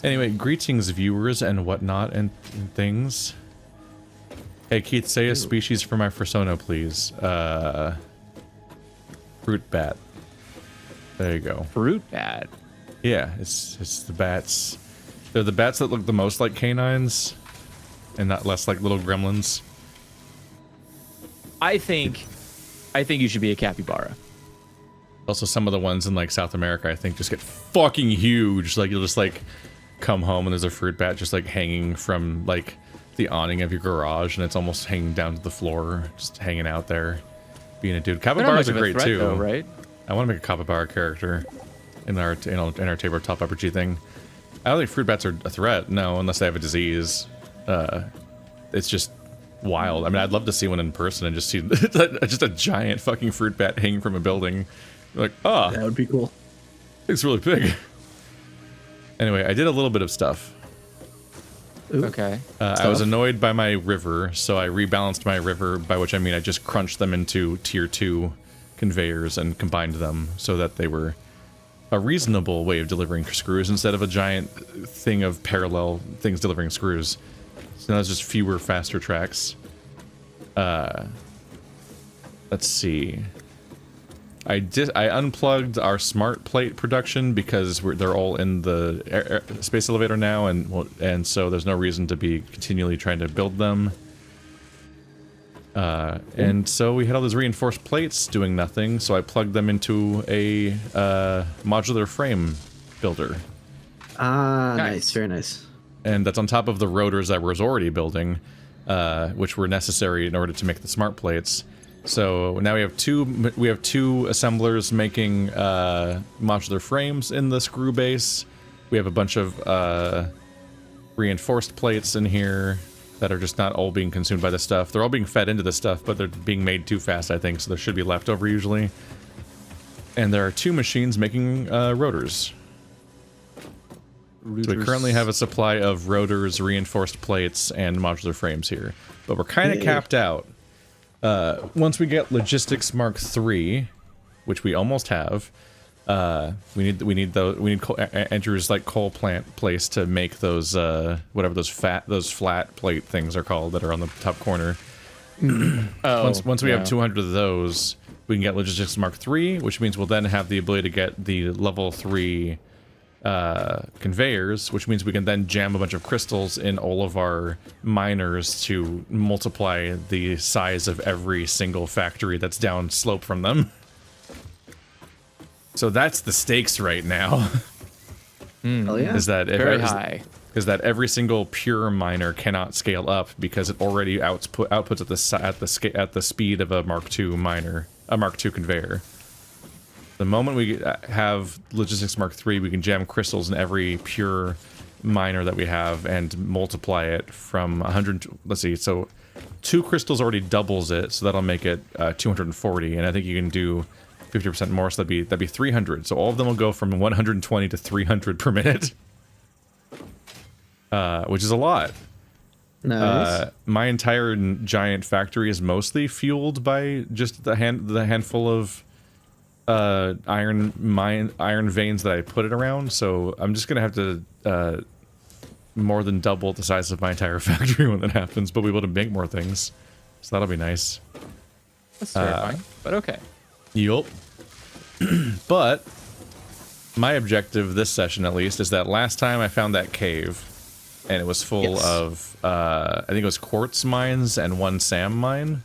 Anyway, greetings viewers and whatnot and things. Hey Keith, say a species for my persona, please. Fruit bat. There you go. Fruit bat. Yeah, it's the bats. They're the bats that look the most like canines, and not less like little gremlins. I think you should be a capybara. Also, some of the ones in like South America, I think, just get fucking huge. Like you'll just like come home and there's a fruit bat just like hanging from like the awning of your garage, and it's almost hanging down to the floor, just hanging out there, being a dude. Capybaras are great too, though, right? I want to make a capybara character in our tabletop RPG thing. I don't think fruit bats are a threat, no, unless they have a disease. It's just wild. I mean, I'd love to see one in person and just see just a giant fucking fruit bat hanging from a building. Like, oh, that would be cool. It's really big. Anyway, I did a little bit of stuff. Ooh. Okay. I was annoyed by my river, so I rebalanced my river, by which I mean I just crunched them into tier 2 conveyors and combined them so that they were a reasonable way of delivering screws instead of a giant thing of parallel things delivering screws. So now it's just fewer, faster tracks. Let's see. I unplugged our smart plate production because they're all in the space elevator now, and so there's no reason to be continually trying to build them. And so we had all those reinforced plates doing nothing, so I plugged them into a modular frame builder. Ah, nice, very nice. And that's on top of the rotors I was already building, which were necessary in order to make the smart plates. So now we have two assemblers making modular frames in the screw base. We have a bunch of reinforced plates in here that are just not all being consumed by the stuff. They're all being fed into the stuff, but they're being made too fast, I think, so there should be leftover usually. And there are two machines making rotors. So we currently have a supply of rotors, reinforced plates, and modular frames here. But we're kind of capped out. Once we get Logistics Mark III, which we almost have, we need Andrew's like coal plant place to make those whatever those flat plate things are called that are on the top corner. Once we have 200 of those, we can get Logistics Mark III, which means we'll then have the ability to get the level 3 conveyors, which means we can then jam a bunch of crystals in all of our miners to multiply the size of every single factory that's down slope from them. So that's the stakes right now. Oh yeah, is that very high? Is that every single pure miner cannot scale up because it already outputs at the speed of a Mark II miner, a Mark II conveyor. The moment we have Logistics Mark III, we can jam crystals in every pure miner that we have and multiply it from 100. Let's see, so 2 crystals already doubles it, so that'll make it 240, and I think you can do 50% more, so that'd be 300. So all of them will go from 120 to 300 per minute, which is a lot. Nice. My entire giant factory is mostly fueled by just the handful of iron veins that I put it around, so I'm just gonna have to more than double the size of my entire factory when that happens, but we'll be able to make more things, so that'll be nice. That's terrifying, but okay. Yup. But my objective this session, at least, is that last time I found that cave, and it was full of I think it was quartz mines and 1 SAM mine.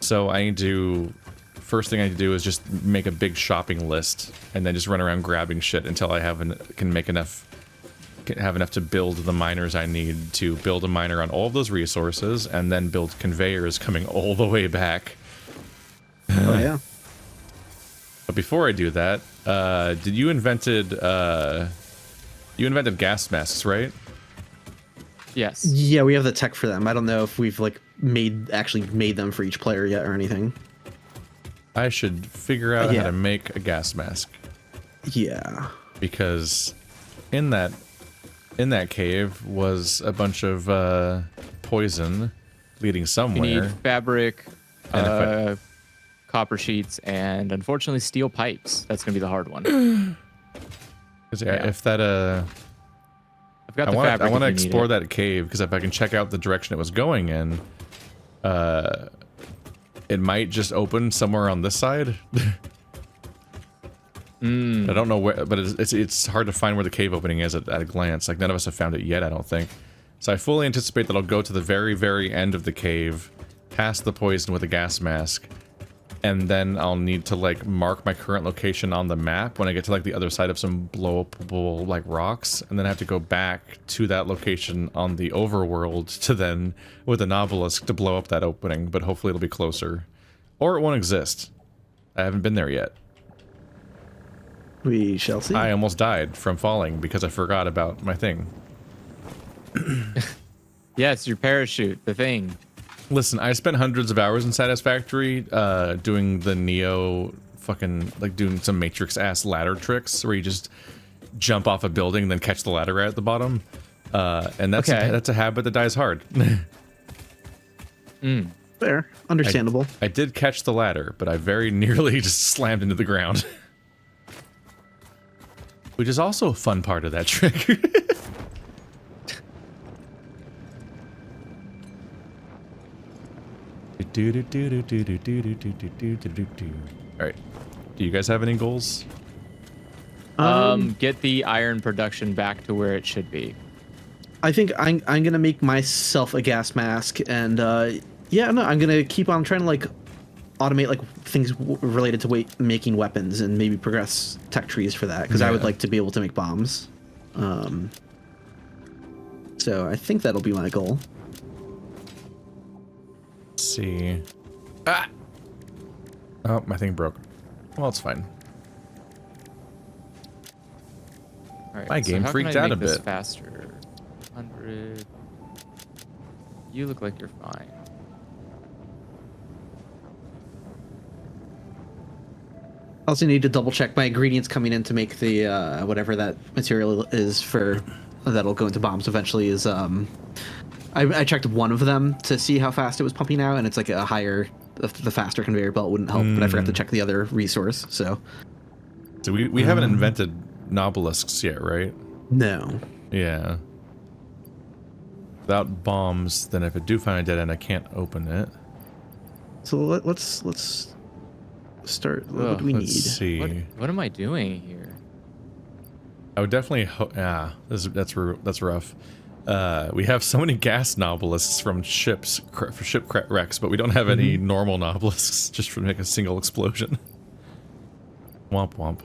So I need to. First thing I need to do is just make a big shopping list and then just run around grabbing shit until I have enough to build the miners I need to build a miner on all of those resources, and then build conveyors coming all the way back. Oh yeah. But before I do that, you invented gas masks, right? Yes. Yeah, we have the tech for them. I don't know if we've like actually made them for each player yet or anything. I should figure out how to make a gas mask. Yeah. Because in that cave was a bunch of poison leading somewhere. You need fabric, copper sheets, and unfortunately steel pipes. That's gonna be the hard one. If that I've got I the want fabric. to if you need explore it. that cave because if I can check out the direction it was going in, it might just open somewhere on this side. I don't know where, but it's hard to find where the cave opening is at a glance. Like none of us have found it yet, I don't think. So I fully anticipate that I'll go to the very, very end of the cave, past the poison with a gas mask, and then I'll need to like mark my current location on the map when I get to like the other side of some blow-upable like rocks, and then I have to go back to that location on the overworld to then with an obelisk to blow up that opening. But hopefully it'll be closer, or it won't exist. I haven't been there yet. We shall see. I almost died from falling because I forgot about my thing. Yeah, it's your parachute, the thing. Listen, I spent hundreds of hours in Satisfactory doing the Neo fucking, like, doing some Matrix-ass ladder tricks where you just jump off a building and then catch the ladder right at the bottom. And that's, that's a habit that dies hard. Fair. Understandable. I did catch the ladder, but I very nearly just slammed into the ground. Which is also a fun part of that trick. Alright. Do you guys have any goals? Get the iron production back to where it should be. I think I'm gonna make myself a gas mask, and yeah, no, I'm gonna keep on trying to like automate like things related to making weapons and maybe progress tech trees for that because I would like to be able to make bombs. So I think that'll be my goal. Let's see. Ah! Oh, my thing broke. Well, it's fine. All right, My game how freaked can I out a make this bit. faster. 100. You look like you're fine. I also need to double check my ingredients coming in to make the whatever that material is for that'll go into bombs eventually is I checked one of them to see how fast it was pumping out, and it's like a higher the faster conveyor belt wouldn't help, but I forgot to check the other resource. So we haven't invented nobelisks yet, right? no. Yeah. Without bombs, then if I do find a dead end, I can't open it. So let's start. What do we Let's need? see. What am I doing here? I would definitely. That's rough. We have so many gas nobelisks from ship wrecks, but we don't have any normal nobelisks just for make a single explosion. Womp womp.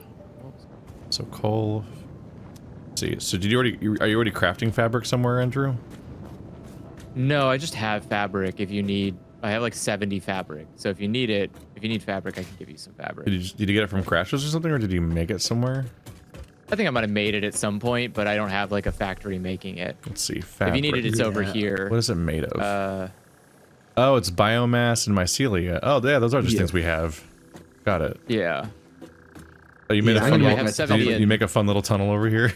So coal. Let's see. So are you already crafting fabric somewhere, Andrew? No, I just have fabric. If you need, I have like 70 fabric. So if you need it, if you need fabric, I can give you some fabric. Did you get it from crashes or something, or did you make it somewhere? I think I might have made it at some point, but I don't have like a factory making it. Let's see. Fabric. If you need it, it's over here. What is it made of? Oh, it's biomass and mycelia. Oh, yeah, those are just things we have. Got it. Yeah. Oh, you made a I'm fun gonna little. make my tunnel. You make a fun little tunnel over here.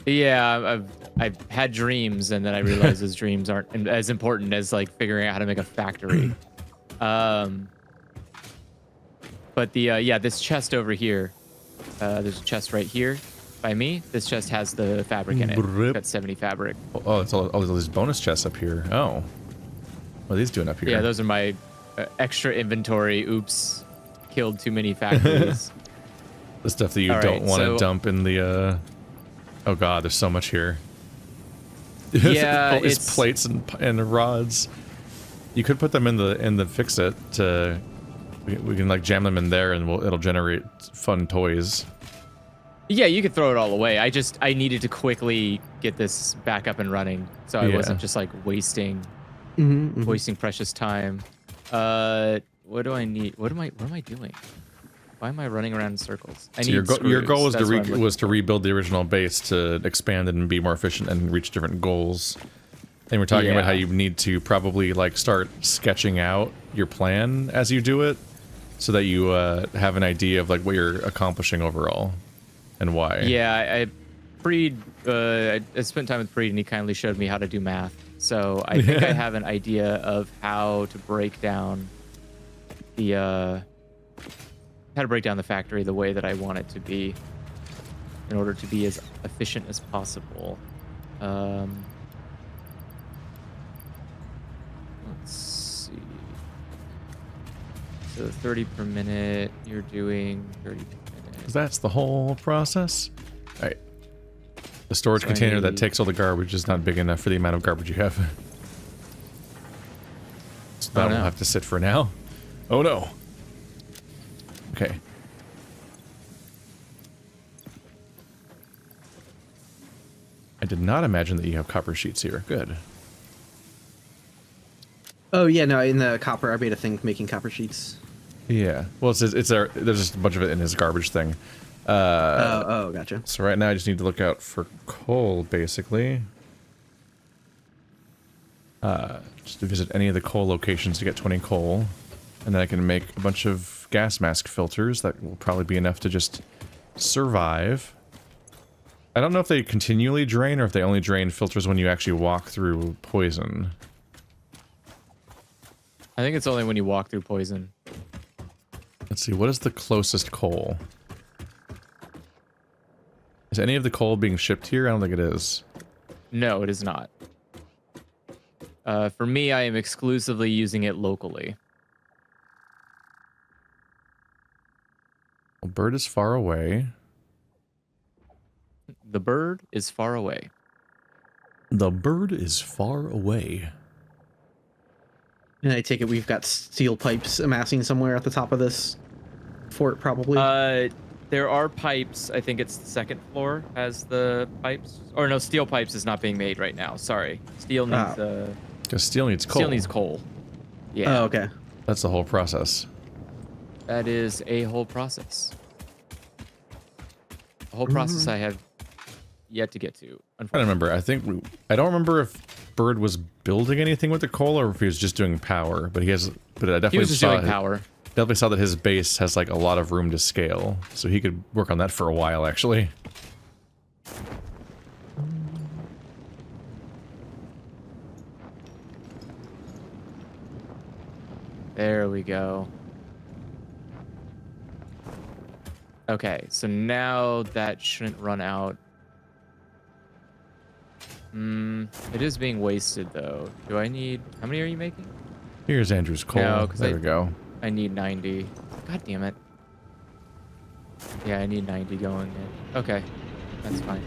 Yeah, I've had dreams, and then I realized those dreams aren't as important as like figuring out how to make a factory. But this chest over here, there's a chest right here by me. This chest has the fabric in it. It's got 70 fabric. Oh, it's all these bonus chests up here. Oh, what are these doing up here? Yeah, those are my extra inventory. Oops, killed too many factories. The stuff that you All don't right, want to so- dump in the. Oh God, there's so much here. Yeah, all these it's- plates and rods. You could put them in the FICSIT to. We can like jam them in there, and it'll generate fun toys. Yeah, you could throw it all away. I needed to quickly get this back up and running, so I wasn't just like wasting precious time. What do I need? What am I doing? Why am I running around in circles? I So need your goal was screws. to rebuild the original base to expand it and be more efficient and reach different goals. And we're talking about how you need to probably like start sketching out your plan as you do it, so that you have an idea of like what you're accomplishing overall and why. Yeah, I spent time with Preet, and he kindly showed me how to do math. So I think I have an idea of how to break down the factory the way that I want it to be. in order to be as efficient as possible. Let's see. So 30 per minute, you're doing 30 per minute. That's the whole process. All right. The storage container that takes all the garbage is not big enough for the amount of garbage you have. So that will have to sit for now. Oh no. Okay. I did not imagine that you have copper sheets here. Good. Oh yeah, no, in the copper, I made a thing making copper sheets. Yeah. Well, there's just a bunch of it in his garbage thing. Gotcha. So right now I just need to look out for coal, basically. Just to visit any of the coal locations to get 20 coal. And then I can make a bunch of gas mask filters. That will probably be enough to just survive. I don't know if they continually drain or if they only drain filters when you actually walk through poison. I think it's only when you walk through poison. Let's see, what is the closest coal? Is any of the coal being shipped here? I don't think it is. No, it is not. For me, I am exclusively using it locally. Well, bird is far away. The bird is far away. The bird is far away. And I take it we've got steel pipes amassing somewhere at the top of this fort, probably. There are pipes. I think it's the second floor has the pipes. Or no, steel pipes is not being made right now. Sorry. Steel needs because steel needs coal. Steel needs coal. Yeah. Oh, okay. That's the whole process. That is a whole process. A whole process I have yet to get to. I don't remember. I don't remember if Bird was building anything with the coal or if he was just doing power. But I definitely he was just doing power. Definitely saw that his base has like a lot of room to scale, so he could work on that for a while actually. There we go. Okay, so now that shouldn't run out. It is being wasted though. Do I need... How many are you making? Here's Andrew's coal. No, there we go. I need 90. God damn it. Yeah, I need 90 going in. Okay, that's fine.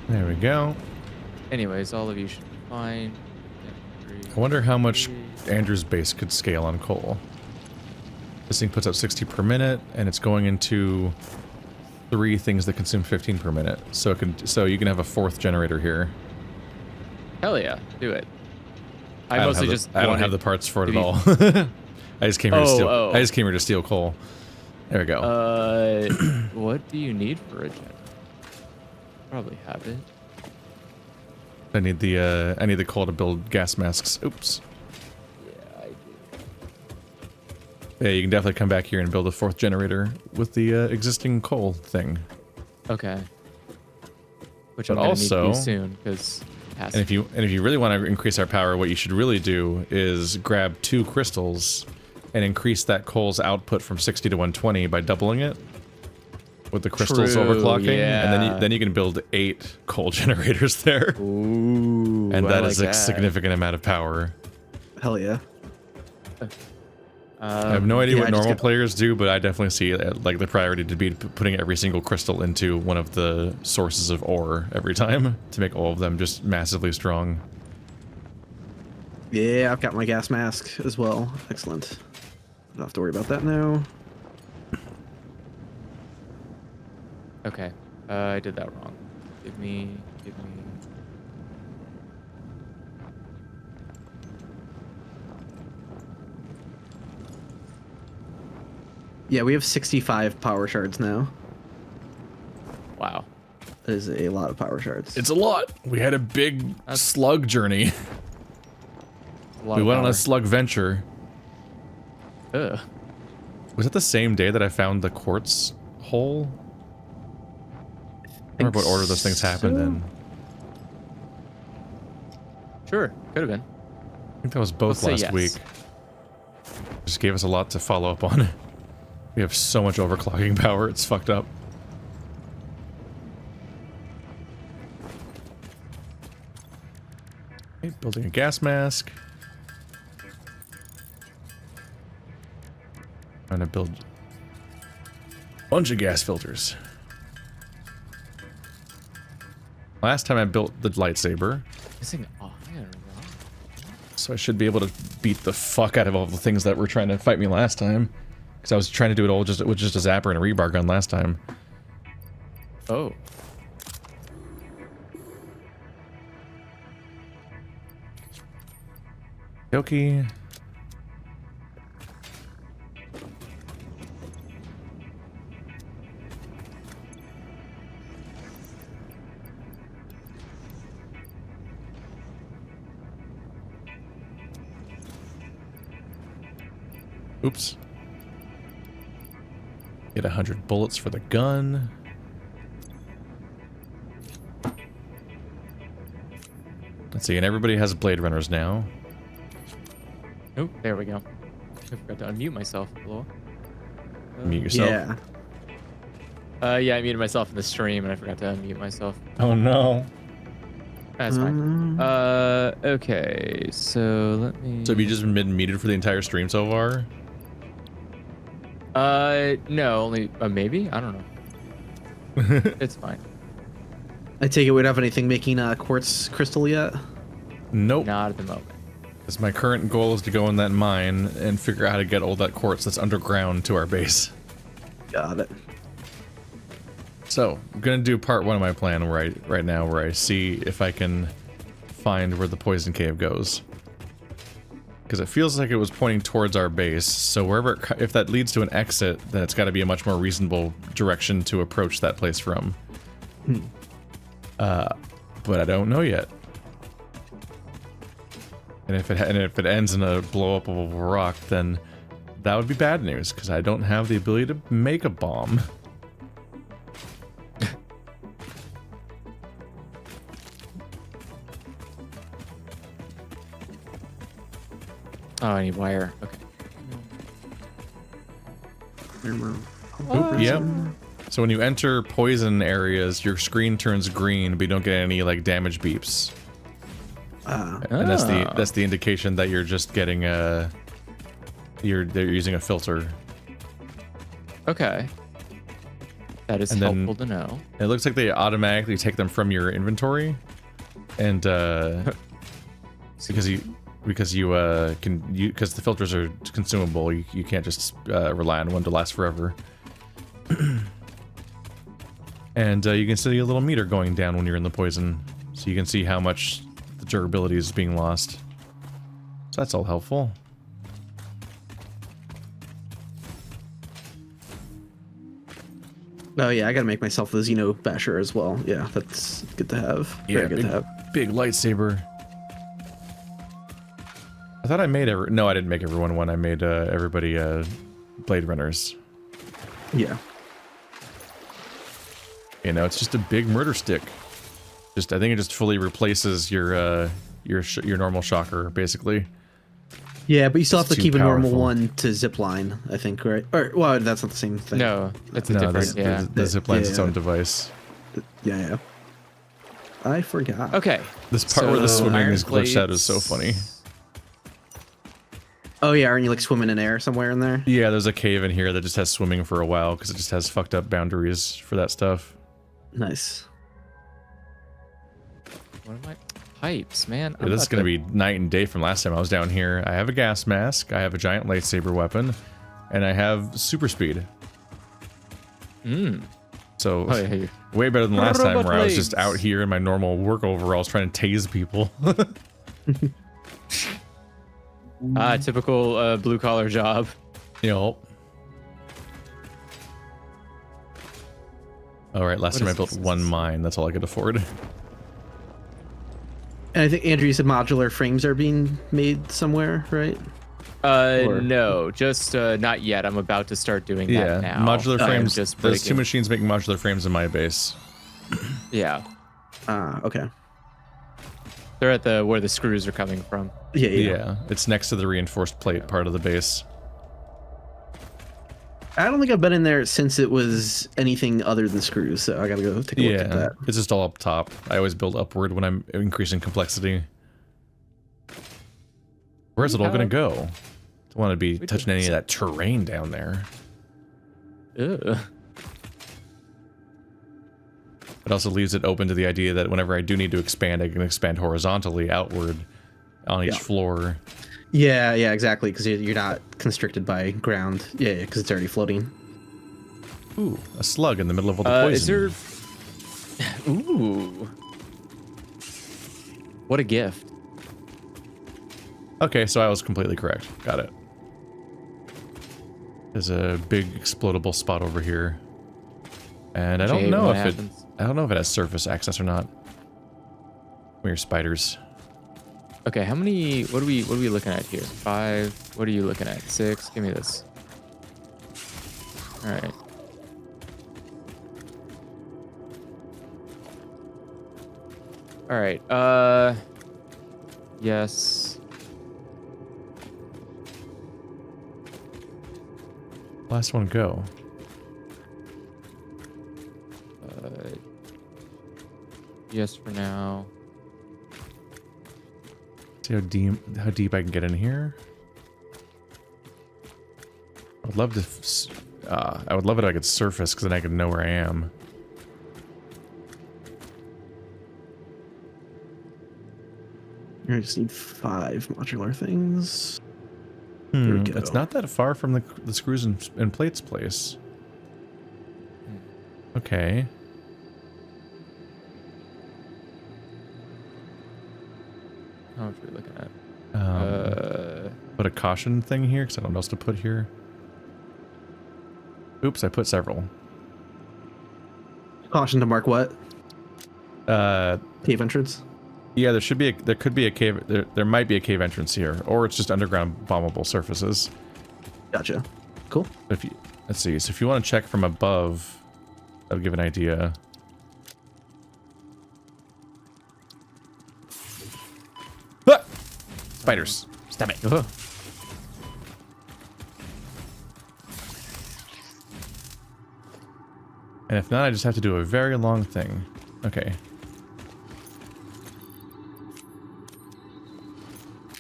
There we go. Anyways, all of you should be fine. I wonder how much Andrew's base could scale on coal. This thing puts out 60 per minute, and it's going into 3 things that consume 15 per minute. So you can have a 4th generator here. Hell yeah, do it. I don't have the parts for it at all. I just came here to steal. I just came here to steal coal. There we go. What do you need for a generator? Probably have it. I need the coal to build gas masks. Oops. Yeah, I do. Yeah, you can definitely come back here and build a 4th generator with the existing coal thing. Okay. Which but I'm gonna need also, to do soon because. And if you really want to increase our power, what you should really do is grab 2 crystals and increase that coal's output from 60 to 120 by doubling it with the crystals overclocking, yeah. and then you can build 8 coal generators there. Ooh, and that is a significant amount of power. Hell yeah. I have no idea what normal players do, but I definitely see like the priority to be putting every single crystal into one of the sources of ore every time to make all of them just massively strong. Yeah, I've got my gas mask as well. Excellent. Don't have to worry about that now. Okay, I did that wrong. Give me. Yeah, we have 65 power shards now. Wow. That is a lot of power shards. It's a lot. We had a big slug journey. We went on a slug venture. Ugh. Was it the same day that I found the quartz hole? I don't remember what order those things happened in. Sure, could have been. I think that was both last week. Just gave us a lot to follow up on. We have so much overclocking power, it's fucked up. Okay, building a gas mask. I'm gonna build a bunch of gas filters. Last time I built the lightsaber. Missing iron. So I should be able to beat the fuck out of all the things that were trying to fight me last time. Because I was trying to do it all just with just a zapper and a rebar gun last time. Oh. Okay. Oops. Get 100 bullets for the gun. Let's see, and everybody has Blade Runners now. Oh, there we go. I forgot to unmute myself. Hello? Mute yourself. Yeah, I muted myself in the stream and I forgot to unmute myself. Oh no. That's fine. Okay, so let me... So have you just been muted for the entire stream so far? No, only, maybe? I don't know. It's fine. I take it we don't have anything making quartz crystal yet? Nope. Not at the moment. Because my current goal is to go in that mine and figure out how to get all that quartz that's underground to our base. Got it. So, I'm gonna do part one of my plan right now where I see if I can find where the poison cave goes. Because it feels like it was pointing towards our base, so wherever, if that leads to an exit, then it's gotta be a much more reasonable direction to approach that place from. But I don't know yet. And if it ends in a blow up of a rock, then that would be bad news, because I don't have the ability to make a bomb. Oh, I need wire. Okay. Oop, yep. So when you enter poison areas, your screen turns green, but you don't get any like damage beeps. And that's the indication that you're just getting they're using a filter. Okay. That is helpful to know. It looks like they automatically take them from your inventory, and because the filters are consumable, you can't just rely on one to last forever. And you can see a little meter going down when you're in the poison, so you can see how much the durability is being lost. So that's all helpful. Oh yeah, I gotta make myself the Xeno Basher as well. Yeah, that's good to have. Yeah, Very good to have. Big lightsaber. I thought I made no, I didn't make everyone one. I made everybody Blade Runners. Yeah. You know, it's just a big murder stick. I think it just fully replaces your normal shocker, basically. Yeah, but you still have to too keep a normal powerful. one to zipline, I think, right? Or well, that's not the same thing. No, that's a different. The zipline's its own device. Yeah. I forgot. Okay. This part where the swimming is glitched out is so funny. Oh yeah, aren't you like swimming in air somewhere in there? Yeah, there's a cave in here that just has swimming for a while because it just has fucked up boundaries for that stuff. Nice. What are my pipes, man? Yeah, this is going to be night and day from last time I was down here. I have a gas mask, I have a giant lightsaber weapon, and I have super speed. So, way better than last time where I was just out here in my normal work overalls trying to tase people. Typical blue collar job. Yep. Alright, last time I built one mine, that's all I could afford. And I think, Andrew, you said modular frames are being made somewhere, right? No, just not yet. I'm about to start doing that now. Modular frames. Just there's 2 machines making modular frames in my base. Yeah. Okay. They're at where the screws are coming from. Yeah, it's next to the reinforced plate part of the base. I don't think I've been in there since it was anything other than screws, so I gotta go take a look at that. It's just all up top. I always build upward when I'm increasing complexity. Where's it all gonna go? Don't want to be touching any of that terrain down there. Ugh. It also leaves it open to the idea that whenever I do need to expand, I can expand horizontally outward on each floor. Yeah, exactly, because you're not constricted by ground. Yeah, because it's already floating. Ooh, a slug in the middle of all the poison. Is there... Ooh. What a gift. Okay, so I was completely correct. Got it. There's a big explodable spot over here. And I don't know if it has surface access or not. Weird spiders. Okay, how many? What are we looking at here? 5. What are you looking at? 6. Give me this. All right. All right. Yes. Last one go. Yes for now. See how deep I can get in here. I would love to. I would love it if I could surface, because then I could know where I am. I just need 5 modular things. There we go. It's not that far from the screws and plates place. Okay. How much are we looking at? Put a caution thing here, because I don't know what else to put here. Oops, I put several. Caution to mark what? Cave entrance? Yeah, there could be a cave. There might be a cave entrance here, or it's just underground bombable surfaces. Gotcha. Cool. If you, let's see. So if you want to check from above, that'll give an idea. Ah! Spiders! Stop it! Oh. And if not, I just have to do a very long thing. Okay.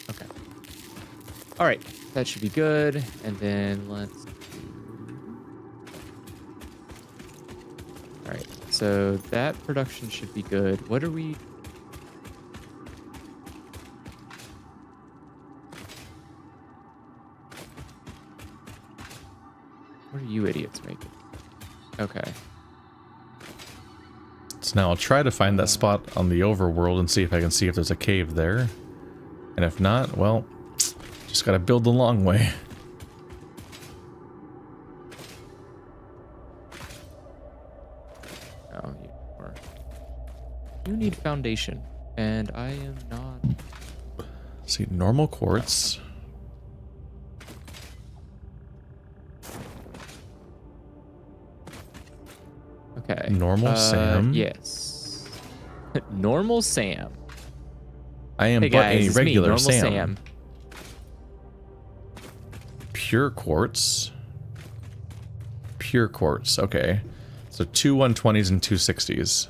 Okay. All right, that should be good. And then let's. All right, so that production should be good. What are we? What are you idiots making? Okay. So now I'll try to find that spot on the overworld and see if I can see if there's a cave there. And if not, well, just gotta build the long way. Oh, you need foundation, and I am not. Let's see, normal quartz. Okay. Normal Sam. Yes. Normal Sam. I am Hey but guys, a it's me, regular Normal Sam. Sam. Pure quartz. Pure quartz. Okay. So 2 120s and 2 60s.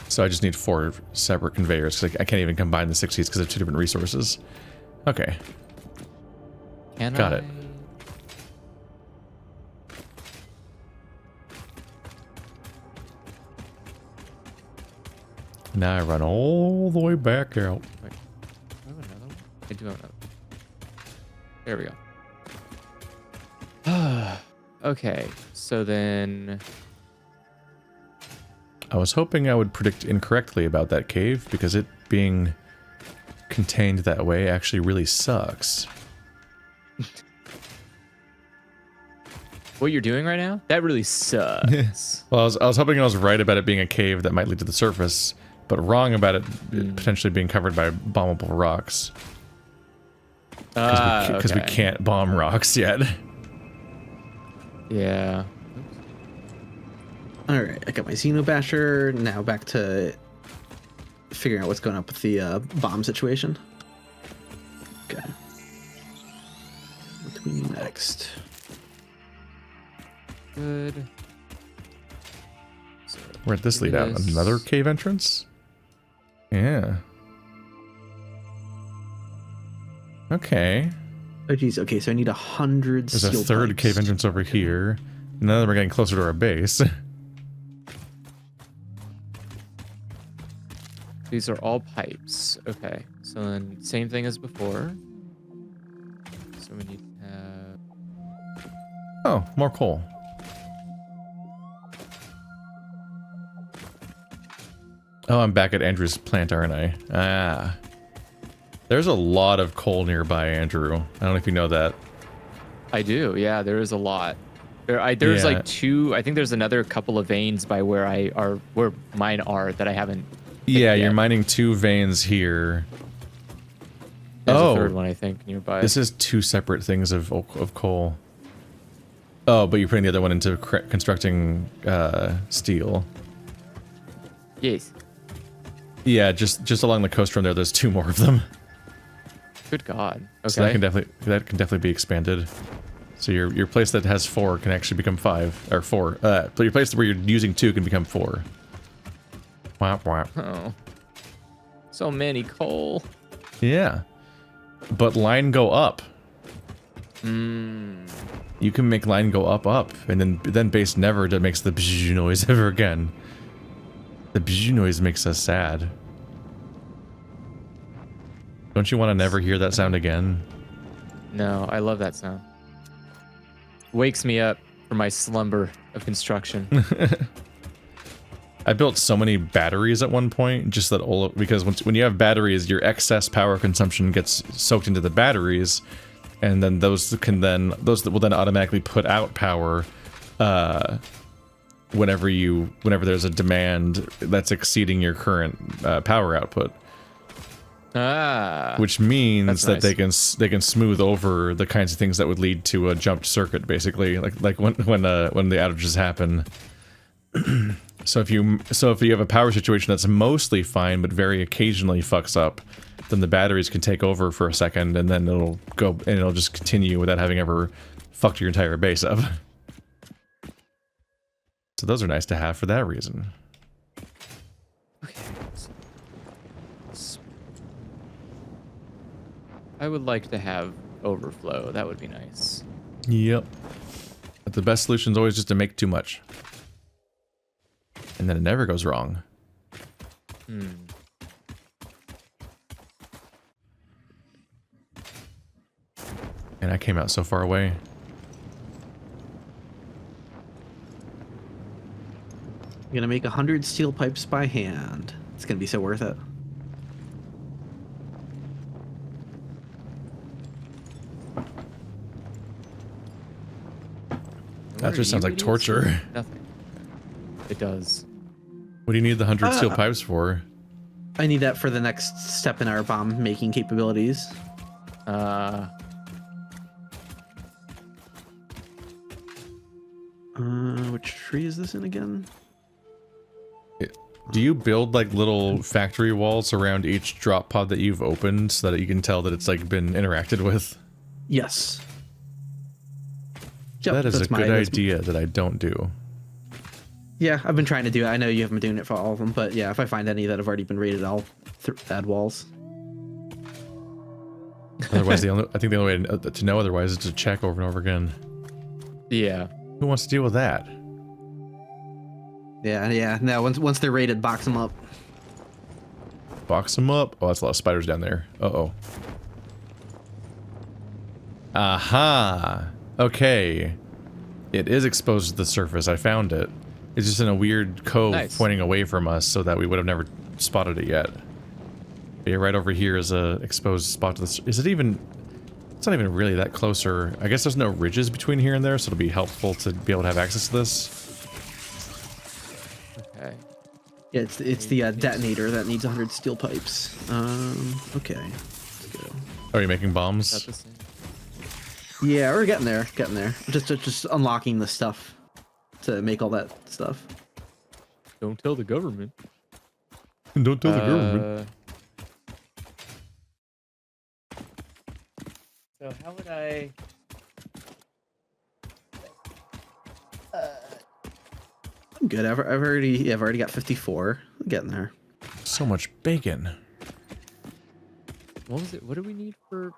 So I just need 4 separate conveyors, because I can't even combine the 60s because they're 2 different resources. Okay. Got it. Now I run all the way back out. Wait, do I have another one? I do have another one. There we go. Okay, so then... I was hoping I would predict incorrectly about that cave, because it being contained that way actually really sucks. What you're doing right now? That really sucks. Well, I was hoping I was right about it being a cave that might lead to the surface, but wrong about it potentially being covered by bombable rocks. Because we can't bomb rocks yet. Yeah. All right, I got my Xenobasher. Now back to figuring out what's going on with the bomb situation. Okay. What do we need next? good. So Where'd this lead out? Another cave entrance? Yeah. Okay. Oh geez. Okay, so I need 100. There's a steel third pipes. cave entrance over here. Now that we're getting closer to our base. These are all pipes. Okay. So then same thing as before. So we need to have... Oh, more coal. Oh, I'm back at Andrew's plant, aren't I? Ah. There's a lot of coal nearby, Andrew. I don't know if you know that. I do. Yeah, there is a lot. There's Yeah. like two. I think there's another couple of veins by where where mine are that I haven't. Yeah, yet. you're mining 2 veins here. There's Oh. a third one I think nearby. This is 2 separate things of coal. Oh, but you're putting the other one into constructing steel. Yes. Yeah, just along the coast from there, there's 2 more of them. Good God. Okay. So that can definitely be expanded. So your place that has 4 can actually become 5 or 4. But your place where you're using 2 can become 4. Wah, wah. Oh. So many coal. Yeah. But line go up. Hmm. You can make line go up, and then base never makes the bzz noise ever again. The bzz noise makes us sad. Don't you want to never hear that sound again? No, I love that sound. Wakes me up from my slumber of construction. I built so many batteries at one point, just that because when you have batteries, your excess power consumption gets soaked into the batteries, and then those will then automatically put out power whenever there's a demand that's exceeding your current power output. Ah. Which means that nice. they can smooth over the kinds of things that would lead to a jumped circuit, basically, like when the outages happen. So if you have a power situation that's mostly fine but very occasionally fucks up, then the batteries can take over for a second, and then it'll just continue without having ever fucked your entire base up. So those are nice to have for that reason. Okay. I would like to have overflow. That would be nice. Yep. But the best solution is always just to make too much. And then it never goes wrong. Hmm. And I came out so far away. I'm gonna make 100 steel pipes by hand. It's gonna be so worth it. That just sounds like torture. Nothing. It does. What do you need the 100 steel pipes for? I need that for the next step in our bomb making capabilities. Which tree is this in again? Do you build like little factory walls around each drop pod that you've opened so that you can tell that it's like been interacted with? Yes. Yep, that is a good idea that I don't do. Yeah, I've been trying to do it. I know you haven't been doing it for all of them, but yeah, if I find any that have already been rated, I'll add walls. Otherwise, I think the only way to know otherwise is to check over and over again. Yeah. Who wants to deal with that? Yeah. No, once they're rated, box them up. Box them up. Oh, that's a lot of spiders down there. Uh-oh. Aha. Okay. It is exposed to the surface. I found it. It's just in a weird cove pointing away from us so that we would have never spotted it yet. But yeah, right over here is a exposed spot to the... Is it even... It's not even really that closer. I guess there's no ridges between here and there, so it'll be helpful to be able to have access to this. Okay. Yeah, it's the detonator that needs 100 steel pipes. Okay. Let's go. Are you making bombs? Is that the same? Yeah, we're getting there. Just unlocking the stuff to make all that stuff. Don't tell the government. Don't tell the government. So how would I... Good. I've already got 54. Getting there. So much bacon. What was it? What do we need for?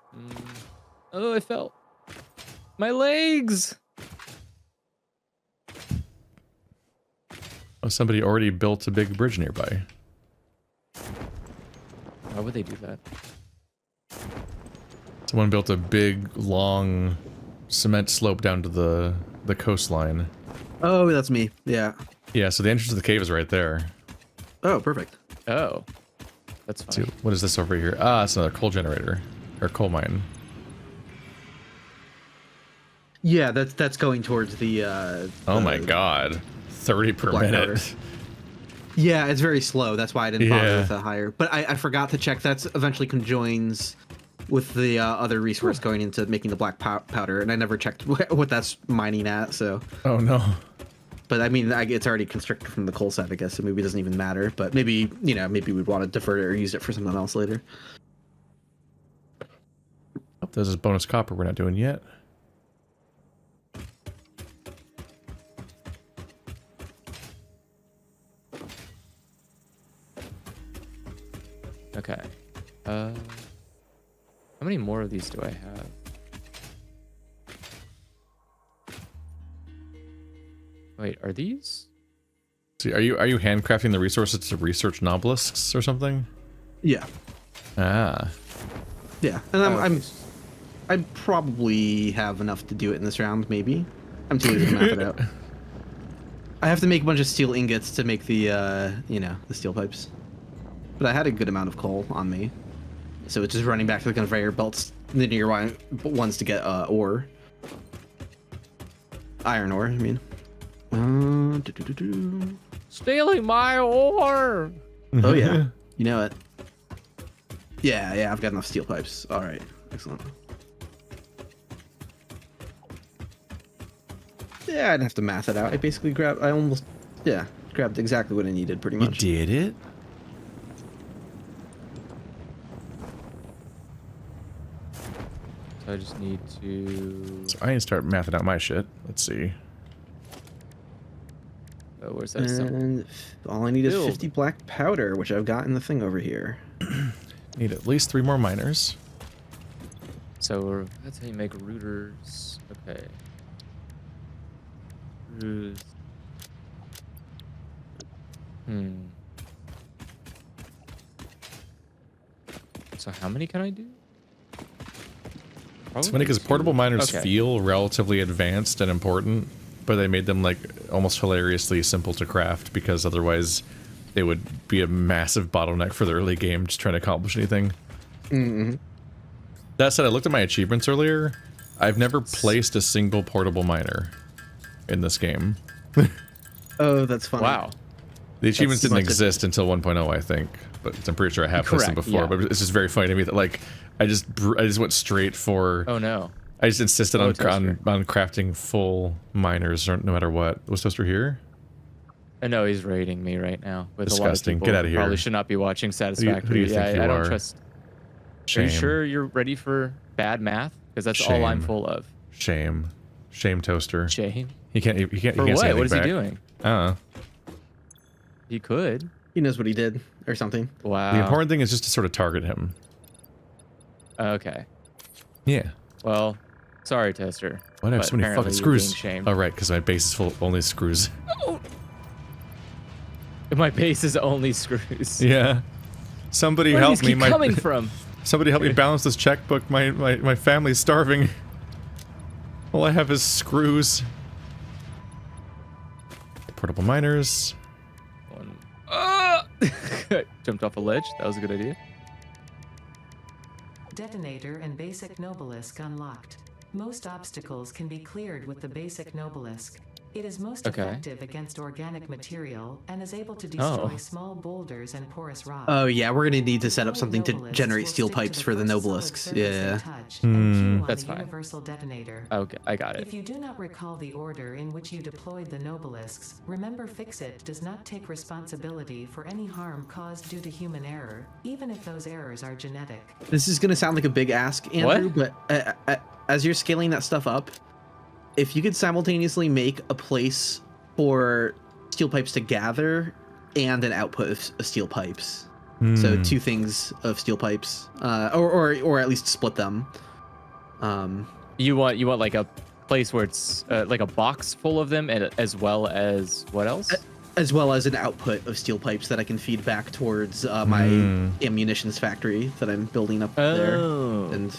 Oh, I fell. My legs. Oh, somebody already built a big bridge nearby. Why would they do that? Someone built a big, long cement slope down to the coastline. Oh, that's me. Yeah. Yeah, so the entrance to the cave is right there. Oh, perfect. Oh, that's fine. See, what is this over here? Ah, it's another coal generator. Or coal mine. Yeah, that's going towards the. Oh my god. 30 per black minute. powder. Yeah, it's very slow. That's why I didn't bother Yeah. with a higher. But I forgot to check. That's eventually conjoins with the other resource going into making the black powder, and I never checked what that's mining at. So. Oh no. But I mean, it's already constricted from the coal side, I guess. So maybe it doesn't even matter. But maybe maybe we'd want to divert it or use it for something else later. Oh, there's this bonus copper we're not doing yet. Okay. How many more of these do I have? Wait, are these? See, are you handcrafting the resources to research nobelisks or something? Yeah. Ah. Yeah, and Okay. I probably have enough to do it in this round. Maybe. I'm too lazy to map it out. I have to make a bunch of steel ingots to make the the steel pipes. But I had a good amount of coal on me, so it's just running back to the conveyor belts, the nearby ones to get ore. Iron ore, I mean. Stealing my ore. Oh yeah, you know it. Yeah, I've got enough steel pipes. All right, excellent. Yeah, I didn't have to math it out. I basically grabbed exactly what I needed, pretty You much. did it? So I just need to. So I need to start mathing out my shit. Let's see. Oh, where's that? And all I need is Build. 50 black powder, which I've got in the thing over here. Need at least 3 more miners. So that's how you make rooters. Okay. Rooters. So how many can I do? It's funny because portable miners Okay. feel relatively advanced and important, but they made them like almost hilariously simple to craft because otherwise it would be a massive bottleneck for the early game just trying to accomplish anything. Mm-hmm. That said, I looked at my achievements earlier. I've never placed a single portable miner in this game. Oh, that's funny. Wow. The achievements That's didn't much exist until 1.0, I think, but I'm pretty sure I have placed them Correct, before. yeah. But it's just very funny to me that like I just went straight for. Oh no. I just insisted on Toaster. crafting full miners, no matter what. Was Toaster here? No, he's raiding me right now. With Disgusting. A lot of people Get outta who here. Probably should not be watching Who Satisfactory. do you think you I don't are? trust. Shame. Are you sure you're ready for bad math? Because that's all I'm Shame. full of. Shame, Toaster. Shame. He can't. For He can't say what? anything What is back. he doing? He could. He knows what he did, or something. Wow. The important thing is just to sort of target him. Okay. Yeah. Well, sorry, Tester. Why do I have but so many apparently fucking you're being screws? shamed. Oh right, because my base is full of only screws. My base is only screws. Yeah. Somebody Where do help these me. keep coming from? Somebody help me balance this checkbook. My family's starving. All I have is screws. Portable miners. One. Jumped off a ledge. That was a good idea. Detonator and basic Nobelisk unlocked. Most obstacles can be cleared with the basic Nobelisk. It is most Okay. effective against organic material and is able to destroy Oh. small boulders and porous rock. Oh yeah, we're gonna need to set up Gold something to Nobelisks generate will steel stick to pipes for the first solid Nobelisks. surface Yeah. they touch and queue on That's the fine. universal detonator. Okay, I got If it. you do not recall the order in which you deployed the Nobelisks, remember FICSIT does not take responsibility for any harm caused due to human error, even if those errors are genetic. This is gonna sound like a big ask, Andrew, but as you're scaling that stuff up, if you could simultaneously make a place for steel pipes to gather and an output of steel pipes. So 2 things of steel pipes, or at least split them. You want like a place where it's like a box full of them, and as well as what else? As well as an output of steel pipes that I can feed back towards my ammunitions factory that I'm building up there. And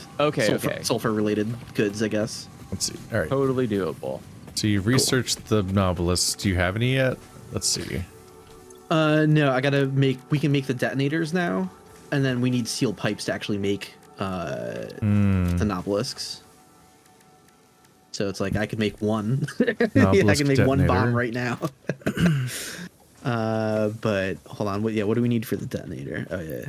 sulfur related goods, I guess. Let's see. All right. Totally doable. So you researched the Nobilis. Do you have any yet? Let's see. No, we can make the detonators now, and then we need steel pipes to actually make the Nobelisks. So it's like I could make one. I can make one bomb right now. But hold on. What do we need for the detonator? Oh yeah.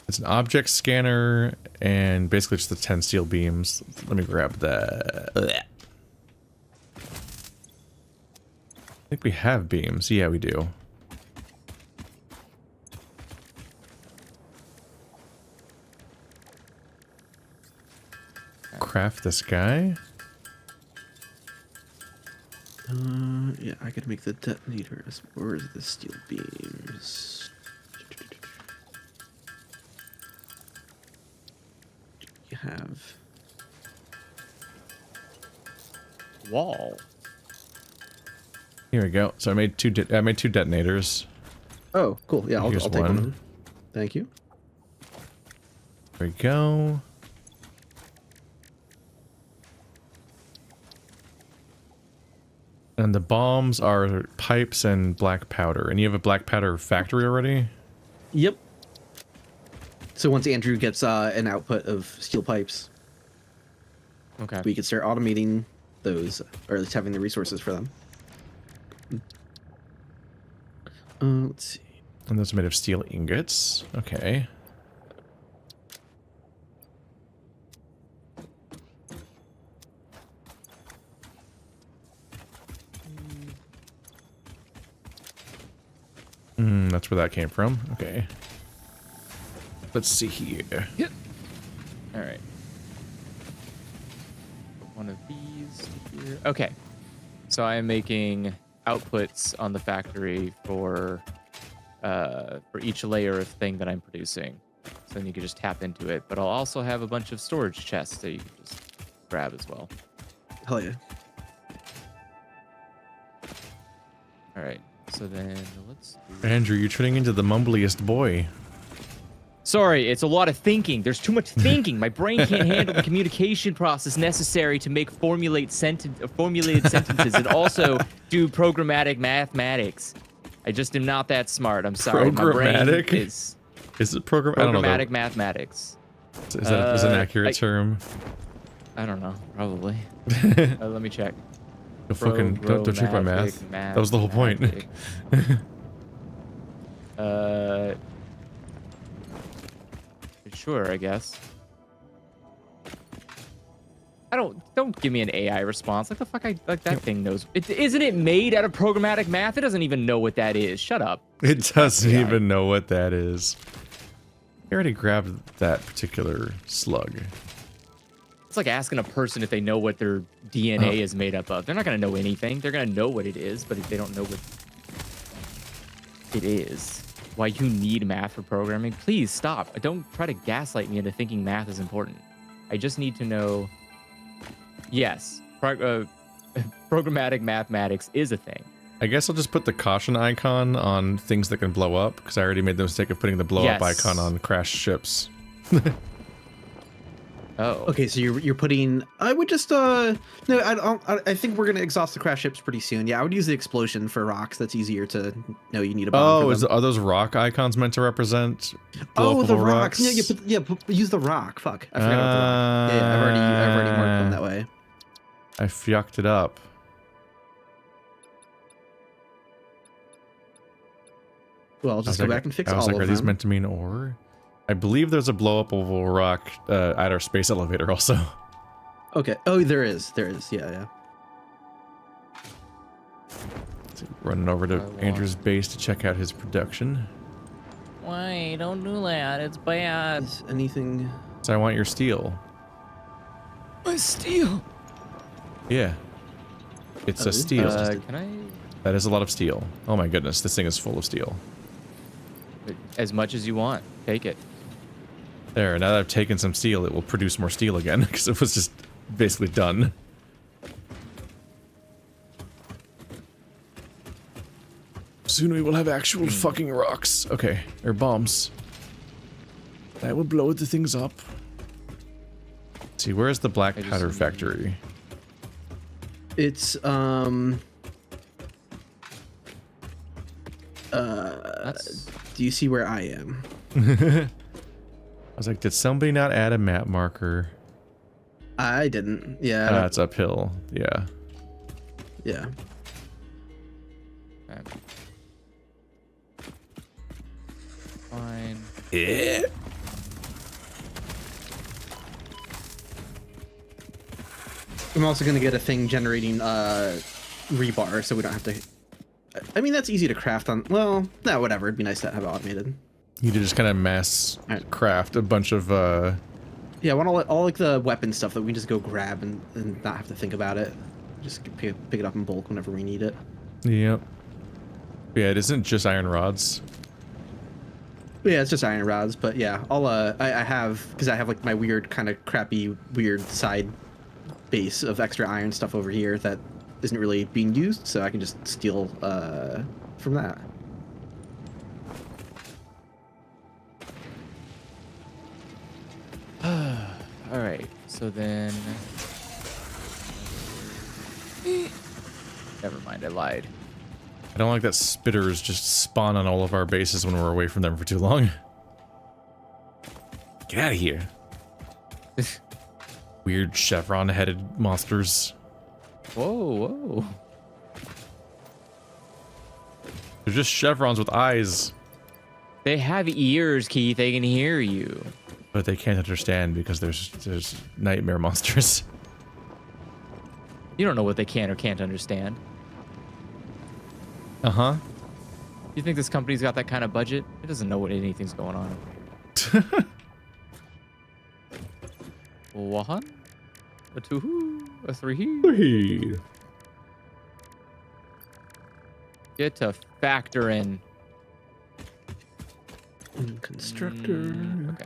It's an object scanner and basically just the 10 steel beams. Let me grab that. I think we have beams. Yeah, we do. Craft this guy. Yeah, I could make the detonators. Where's the steel beams? You have wall. Here we go. So I made two detonators. Oh, cool. Yeah, I'll Here's take one of them. Thank you. There we go. And the bombs are pipes and black powder. And you have a black powder factory already? Yep. So once Andrew gets an output of steel pipes, okay, we can start automating those, or at least having the resources for them. Let's see. And those are made of steel ingots. Okay. That's where that came from. Okay. Let's see here. Yep. All right. Put one of these here. Okay. So I am making outputs on the factory for each layer of thing that I'm producing. So then you can just tap into it. But I'll also have a bunch of storage chests that you can just grab as well. Hell yeah. All right. So then let's Andrew, you're turning into the mumbliest boy. Sorry, it's a lot of thinking. There's too much thinking. My brain can't handle the communication process necessary to make formulated sentences and also do programmatic mathematics. I just am not that smart. I'm sorry. My brain is it programmatic? Programmatic mathematics. Is that an accurate term? I don't know. Probably. Let me check. Don't trick my math. That was the whole point. Sure, I guess. Don't give me an AI response. Like the fuck that thing knows. Isn't it made out of programmatic math? It doesn't even know what that is. Shut up. It doesn't even know what that is. I already grabbed that particular slug. It's like asking a person if they know what their DNA is made up of. They're not going to know anything. They're going to know what it is, but if they don't know what it is, why you need math for programming, please stop. Don't try to gaslight me into thinking math is important. I just need to know, yes, programmatic mathematics is a thing. I guess I'll just put the caution icon on things that can blow up, because I already made the mistake of putting the blow up icon on crashed ships. Oh. Okay, so you're putting. I would just no. I think we're gonna exhaust the crash ships pretty soon. Yeah, I would use the explosion for rocks. That's easier to know. You need a bomb. Oh, are those rock icons meant to represent? Oh, the rocks. Yeah, use the rock. Fuck, I forgot about the rock. Yeah, I've already marked them that way. I fucked it up. Well, I'll just go back and fix all of them. Are these meant to mean ore? I believe there's a blow-upable rock at our space elevator also. Okay. Oh, there is. Yeah. Running over to Andrew's base to check out his production. Why? Don't do that. It's bad. Is anything... So I want your steel. My steel? Yeah. It's a steel. Can I? That is a lot of steel. Oh my goodness, this thing is full of steel. As much as you want. Take it. There, now that I've taken some steel, it will produce more steel again, because it was just basically done. Soon we will have actual fucking rocks. Okay, or bombs. That will blow the things up. Let's see, where's the black powder factory? It's do you see where I am? I was like, did somebody not add a map marker? I didn't. Yeah. That's uphill. Yeah. Yeah. Okay. Fine. Yeah. I'm also gonna get a thing generating rebar, so we don't have to. I mean, that's easy to craft on. Well, no, whatever. It'd be nice to have it automated. You could just kind of mass craft a bunch of. Yeah, I want all like the weapon stuff that we can just go grab and not have to think about it. Just pick it up in bulk whenever we need it. Yep. Yeah, it isn't just iron rods. Yeah, it's just iron rods, but yeah, I have, because I have like my weird kind of crappy weird side base of extra iron stuff over here that isn't really being used, so I can just steal from that. All right. So then. Never mind. I lied. I don't like that spitters just spawn on all of our bases when we're away from them for too long. Get out of here. Weird chevron-headed monsters. Whoa, whoa. They're just chevrons with eyes. They have ears, Keith. They can hear you. But they can't understand because there's nightmare monsters. You don't know what they can or can't understand. Uh-huh. You think this company's got that kind of budget? It doesn't know what anything's going on. One, a two, a three. Get to factor in. Constructor. Okay.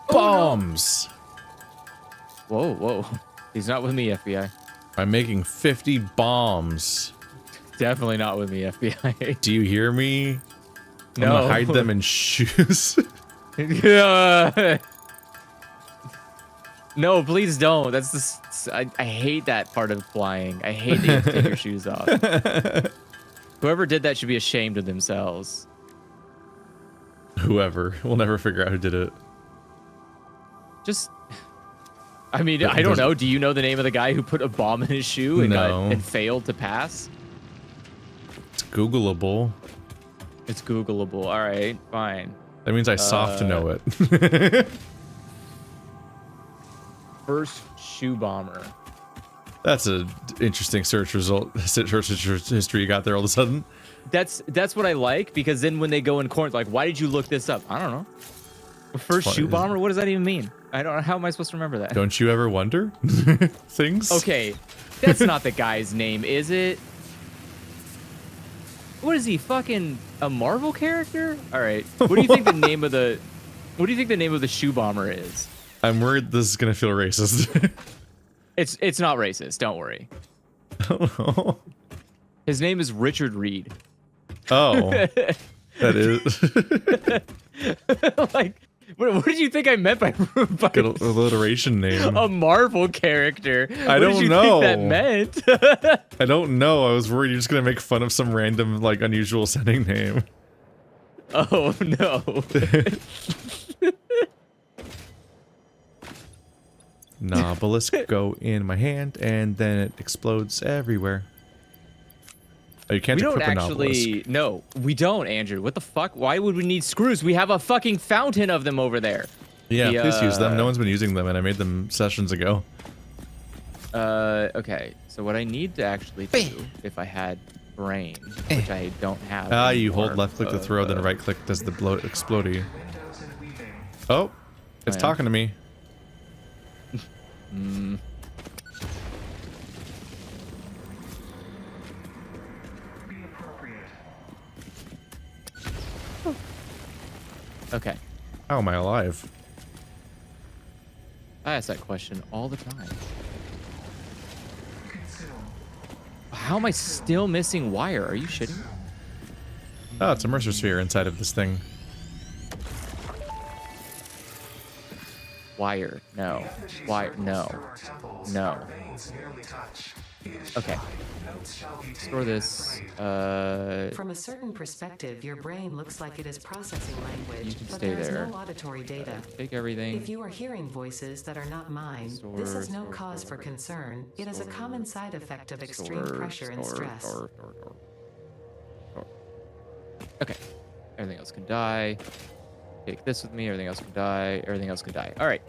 Bombs! Whoa, whoa. He's not with me, FBI. I'm making 50 bombs. Definitely not with me, FBI. Do you hear me? No. I'm gonna hide them in shoes. No, please don't. That's just I hate that part of flying. I hate that you have to take your shoes off. Whoever did that should be ashamed of themselves. Whoever. We'll never figure out who did it. Just, I mean, I don't know. Do you know the name of the guy who put a bomb in his shoe and, and failed to pass? It's Googleable. It's Googleable. All right, fine. That means I soft know it. First shoe bomber. That's an interesting search history you got there all of a sudden. That's what I like, because then when they go in court, like, why did you look this up? I don't know. First shoe bomber? What does that even mean? I don't know. How am I supposed to remember that? Don't you ever wonder things? Okay, that's not the guy's name, is it? What is he, fucking a Marvel character? All right. What do you think the name of the? What do you think the name of the shoe bomber is? I'm worried this is gonna feel racist. It's not racist. Don't worry. I don't know. His name is Richard Reed. Oh, that is. Like, what did you think I meant by Good alliteration name? A Marvel character? I don't know. What did you think that meant? I don't know. I was worried you're just gonna make fun of some random, like, unusual sounding name. Oh no. Obelisk go in my hand, and then it explodes everywhere. Oh, you can't equip an obelisk. No, we don't, Andrew. What the fuck? Why would we need screws? We have a fucking fountain of them over there. Yeah, please use them. No one's been using them, and I made them sessions ago. Okay. So what I need to actually do, if I had brain, which I don't have. You hold left click to throw, then right click does the explodey. Oh, it's talking to me. Okay. How am I alive? I ask that question all the time. How am I still missing wire? Are you shitting me? Oh, it's a Mercer sphere inside of this thing. Wire. No. Wire. No. No. Okay. Store this. From a certain perspective, your brain looks like it is processing language, You can but stay there is there. no auditory data. Take everything. If you are hearing voices that are not mine, this is no cause for concern. It is a common side effect of extreme pressure and stress. Okay. Everything else can die. Take this with me. Everything else can die. Everything else can die. All right.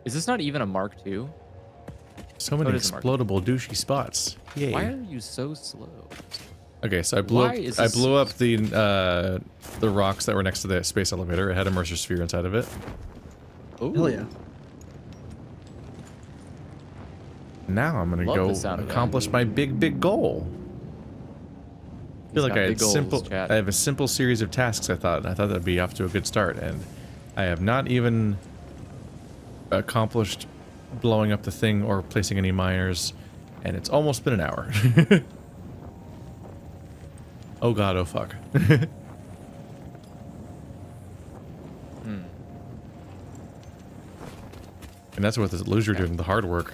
Is this not even a Mark II? So many explodable douchey spots. Yay. Why are you so slow? Okay, so I blew up the rocks that were next to the space elevator. It had a Mercer sphere inside of it. Ooh. Hell yeah. Now I'm gonna Love go the sound of that. accomplish my big goal. I feel like I had I have a simple series of tasks. I thought that'd be off to a good start, and I have not even accomplished blowing up the thing or placing any miners, and it's almost been an hour. Oh god, oh fuck. And that's what the loser doing, the hard work.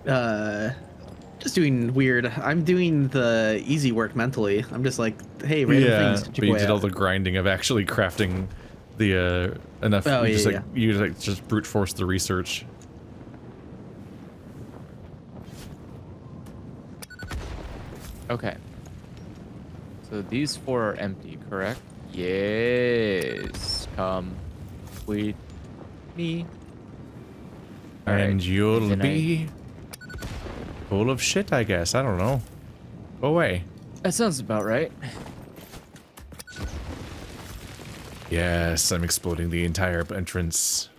Just doing weird. I'm doing the easy work mentally. I'm just like, hey, random things. But you did all the grinding of actually crafting the enough. Oh, you just brute force the research. Okay. So these 4 are empty, correct? Yes. Come with me. All And right. you'll Then be full of shit, I guess. I don't know. Go away. That sounds about right. Yes, I'm exploding the entire entrance.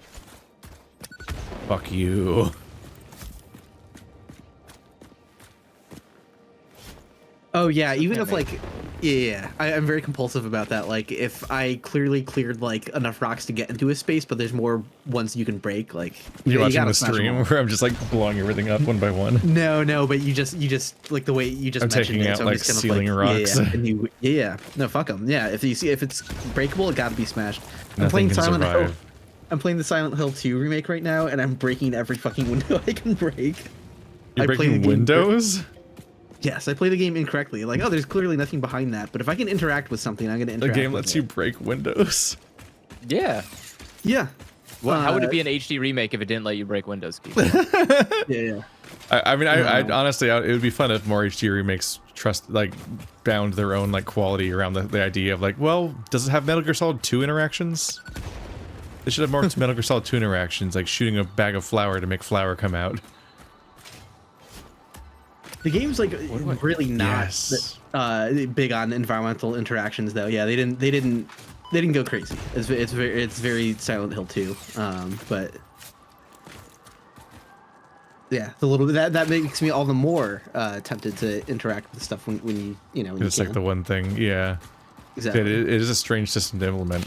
Fuck you. Oh yeah, even if like, I'm very compulsive about that. Like, if I clearly cleared like enough rocks to get into a space, but there's more ones you can break. Like, You you watching gotta the smash them stream all. where I'm just like blowing everything up one by one? No, but you just like the way you just I'm mentioned taking it. out, So I'm like, just ceiling rocks. No, fuck them. Yeah, if it's breakable, it gotta be smashed. I'm Nothing playing can Silent Hill. survive. I'm playing the Silent Hill 2 remake right now, and I'm breaking every fucking window I can break. You're breaking windows? Yes, I play the game incorrectly. Like, oh, there's clearly nothing behind that. But if I can interact with something, I'm gonna The interact. game with lets it. you break windows. Yeah. Yeah. Well, how would it be an HD remake if it didn't let you break windows, Keith? Yeah. I mean, I honestly, it would be fun if more HD remakes bound their own like quality around the idea of like, well, does it have Metal Gear Solid 2 interactions? They should have more Metal Gear Solid 2 interactions, like shooting a bag of flour to make flour come out. The game's like really not Yes. big on environmental interactions, though. Yeah, they didn't go crazy. It's very Silent Hill 2. But yeah, the little that makes me all the more tempted to interact with stuff when you know. When It's like the one thing, yeah. exactly. It is a strange system to implement.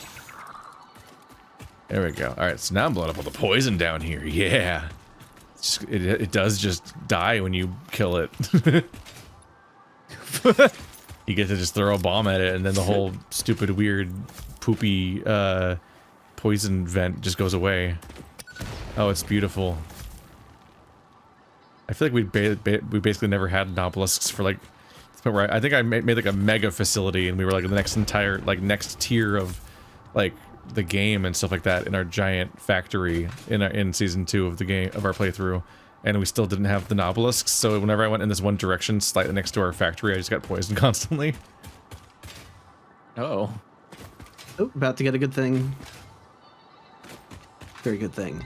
There we go. All right, so now I'm blowing up all the poison down here. Yeah. It does just die when you kill it. You get to just throw a bomb at it, and then the whole stupid, weird, poopy poison vent just goes away. Oh, it's beautiful. I feel like we basically never had obelisks for like. Where I think I made like a mega facility, and we were like the next tier of like the game and stuff like that in our giant factory in season 2 of the game of our playthrough, and we still didn't have the obelisks. So whenever I went in this one direction, slightly next to our factory, I just got poisoned constantly. Oh. Oh, about to get a good thing. Very good thing.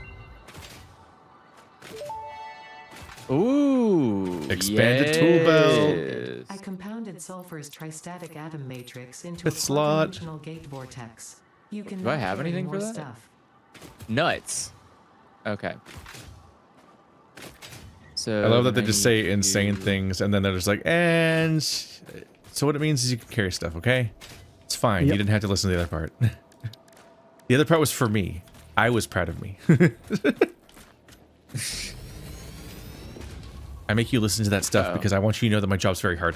Ooh. Expanded tool belt. I compounded sulfur's tristatic atom matrix into Fifth a slot. dimensional gate vortex. You can Do I now have carry anything more for that? stuff. Nuts. Okay. So I love that they just say insane things, and then they're just like, and So what it means is you can carry stuff, okay? It's fine. Yep. You didn't have to listen to the other part. The other part was for me. I was proud of me. I make you listen to that stuff because I want you to know that my job's very hard.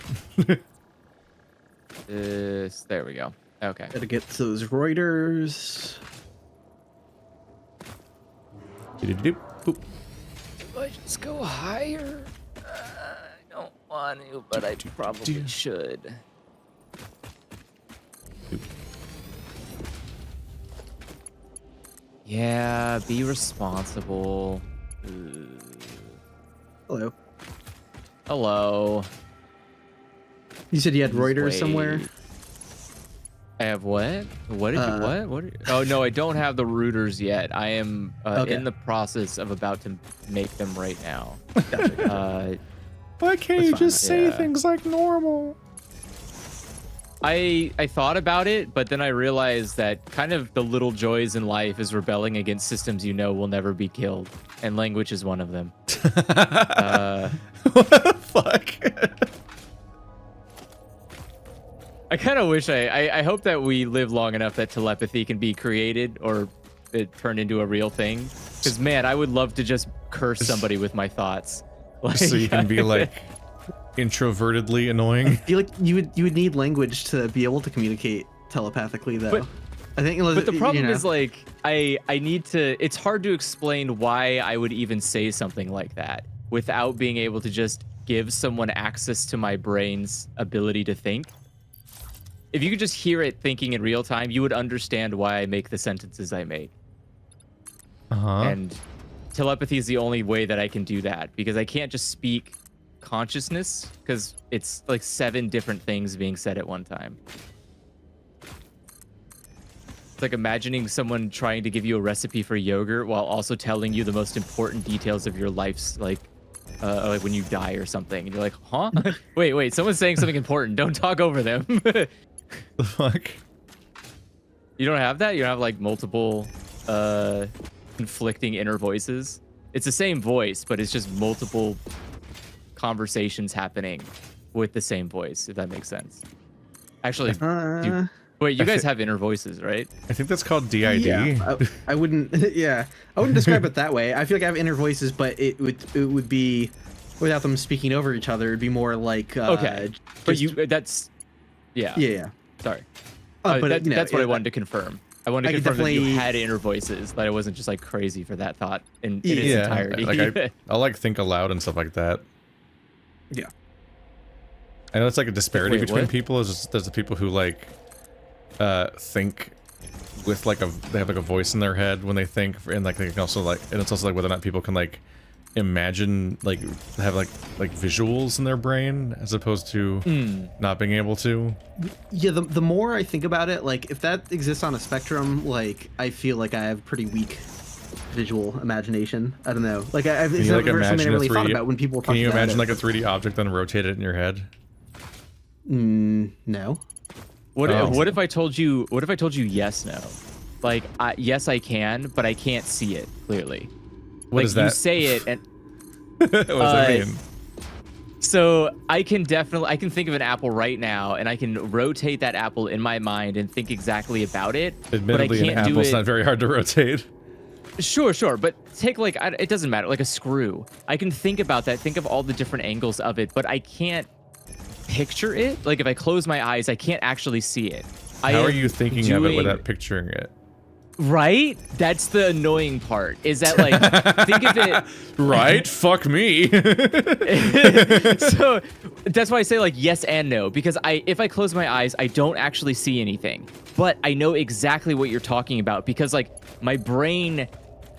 There we go. Okay. Gotta get those Reuters. Boop. Let's go higher. I don't want to, but I probably should. Yeah, be responsible. Hello. Hello. You said you had Please Reuters wait. somewhere? I have what? What did you what? What? Oh no, I don't have the routers yet. I am in the process of about to make them right now. Gotcha. Why can't you just say things like normal? I thought about it, but then I realized that kind of the little joys in life is rebelling against systems you know will never be killed, and language is one of them. What the fuck? I kind of wish I hope that we live long enough that telepathy can be created or it turned into a real thing. Because man, I would love to just curse somebody with my thoughts. Like, So you can be like introvertedly annoying. I feel like you would need language to be able to communicate telepathically, though. But- I think. But the problem is like I need to. It's hard to explain why I would even say something like that without being able to just give someone access to my brain's ability to think. If you could just hear it thinking in real time, you would understand why I make the sentences I make. And telepathy is the only way that I can do that, because I can't just speak consciousness, because it's like 7 different things being said at one time. It's like imagining someone trying to give you a recipe for yogurt while also telling you the most important details of your life's like when you die or something. And you're like, huh? wait, someone's saying something important. Don't talk over them. The fuck? You don't have that? You don't have like multiple conflicting inner voices? It's the same voice, but it's just multiple conversations happening with the same voice, if that makes sense. Actually, wait, you guys have inner voices, right? I think that's called DID. Yeah, I wouldn't. Yeah, I wouldn't describe it that way. I feel like I have inner voices, but it would be without them speaking over each other. It'd be more like okay, but that's yeah. Sorry. But that's what I wanted to confirm. I wanted to confirm that you definitely had inner voices, that I wasn't just like crazy for that thought in its entirety. Like I'll like think aloud and stuff like that. Yeah. I know it's like a disparity Wait, between what? people. There's the people who like think with like they have like a voice in their head when they think, and like they can also like, and it's also like whether or not people can like imagine, like have like visuals in their brain as opposed to not being able to. Yeah, the more I think about it, like if that exists on a spectrum, like I feel like I have pretty weak visual imagination. I don't know. Like I've it's like never something I really 3D thought about when people talk Can you about imagine it. like a 3D object then rotate it in your head? No. What if I told you? What if I told you yes, no? Like yes, I can, but I can't see it clearly. What is that? You say it, and What does that mean? so I can think of an apple right now, and I can rotate that apple in my mind and think exactly about it. Admittedly, but I an can't do apple's it. not very hard to rotate. Sure, but take like it doesn't matter, like a screw. I can think about that, think of all the different angles of it, but I can't picture it. Like if I close my eyes, I can't actually see it. How are you thinking of it without picturing it? Right? That's the annoying part. Is that like think of it Right? Fuck me. So that's why I say like yes and no, because if I close my eyes, I don't actually see anything, but I know exactly what you're talking about, because like my brain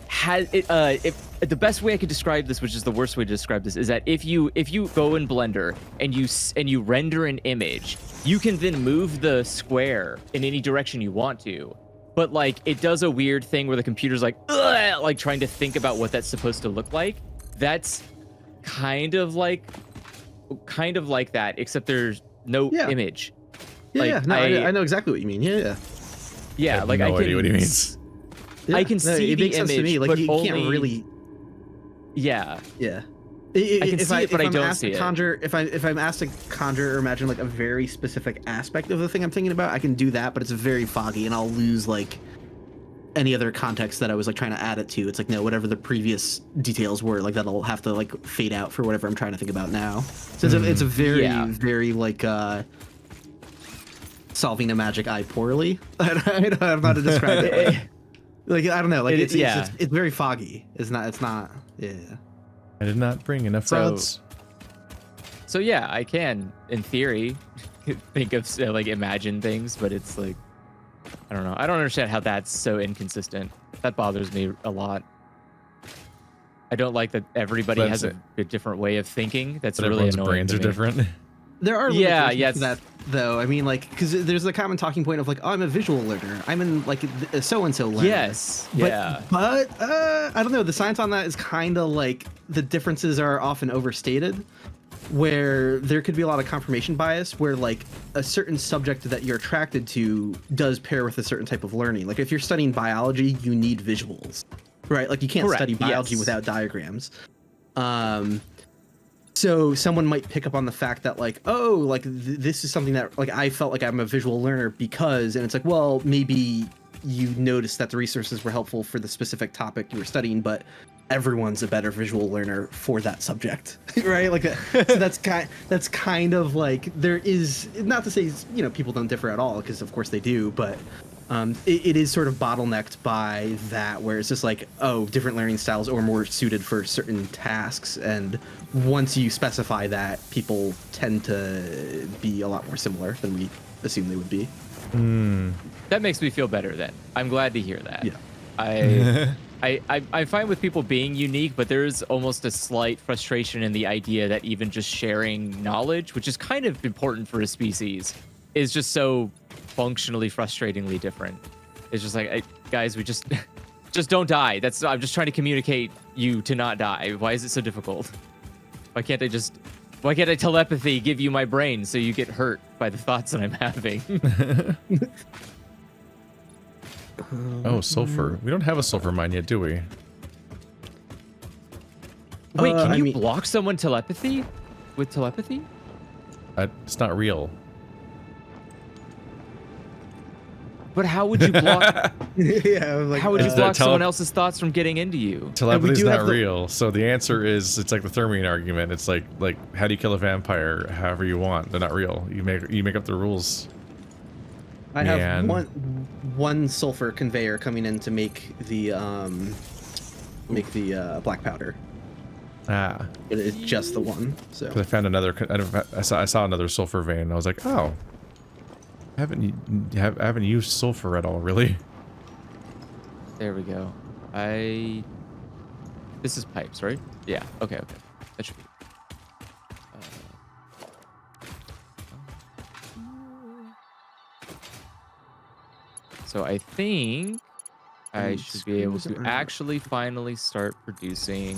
has it. If the best way I could describe this, which is the worst way to describe this, is that if you go in Blender and you render an image, you can then move the square in any direction you want to. But like it does a weird thing where the computer's like trying to think about what that's supposed to look like. That's kind of like that, except there's no image. Yeah, Like, no, I know exactly what you mean. Yeah. Yeah, have like no I can idea what he means. Yeah, I can see it the makes sense to image, me. Like but you only, can't really. Yeah. Yeah. I can see it, but I don't see it. If I'm asked to conjure or imagine like a very specific aspect of the thing I'm thinking about, I can do that, but it's very foggy, and I'll lose like any other context that I was like trying to add it to. It's like, no, whatever the previous details were, like that'll have to like fade out for whatever I'm trying to think about now. So it's a very very like solving a magic eye poorly. I don't know how to describe it. Like I don't know, like it's very foggy. It's not. Yeah. I did not bring enough rods. So yeah, I can, in theory, think of like imagine things, but it's like, I don't know. I don't understand how that's so inconsistent. That bothers me a lot. I don't like that everybody has a different way of thinking. That's really annoying. Brains are different. There are limitations to that, though. I mean, like, because there's a common talking point of like, oh, I'm a visual learner. I'm in like a so-and-so learner. Yes. But I don't know. The science on that is kind of like the differences are often overstated, where there could be a lot of confirmation bias, where like a certain subject that you're attracted to does pair with a certain type of learning. Like if you're studying biology, you need visuals, right? Like you can't study biology without diagrams. So someone might pick up on the fact that like, oh, like this is something that like I felt like I'm a visual learner because, and it's like, well, maybe you noticed that the resources were helpful for the specific topic you were studying, but everyone's a better visual learner for that subject, right? Like so that's kind of like, there is, not to say, you know, people don't differ at all, because of course they do, but it is sort of bottlenecked by that, where it's just like, oh, different learning styles are more suited for certain tasks, and once you specify that, people tend to be a lot more similar than we assume they would be. That makes me feel better then. I'm glad to hear that. Yeah. I'm fine with people being unique, but there's almost a slight frustration in the idea that even just sharing knowledge, which is kind of important for a species, is just so functionally frustratingly different. It's just like, guys, we just don't die. I'm just trying to communicate you to not die. Why is it so difficult? Why can't I telepathy give you my brain so you get hurt by the thoughts that I'm having? Oh, sulfur. We don't have a sulfur mine yet, do we? Wait, can you block someone telepathy? With telepathy? It's not real. But how would you block? Like, how would you block someone else's thoughts from getting into you? Telepathy's not real. So the answer is, it's like the Thermian argument. It's like how do you kill a vampire? However you want. They're not real. You make up the rules. I have one sulfur conveyor coming in to make the black powder. Ah. But it's just the one. So. 'Cause I found another. I saw another sulfur vein. And I was like, oh. I haven't used sulfur at all, really. There we go. This is pipes, right? Yeah. Okay. That should be. So I think I should be able to actually finally start producing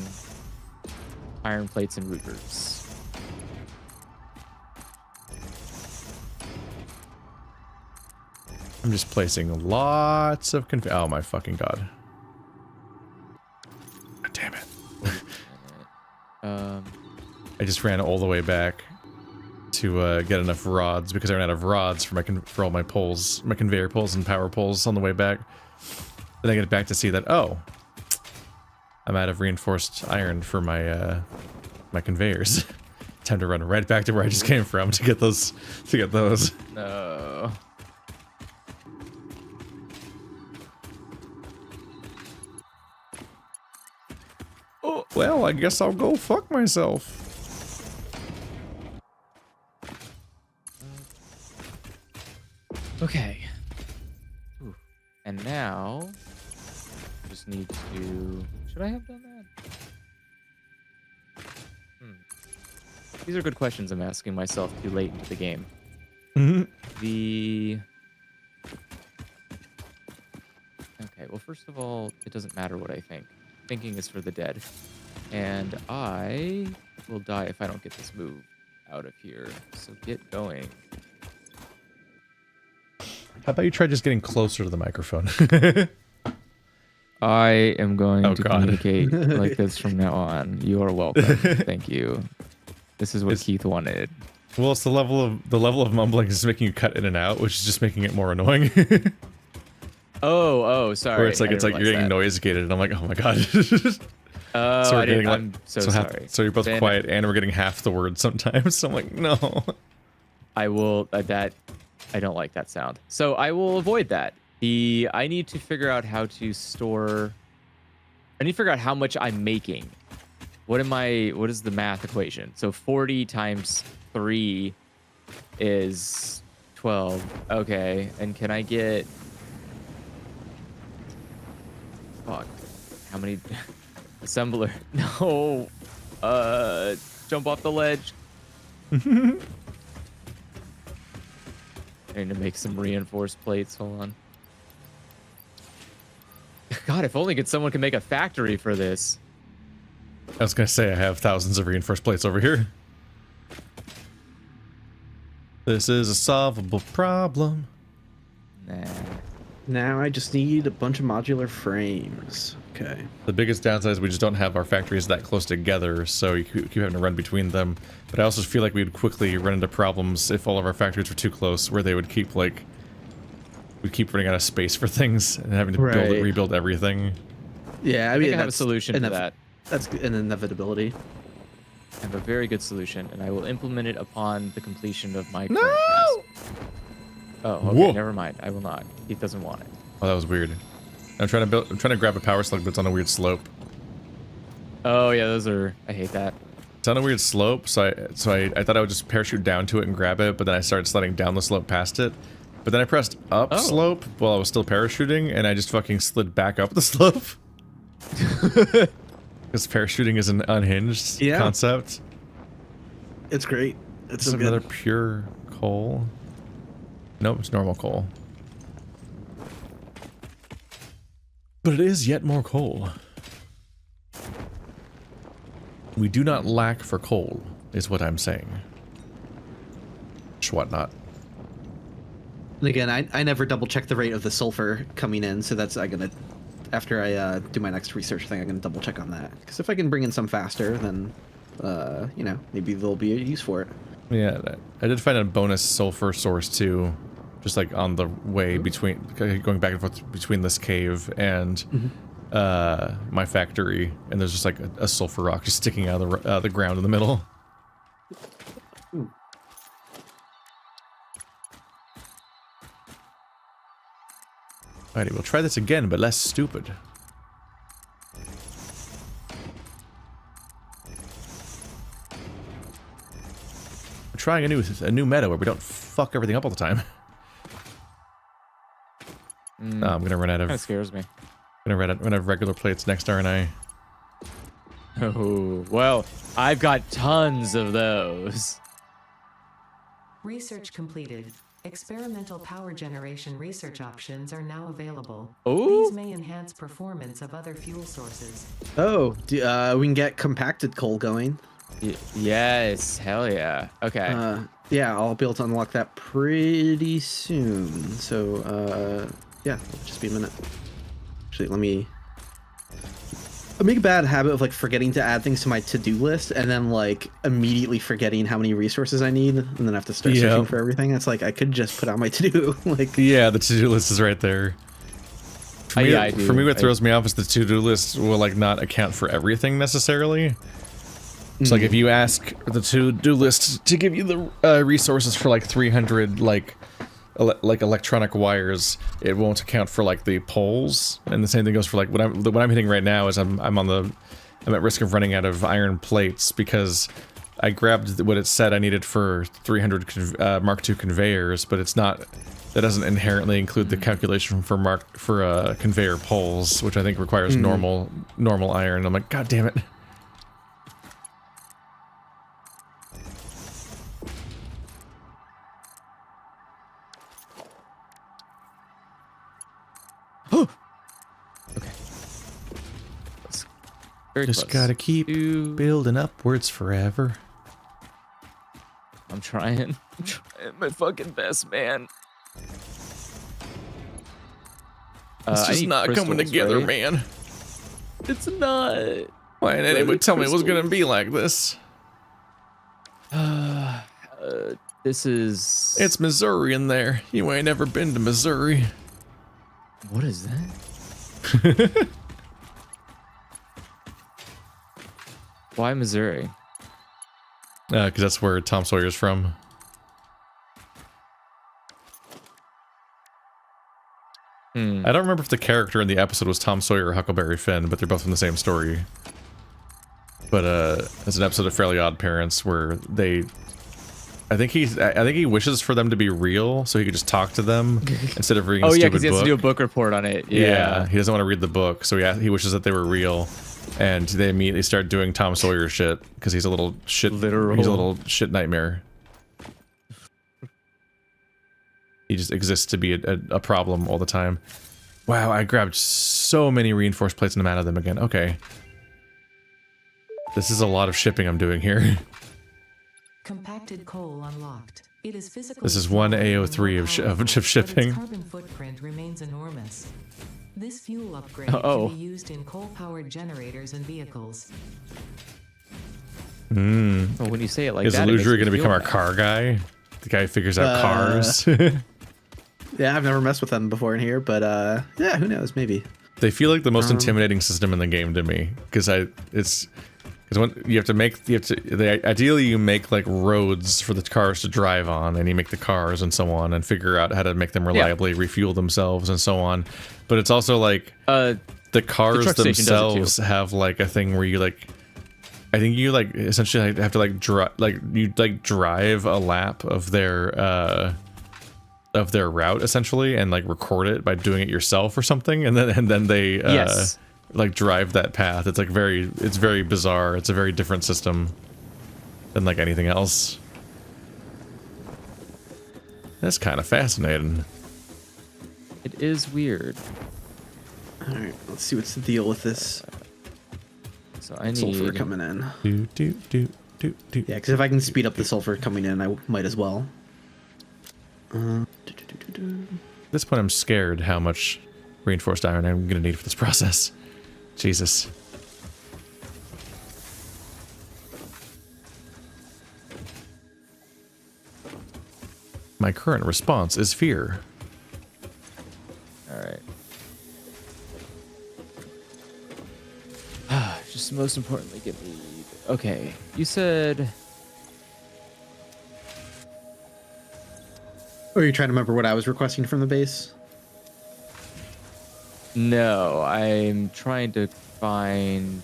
iron plates and rooters. I'm just placing lots of oh my fucking god. God damn it. I just ran all the way back to get enough rods because I ran out of rods for all my poles, my conveyor poles and power poles on the way back. Then I get back to see that, oh, I'm out of reinforced iron for my my conveyors. Time to run right back to where I just came from to get those. No. Oh, well, I guess I'll go fuck myself. Okay. Ooh. And now, I just need to... Should I have done that? These are good questions I'm asking myself too late into the game. Okay, well, first of all, it doesn't matter what I think. Thinking is for the dead. And I will die if I don't get this move out of here. So get going. How about you try just getting closer to the microphone? I am going Oh, to God. communicate like this from now on. You are welcome. Thank you. This is what Keith wanted. Well, it's the level of mumbling is making you cut in and out, which is just making it more annoying. Oh, sorry. Where it's like you're getting noise gated, and I'm like, oh my god. So we're getting I'm so sorry. So you're both Then quiet, and we're getting half the word sometimes. So I'm like, no. I will that I don't like that sound. So I will avoid that. I need to figure out how to store. I need to figure out how much I'm making. What is the math equation? So 40 times 3 is 12. Okay. And can I get... Fuck. How many... Assembler. No. Jump off the ledge. I need to make some reinforced plates. Hold on. God, if only someone could make a factory for this. I was gonna say I have thousands of reinforced plates over here. This is a solvable problem. Nah. Now I just need a bunch of modular frames. Okay. The biggest downside is we just don't have our factories that close together, so you keep having to run between them. But I also feel like we'd quickly run into problems if all of our factories were too close, where they would keep like... we'd keep running out of space for things and having to rebuild everything. Yeah, I mean, I have a solution to that. That's an inevitability. I have a very good solution, and I will implement it upon the completion of my current task. Oh, okay, Whoa. never mind. I will not. He doesn't want it. Oh, that was weird. I'm trying to grab a power slug, but it's on a weird slope. Oh yeah, those are. I hate that. It's on a weird slope, so I thought I would just parachute down to it and grab it, but then I started sliding down the slope past it. But then I pressed up slope while I was still parachuting, and I just fucking slid back up the slope. Because parachuting is an unhinged concept. It's great. It's so another pure coal. Nope, it's normal coal. But it is yet more coal. We do not lack for coal, is what I'm saying. Whatnot. And again, I never double check the rate of the sulfur coming in, so that's after I do my next research thing, I'm gonna double check on that. Because if I can bring in some faster, then you know, maybe there'll be a use for it. Yeah, I did find a bonus sulfur source too, just like on the way between, going back and forth between this cave and my factory, and there's just like a sulfur rock just sticking out of the ground in the middle. Ooh. Alrighty, we'll try this again, but less stupid. We're trying a new meta where we don't fuck everything up all the time. I'm gonna run out of. That scares me. Gonna run out of regular plates next, aren't I? Oh well, I've got tons of those. Research completed. Experimental power generation research options are now available. Ooh. These may enhance performance of other fuel sources. Oh, we can get compacted coal going. Yes, hell yeah. Okay. Yeah, I'll be able to unlock that pretty soon. So, yeah, just be a minute. Actually, I make a bad habit of like forgetting to add things to my to-do list and then like immediately forgetting how many resources I need and then I have to start searching for everything. It's like I could just put out my to-do. Like yeah, the to-do list is right there. For me, what throws me off is the to-do list will like not account for everything necessarily. So like if you ask the to-do list to give you the resources for like 300 like electronic wires, it won't account for like the poles, and the same thing goes for like what I'm hitting right now is I'm at risk of running out of iron plates because I grabbed what it said I needed for 300 Mark II conveyors, but it's not, that doesn't inherently include the calculation for conveyor poles, which I think requires normal iron. I'm like, god damn it. Okay. Very Just close. gotta keep building upwards forever. I'm trying. I'm trying my fucking best, man. It's I just need not coming crystals, together, right? man. It's not. Why didn't anyone tell me it was gonna be like this? This is. It's Missouri in there. You ain't never been to Missouri. What is that? Why Missouri? Because that's where Tom Sawyer's from. I don't remember if the character in the episode was Tom Sawyer or Huckleberry Finn, but they're both from the same story. But there's an episode of Fairly Odd Parents where they, I think he wishes for them to be real so he could just talk to them instead of reading a Oh yeah, stupid because he has book. to do a book report on it. Yeah, he doesn't want to read the book, so he wishes that they were real, and they immediately start doing Tom Sawyer shit because he's a little shit. Literal. He's a little shit nightmare. He just exists to be a problem all the time. Wow, I grabbed so many reinforced plates and I'm out of them again. Okay. This is a lot of shipping I'm doing here. Compacted coal unlocked. It is physically. This is one smaller and AO3 more of powerful, shipping. But its carbon footprint remains enormous. This fuel upgrade Uh-oh. can be used in coal-powered generators and vehicles. Hmm. Well, when you say it like Is that, it makes Illusory me going to feel become our bad. car guy? The guy who figures out cars? Yeah, I've never messed with them before in here, but yeah, who knows? Maybe. They feel like the most intimidating system in the game to me, because when you have to ideally you make like roads for the cars to drive on, and you make the cars and so on, and figure out how to make them reliably refuel themselves and so on. But it's also like the cars truck station does it too. themselves have like a thing where you like, I think you like essentially have to like drive a lap of their route essentially and like record it by doing it yourself or something, and then they Yes. like drive that path. It's like it's very bizarre. It's a very different system than like anything else. That's kind of fascinating. It is weird. All right, let's see what's the deal with this So I need. sulfur coming in. Do. Yeah, because if I can speed up the sulfur coming in, I might as well. At this point, I'm scared how much reinforced iron I'm gonna need for this process. Jesus. My current response is fear. All right. Just most importantly, get me. Okay, you said. Or are you trying to remember what I was requesting from the base? No, I'm trying to find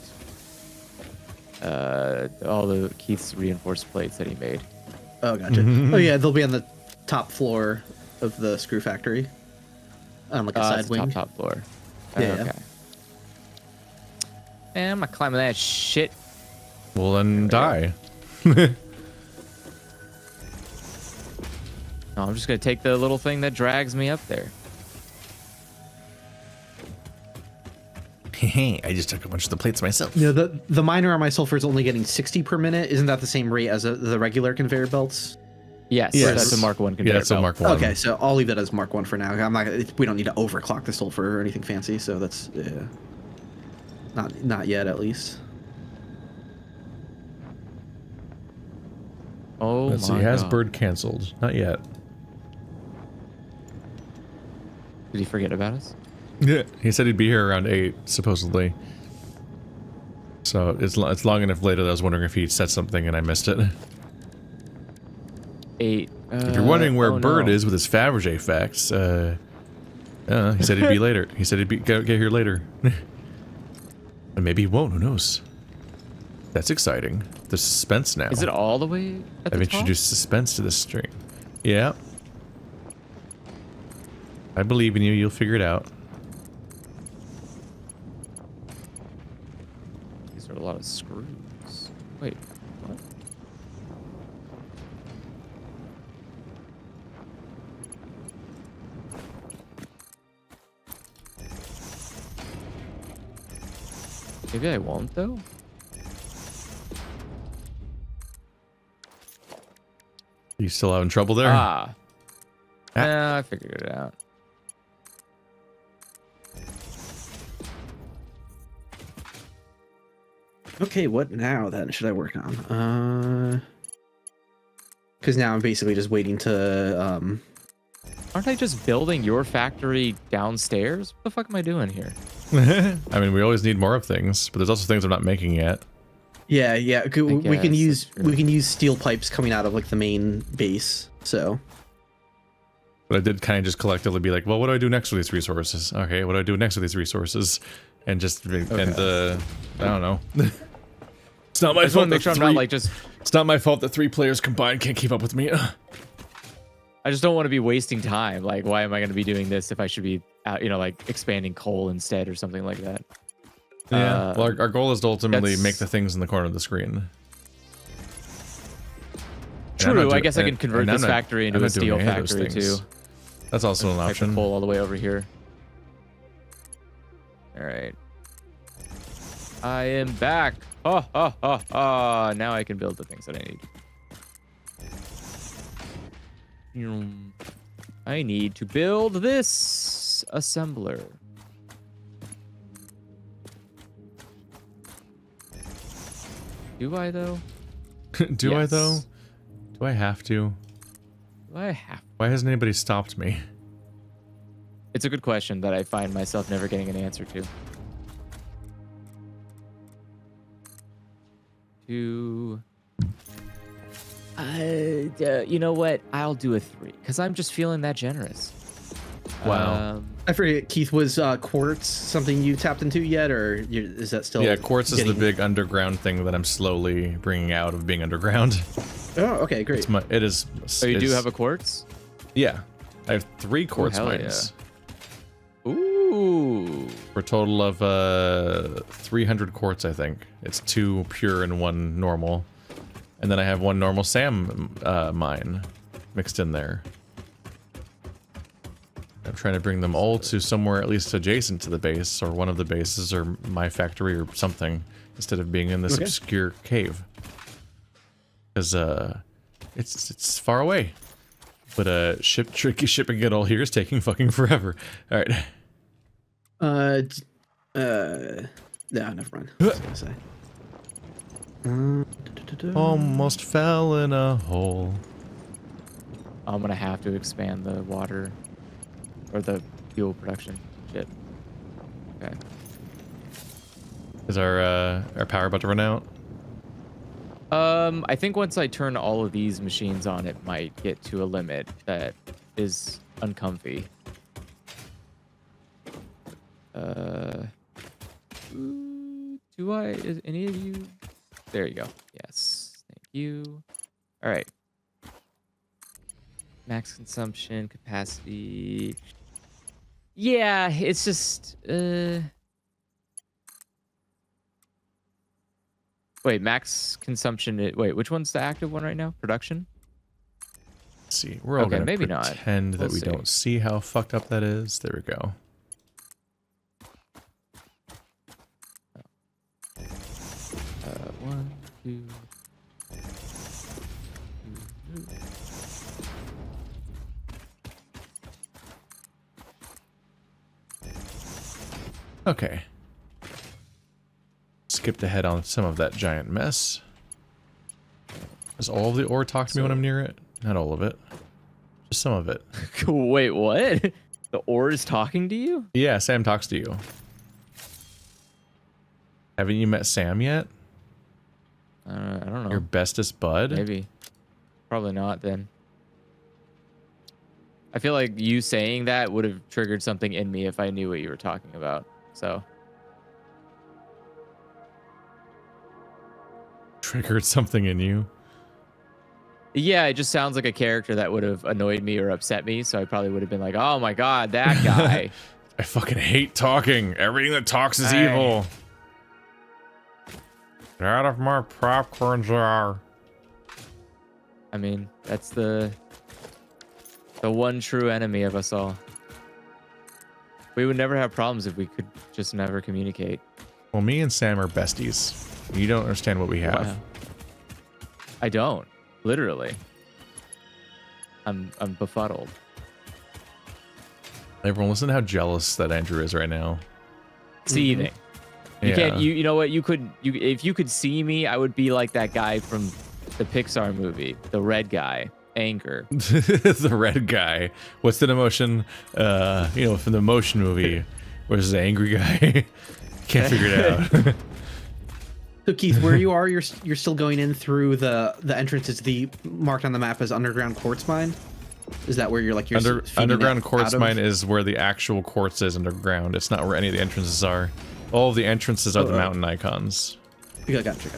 all the Keith's reinforced plates that he made. Oh, gotcha. Oh, yeah, they'll be on the top floor of the screw factory. On like a side It's wing. top floor. Yeah, Okay. Man, I'm not climbing that shit. Well, then die. No, I'm just gonna take the little thing that drags me up there. I just took a bunch of the plates myself. You know, the miner on my sulfur is only getting 60 per minute. Isn't that the same rate as the regular conveyor belts? Yes, Yes. that's a Mark 1 conveyor Yeah, that's a belt. Mark 1. Okay, so I'll leave that as Mark 1 for now. I'm not. We don't need to overclock the sulfur or anything fancy, so that's not yet at least. Oh Let's see, my has God. bird canceled? Not yet. Did he forget about us? Yeah, he said he'd be here around 8, supposedly. So it's long enough later that I was wondering if he said something and I missed it. 8. If you're wondering where oh Bird no. is with his Fabergé facts, he said he'd be later. He said he'd get here later. And maybe he won't, who knows? That's exciting. The suspense now. Is it all the way at the I've top? introduced suspense to this stream. Yeah. I believe in you, you'll figure it out. These are a lot of screws. Wait, what? Maybe I won't though. You still having trouble there? Ah. Nah, I figured it out. Okay, what now then should I work on? Because now I'm basically just waiting to Aren't I just building your factory downstairs? What the fuck am I doing here? I mean, we always need more of things, but there's also things I'm not making yet. Yeah, we can use that's true. steel pipes coming out of like the main base. So But I did kind of just collectively be like, well, what do I do next with these resources? Okay, what do I do next with these resources? And just I don't know. It's not my I just want fault. to make sure I'm not like just. It's not my fault that 3 players combined can't keep up with me. I just don't want to be wasting time. Like, why am I going to be doing this if I should be, like expanding coal instead or something like that? Yeah. Well, our goal is to ultimately make the things in the corner of the screen. True. I guess I can convert this factory into a steel factory too. That's also an option. Coal all the way over here. All right. I am back. Oh. Now I can build the things that I need. I need to build this assembler. Do I though? Do I though? Do I have to? Do I have? Why hasn't anybody stopped me? It's a good question that I find myself never getting an answer to. You know what? I'll do a 3 because I'm just feeling that generous. Wow. I forget, Keith, was quartz something you tapped into yet, or is that still? Yeah, quartz is the big underground thing that I'm slowly bringing out of being underground. Oh, okay, great. It is. So you do have a quartz? Yeah, I have 3 quartz mines. Yeah. Ooh. For a total of 300 quartz, I think. It's 2 pure and 1 normal. And then I have 1 normal SAM mine mixed in there. I'm trying to bring them all to somewhere at least adjacent to the base, or one of the bases, or my factory, or something, instead of being in this obscure cave. Because it's far away. But tricky shipping it all here is taking fucking forever. All right. No, never mind. I was gonna say. Almost fell in a hole. I'm gonna have to expand the water or the fuel production. Shit. Okay. Is our power about to run out? I think once I turn all of these machines on, it might get to a limit that is uncomfy. Is any of you? There you go. Yes. Thank you. All right. Max consumption capacity. Yeah, it's just Wait, max consumption. Wait, which one's the active one right now? Production? Let's see. We're all gonna maybe pretend that we don't see how fucked up that is. There we go. One, two. Okay. Skipped ahead on some of that giant mess. Does all of the ore talk to me when I'm near it? Not all of it. Just some of it. Wait, what? The ore is talking to you? Yeah, Sam talks to you. Haven't you met Sam yet? I don't know. Your bestest bud? Maybe. Probably not then. I feel like you saying that would have triggered something in me if I knew what you were talking about. So. Triggered something in you? Yeah, it just sounds like a character that would have annoyed me or upset me. So I probably would have been like, oh my God, that guy. I fucking hate talking. Everything that talks is evil. Get out of my popcorn jar. I mean, that's the one true enemy of us all. We would never have problems if we could just never communicate. Well, me and Sam are besties. You don't understand what we have. Wow. I don't. Literally. I'm befuddled. Everyone, listen to how jealous that Andrew is right now. Seething. You can't. You know what? If you could see me, I would be like that guy from the Pixar movie, the red guy, Anger. The red guy. What's the emotion? From the motion movie, where's the angry guy? Can't figure it out. So Keith, where you are, you're still going in through the entrance is the marked on the map as underground quartz mine. Is that where you're like underground quartz mine is where the actual quartz is underground. It's not where any of the entrances are. All of the entrances are the mountain icons. Gotcha.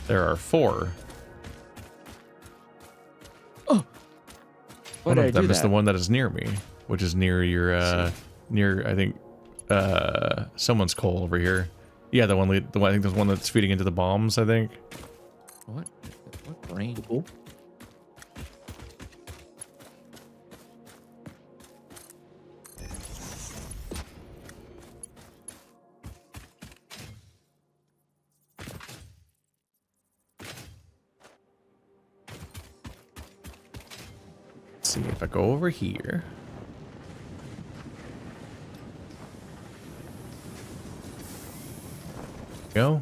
There are 4. Oh, one of them is the one that is near me, which is near your I think someone's coal over here. Yeah, the one I think there's one that's feeding into the bombs, I think. What brain? Cool. Let's see if I go over here. Go.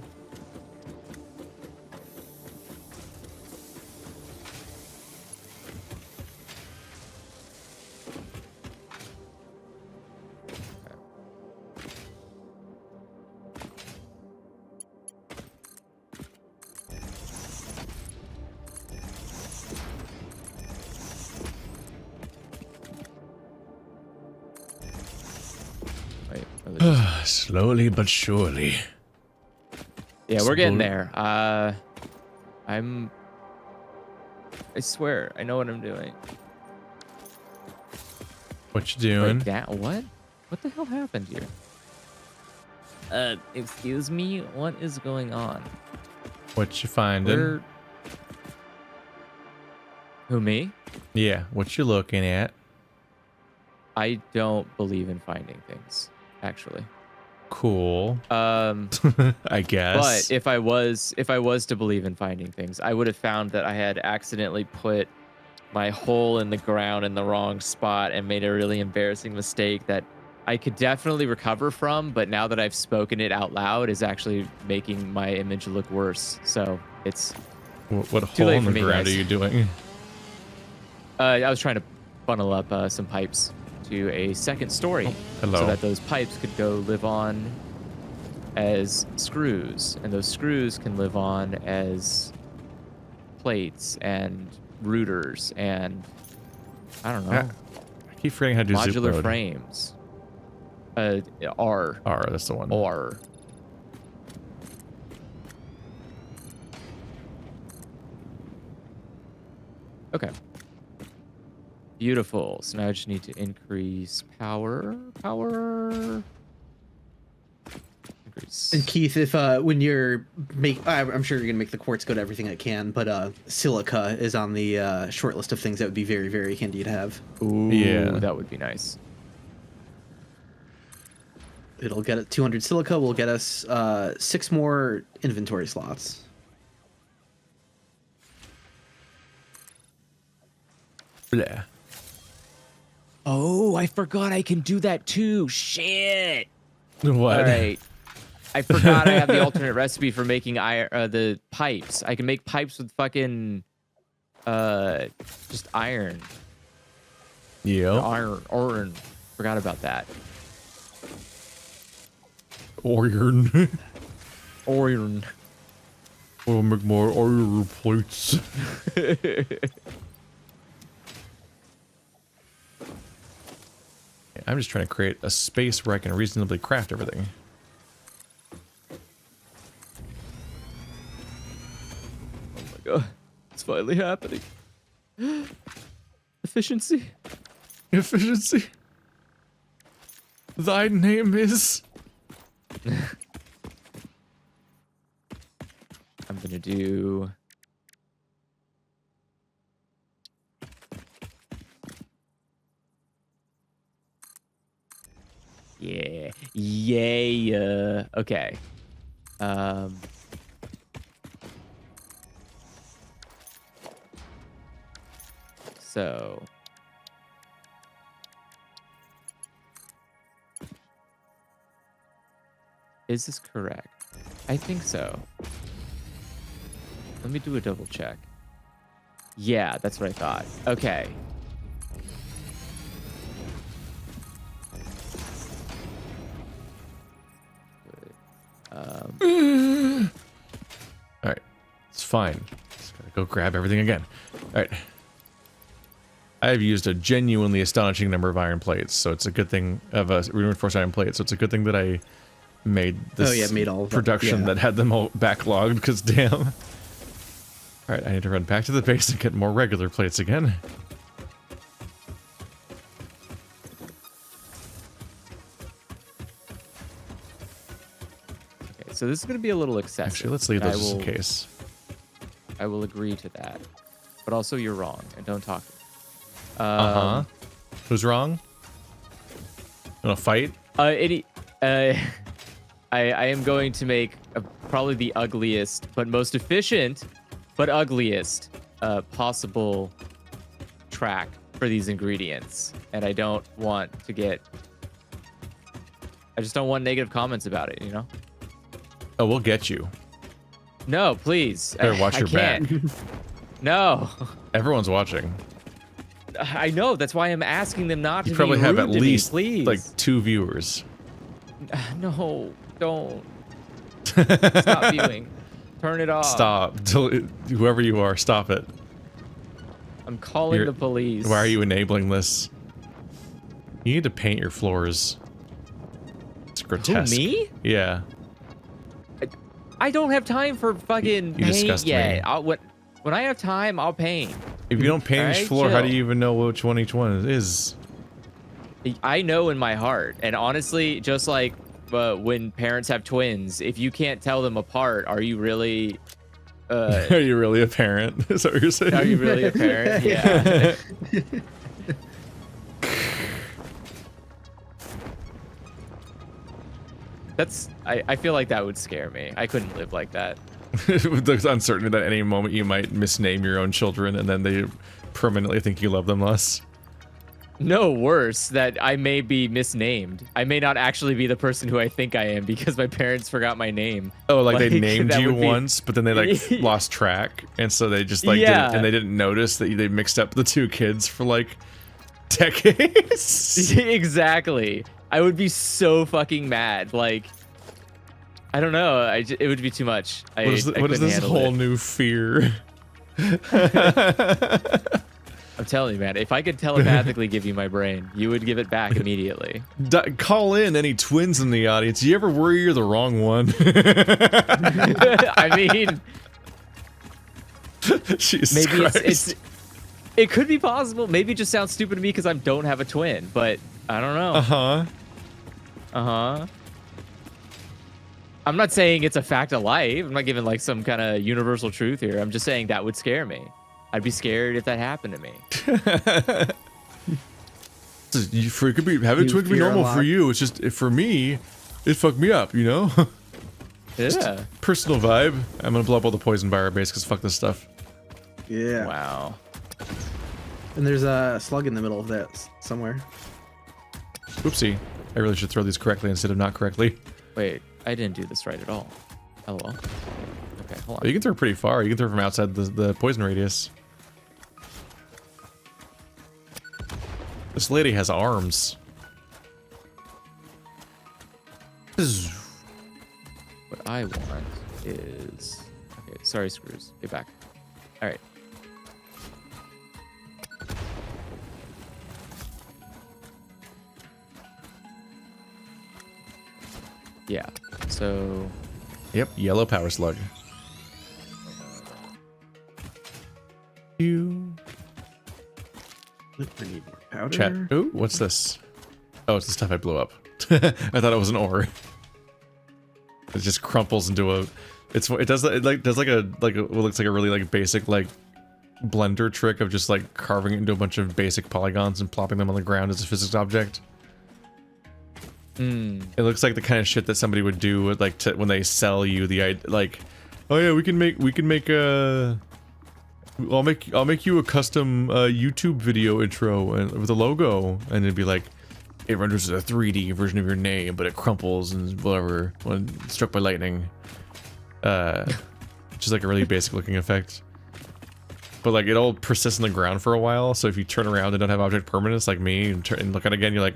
Slowly but surely. Yeah, we're getting there. I swear, I know what I'm doing. What you doing? What? What the hell happened here? Excuse me? What is going on? What you finding? Who, me? Yeah, what you looking at? I don't believe in finding things, actually. Cool. I guess. But if I was to believe in finding things, I would have found that I had accidentally put my hole in the ground in the wrong spot and made a really embarrassing mistake that I could definitely recover from, but now that I've spoken it out loud is actually making my image look worse. So it's what hole in the ground are you doing? I was trying to funnel up some pipes to a second story so that those pipes could go live on as screws, and those screws can live on as plates and routers and I don't know. I keep forgetting how to do modular zip frames. R. That's the one. R. Okay. Beautiful. So now I just need to increase power. Increase. And Keith, if when you're I'm sure you're gonna make the quartz go to everything it can, but silica is on the short list of things that would be very, very handy to have. Ooh, yeah, that would be nice. It'll get 200 silica. Will get us 6 more inventory slots. Blah. Oh, I forgot I can do that too. Shit. What? All right. I forgot I have the alternate recipe for making the pipes. I can make pipes with fucking just iron. Yeah. Iron. Forgot about that. Iron. Iron. We'll make more iron plates. I'm just trying to create a space where I can reasonably craft everything. Oh my god. It's finally happening. Efficiency. Efficiency. Thy name is... I'm gonna do... Yeah. Okay. So is this correct? I think so. Let me do a double check. Yeah, that's what I thought. Okay. All right, it's fine. Just gotta go grab everything again. All right. I've used a genuinely astonishing number of iron plates, so it's a good thing of a reinforced iron plate. So it's a good thing that I made this made all of them. production that had them all backlogged. Because damn. All right, I need to run back to the base and get more regular plates again. Okay, so this is going to be a little excessive. Actually, let's leave those just in case. I will agree to that. But also, you're wrong, and don't talk to me. Who's wrong? You wanna fight? I am going to make probably the ugliest, but most efficient, but ugliest possible track for these ingredients, and I don't want to get. I just don't want negative comments about it, you know. Oh, we'll get you. No, please. Better watch your back. No. Everyone's watching. I know. That's why I'm asking them not to. You probably be have rude at to least me, please. like 2 viewers. No, don't. Stop viewing. Turn it off. Stop. Whoever you are, stop it. I'm calling the police. Why are you enabling this? You need to paint your floors. It's grotesque. Who, me? Yeah. I don't have time for fucking You paint disgust yet. me. When I have time, I'll paint. If you don't paint each Alright, floor, how do chill. you even know which one each one is? I know in my heart, and honestly, just like when parents have twins, if you can't tell them apart, are you really? Are you really a parent? Is that what you're saying? Are you really a parent? Yeah. I feel like that would scare me. I couldn't live like that. With the uncertainty that at any moment you might misname your own children and then they permanently think you love them less. No, worse, that I may be misnamed. I may not actually be the person who I think I am because my parents forgot my name. Oh, like they named that you would be- once, but then they like lost track, and so they just like Yeah. didn't, and they didn't notice that they mixed up the 2 kids for like decades. Exactly. I would be so fucking mad. Like, I don't know. It would be too much. What is I this couldn't handle whole it. new fear? I'm telling you, man. If I could telepathically give you my brain, you would give it back immediately. Call in any twins in the audience. You ever worry you're the wrong one? I mean, Jesus maybe Christ. it could be possible. Maybe it just sounds stupid to me because I don't have a twin, but I don't know. Uh-huh. I'm not saying it's a fact of life. I'm not giving like some kind of universal truth here. I'm just saying that would scare me. I'd be scared if that happened to me. It could be having twins could be fear a normal lot. for you. It's just for me, it fucked me up. You know. Yeah. Personal vibe. I'm gonna blow up all the poison by our base because fuck this stuff. Yeah. Wow. And there's a slug in the middle of that somewhere. Oopsie. I really should throw these correctly instead of not correctly. Wait, I didn't do this right at all. LOL. Okay, hold Oh, you on. can throw pretty far. You can throw from outside the poison radius. This lady has arms. What I want is... Okay, sorry, screws. Get back. All right. Yeah, so... Yep, yellow power slug. You I need more powder. chat. Ooh, what's this? Oh, it's the stuff I blew up. I thought it was an ore. It just crumples into a. It does like a what looks like a really like basic like blender trick of just like carving it into a bunch of basic polygons and plopping them on the ground as a physics object. It looks like the kind of shit that somebody would do with, like when they sell you the like, oh yeah, we can make a. I'll make you a custom YouTube video intro and with a logo, and it'd be like, it renders as a 3D version of your name, but it crumples and whatever when struck by lightning. which is like a really basic looking effect. But like it'll persist in the ground for a while, so if you turn around and don't have object permanence like me and look at it again, you're like,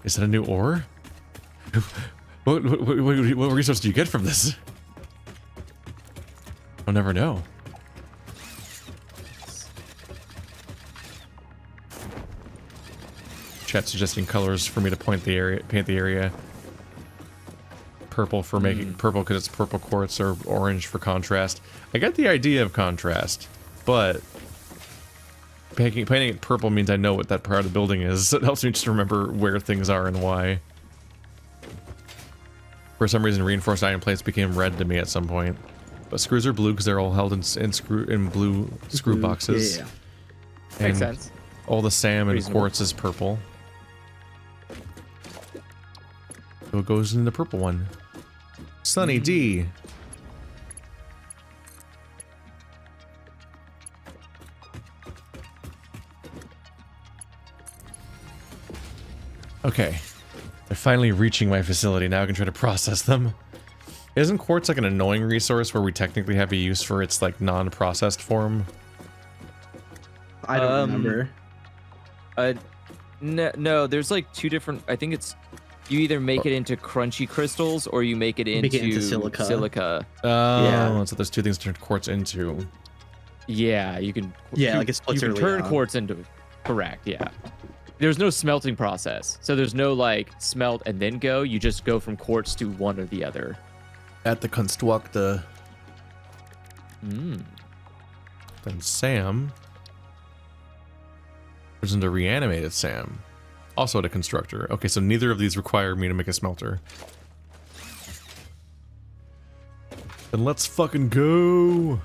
is that a new ore? What resource do you get from this? I'll never know. Chat suggesting colors for me to paint the area. Purple for making purple because it's purple quartz, or orange for contrast. I get the idea of contrast, but painting it purple means I know what that part of the building is. So it helps me just remember where things are and why. For some reason, reinforced iron plates became red to me at some point. But screws are blue because they're all held in blue screw boxes. Yeah. Makes sense. All the SAM and Reasonable. quartz is purple. So it goes in the purple one. Sunny D. Okay. They're finally reaching my facility. Now I can try to process them. Isn't quartz like an annoying resource where we technically have a use for its like non-processed form? I don't remember. No, there's like two different. I think it's you either make it into crunchy crystals or you make it into silica. Oh, Yeah. so there's two things to turn quartz into. Yeah, you can. Yeah, like it splits you can early turn on. quartz into. Correct. Yeah. There's no smelting process, so there's no like smelt and then go. You just go from quartz to one or the other. At the constructor. Mm. Then Sam turns into reanimated Sam. Also at a constructor. Okay, so neither of these require me to make a smelter. Then let's fucking go!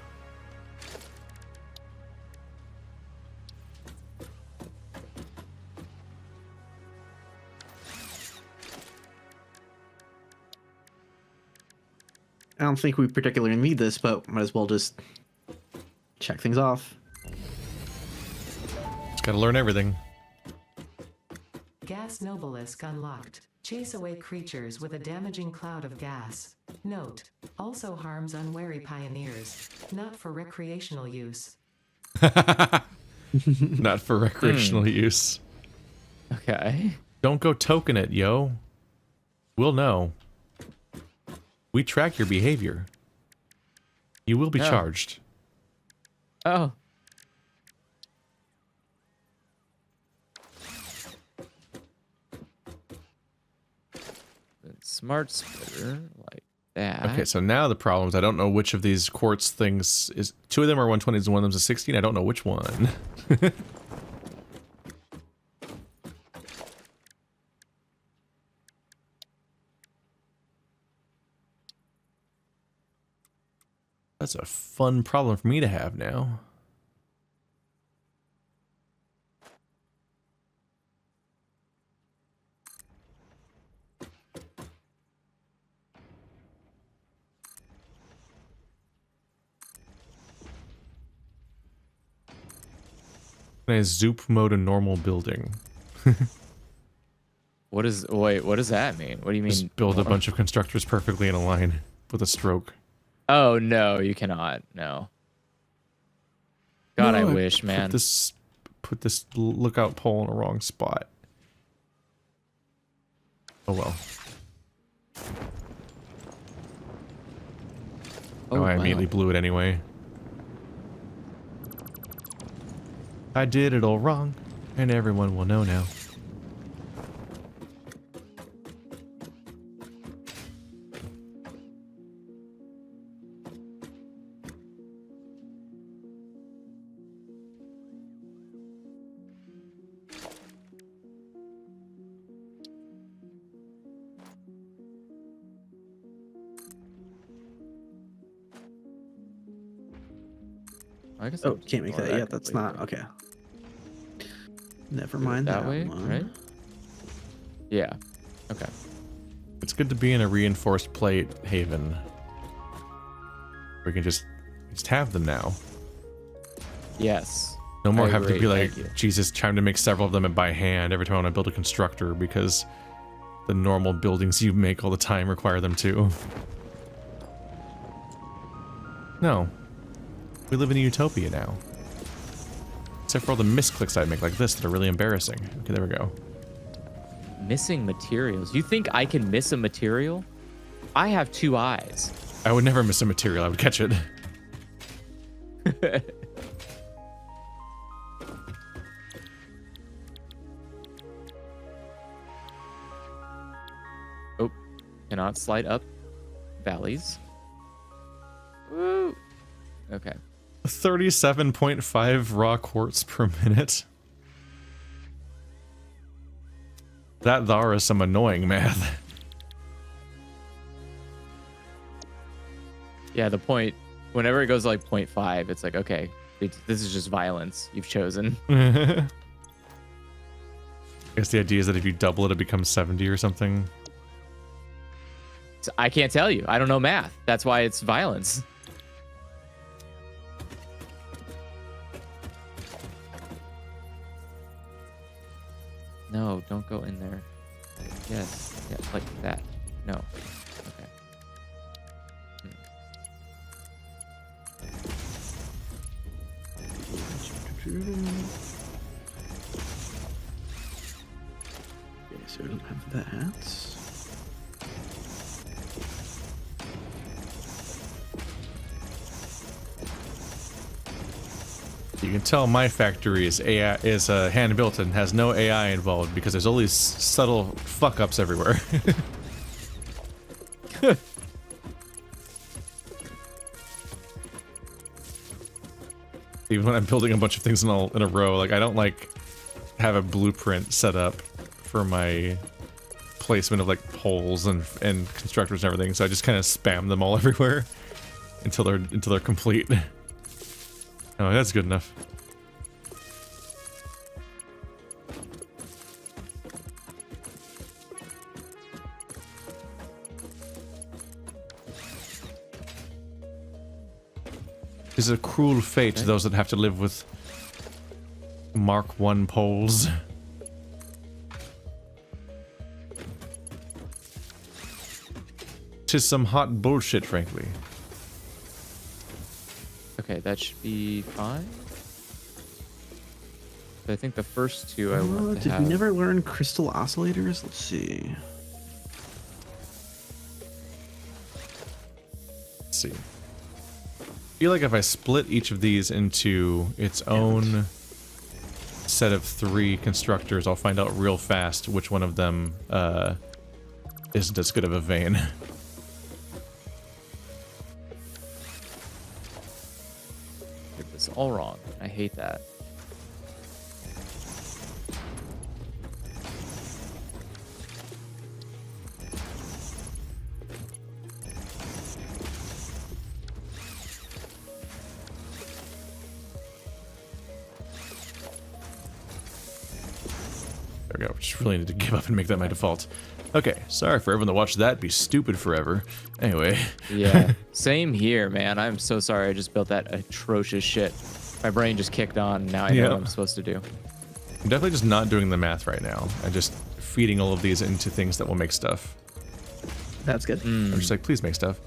I don't think we particularly need this, but might as well just check things off. Just gotta learn everything. Gas Nobelisk unlocked. Chase away creatures with a damaging cloud of gas. Note, also harms unwary pioneers. Not for recreational use. Not for recreational use. Okay. Don't go token it, yo. We'll know. We track your behavior. You will be charged. Oh. Smart splitter like that. Okay, so now the problem is I don't know which of these quartz things is. Two of them are 120s and one of them's a 16. I don't know which one. That's a fun problem for me to have now. Can I zoop mode a normal building? What does that mean? What do you mean? Just build a bunch of constructors perfectly in a line with a stroke. Oh no, you cannot. No. God, No, I wish, man. Put this lookout pole in a wrong spot. Oh well. Oh, I immediately blew it anyway. I did it all wrong, and everyone will know now. I guess Oh, can't make that yet. That's not okay. Never mind that way, one. right? Yeah. Okay. It's good to be in a reinforced plate haven. We can just have them now. Yes. No more I have to agree, be like, thank you. Jesus, trying to make several of them by hand every time I want to build a constructor because the normal buildings you make all the time require them to. No. We live in a utopia now. Except for all the misclicks I make like this that are really embarrassing. Okay, there we go. Missing materials. You think I can miss a material? I have 2 eyes. I would never miss a material. I would catch it. Oh, cannot slide up valleys. Woo. Okay. 37.5 raw quartz per minute. That thar is some annoying math. Yeah, the point, whenever it goes like 0.5, it's like, okay, this is just violence you've chosen. I guess the idea is that if you double it, it becomes 70 or something. I can't tell you. I don't know math. That's why it's violence. No, don't go in there. Yes, yeah, like that. No. Okay. Okay, so I don't have that. You can tell my factory is hand built and has no AI involved because there's all these subtle fuck ups everywhere. Even when I'm building a bunch of things in a row, like I don't like have a blueprint set up for my placement of like poles and constructors and everything, so I just kind of spam them all everywhere until they're complete. Oh, that's good enough. It's a cruel fate to those that have to live with Mark 1 poles. Tis some hot bullshit, frankly. Okay, that should be fine. But I think the first 2 I want to Did have... we never learn crystal oscillators? Let's see. Let's see. I feel like if I split each of these into its own set of 3 constructors, I'll find out real fast which one of them isn't as good of a vein. Did this all wrong. I hate that. There we go. Just really need to give up and make that my default. Okay, sorry for everyone that watched that be stupid forever. Anyway. Yeah, same here, man. I'm so sorry I just built that atrocious shit. My brain just kicked on, and now I know what I'm supposed to do. I'm definitely just not doing the math right now. I'm just feeding all of these into things that will make stuff. That's good. I'm just like, please make stuff.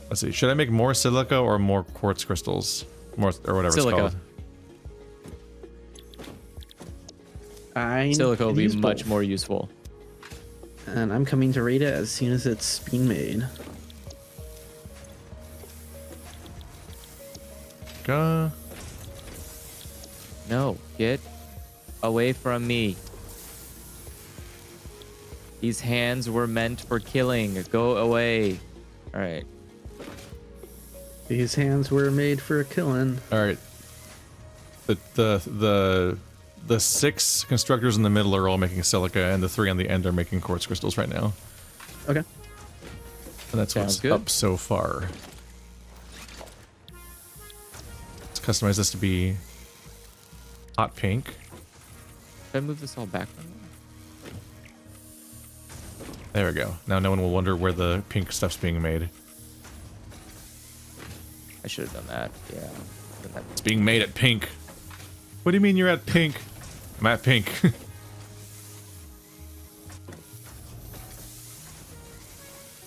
Let's see. Should I make more silica or more quartz crystals? More, or whatever Silica. it's called. Silica will be use much both. more useful. And I'm coming to rate it as soon as it's being made. No, get away from me. These hands were meant for killing. Go away. All right. These hands were made for killing. All right. The 6 constructors in the middle are all making silica, and the 3 on the end are making quartz crystals right now. Okay. And that's Sounds what's good. up so far. Let's customize this to be hot pink. Should I move this all back? There we go. Now no one will wonder where the pink stuff's being made. I should have done that. Yeah. It's being made at pink. What do you mean you're at pink? I'm at pink.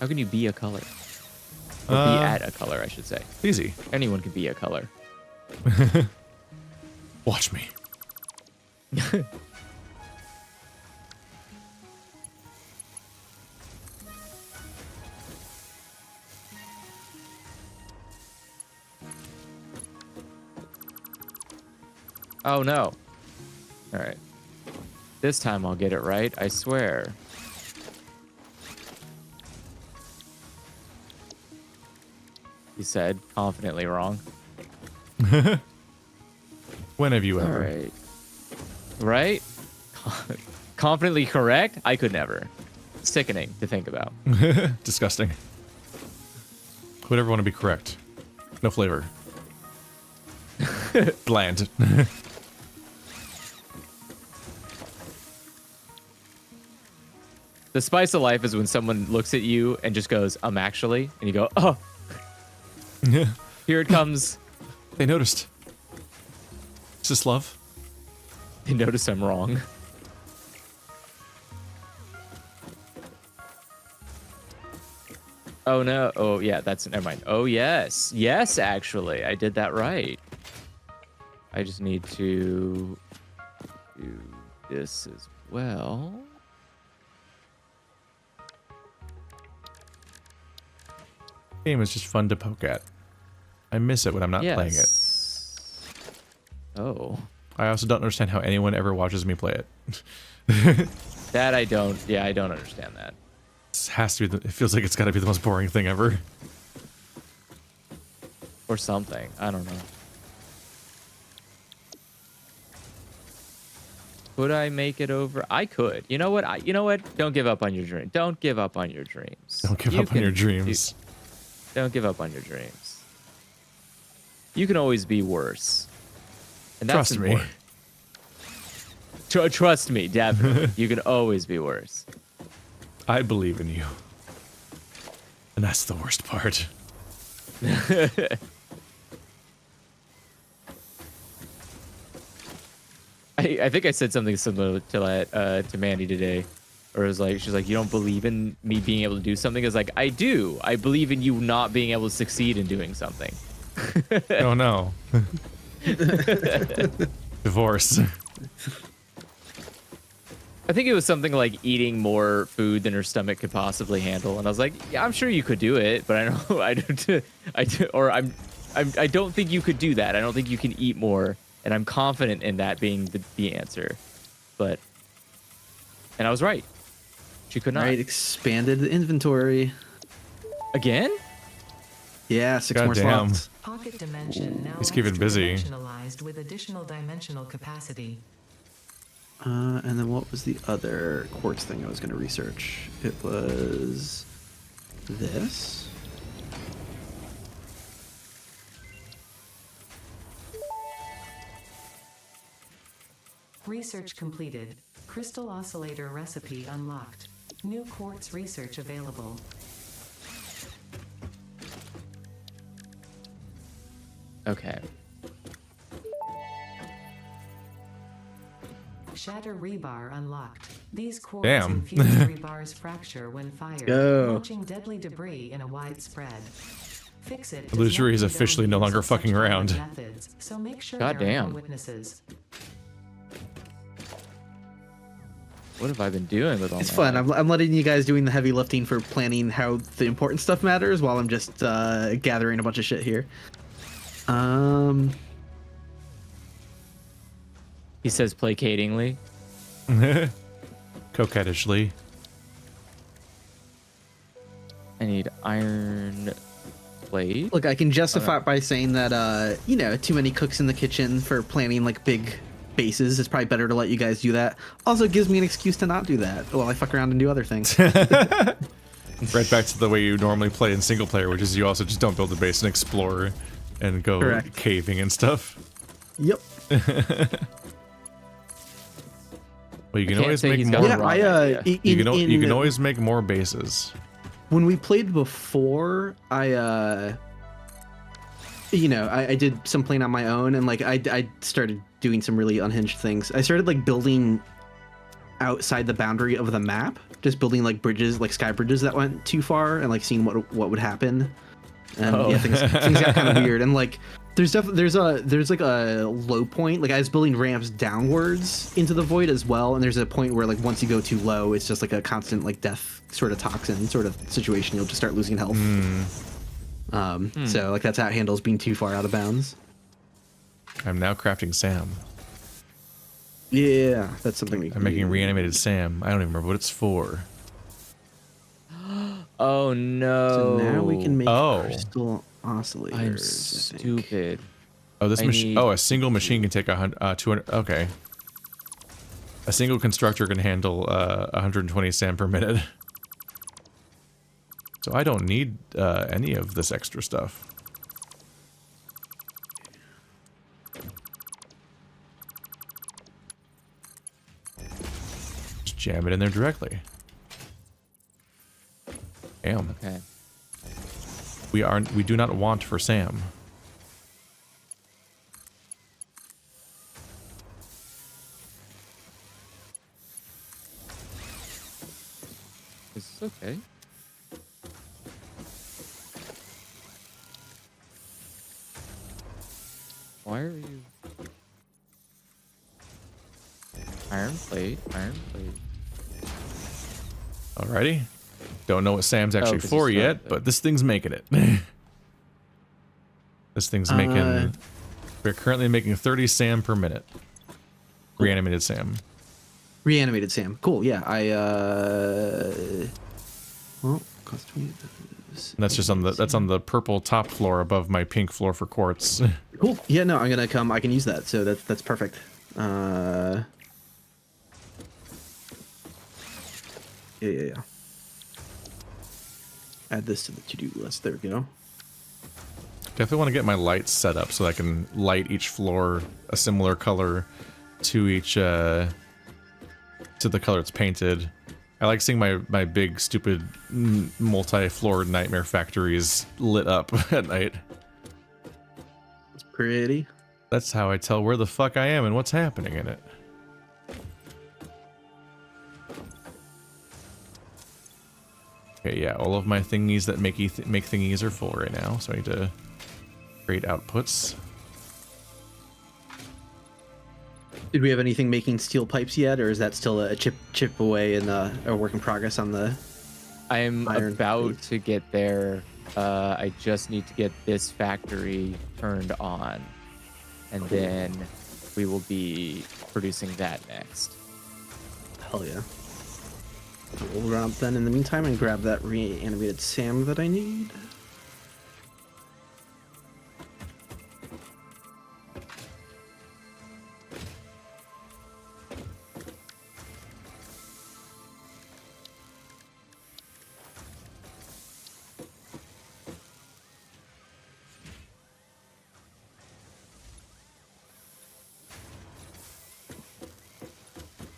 How can you be a color? Or be at a color, I should say. Easy. Anyone can be a color. Watch me. Oh no. All right. This time I'll get it right, I swear. He said, confidently wrong. When have you All ever? right. Right? Confidently correct? I could never. Sickening to think about. Disgusting. Would ever want to be correct? No flavor. Bland. The spice of life is when someone looks at you and just goes, actually, and you go, oh, here it comes. They noticed. Is this love? They notice I'm wrong. Oh no. Oh yeah, never mind. Oh yes. Yes, actually. I did that right. I just need to do this as well. Game is just fun to poke at. I miss it when I'm not playing it. Oh. I also don't understand how anyone ever watches me play it. That I don't. Yeah, I don't understand that. It has to be. It feels like it's got to be the most boring thing ever. Or something. I don't know. Could I make it over? I could. You know what? You know what? Don't give up on your dream. Don't give up on your dreams. Don't give up on your dreams. Don't give up on your dreams. You can always be worse. And that's Trust me. important. Trust me, definitely. You can always be worse. I believe in you. And that's the worst part. I think I said something similar to that to Mandy today. Or it was like, she's like, you don't believe in me being able to do something? I was like, I do. I believe in you not being able to succeed in doing something. Oh no. Divorce. I think it was something like eating more food than her stomach could possibly handle, and I was like, "Yeah, I'm sure you could do it, but I know I don't think you could do that. I don't think you can eat more, and I'm confident in that being the answer." But, and I was right. She could not. Right, expanded the inventory. Again? Yeah, 6 more Goddamn. slots. Pocket dimension now He's keeping busy. dimensionalized with additional dimensional capacity. And then what was the other quartz thing I was going to research? It was this. Research completed. Crystal oscillator recipe unlocked. New quartz research available. Okay. Shatter rebar unlocked. These quartz Damn. infused rebars fracture when fired, Go. launching deadly debris in a wide spread. FICSIT. Illusory is officially no longer fucking around. Methods, so make sure God there are damn. no witnesses. What have I been doing with all It's my fun. I'm letting you guys doing the heavy lifting for planning how the important stuff matters while I'm just gathering a bunch of shit here. He says placatingly. Coquettishly. I need iron plate. Look, I can justify it by saying that, too many cooks in the kitchen for planning like big bases. It's probably better to let you guys do that. Also, it gives me an excuse to not do that while I fuck around and do other things. Right back to the way you normally play in single player, which is you also just don't build a base and explore and go Correct. caving and stuff. Yep. Well, you can can't always say make he's got more. a wrong idea. You can always make more bases. When we played before, I did some playing on my own, and like I started doing some really unhinged things. I started like building outside the boundary of the map, just building like bridges, like sky bridges that went too far, and like seeing what would happen. and yeah, things got kind of weird. And like, there's like a low point. Like I was building ramps downwards into the void as well, and there's a point where like once you go too low, it's just like a constant like death sort of toxin sort of situation. You'll just start losing health. So like that's how it handles being too far out of bounds. I'm now crafting Sam. Yeah, that's something we can I'm making do. reanimated Sam. I don't even remember what it's for. Oh no. So now we can make Oh. crystal oscillators. I'm I think. stupid. Oh, this I machine. need- Oh, a single machine can take 200. Okay. A single constructor can handle 120 Sam per minute. So I don't need any of this extra stuff. Just jam it in there directly. Damn. Okay. We do not want for Sam. This is okay. Why are you... Iron plate, iron plate. Alrighty. Don't know what Sam's actually 'cause for you yet, started but this thing's making it. This thing's making... We're currently making 30 Sam per minute. Reanimated Sam. Reanimated Sam. Cool. Yeah, well, cost 20. And that's just on the purple top floor above my pink floor for quartz. Cool. Yeah, no, I'm gonna come. I can use that. So that's perfect. Yeah. Add this to the to-do list. There we go. Definitely want to get my lights set up so I can light each floor a similar color to each to the color it's painted. I like seeing my big stupid multi-floor nightmare factories lit up at night. It's pretty. That's how I tell where the fuck I am and what's happening in it. Okay, yeah, all of my thingies that make thingies are full right now, so I need to create outputs. Did we have anything making steel pipes yet, or is that still a chip away and a work in progress on the? I'm Iron about plate. to get there. I just need to get this factory turned on, and then we will be producing that next. Hell yeah. We'll run up then in the meantime and grab that reanimated Sam that I need.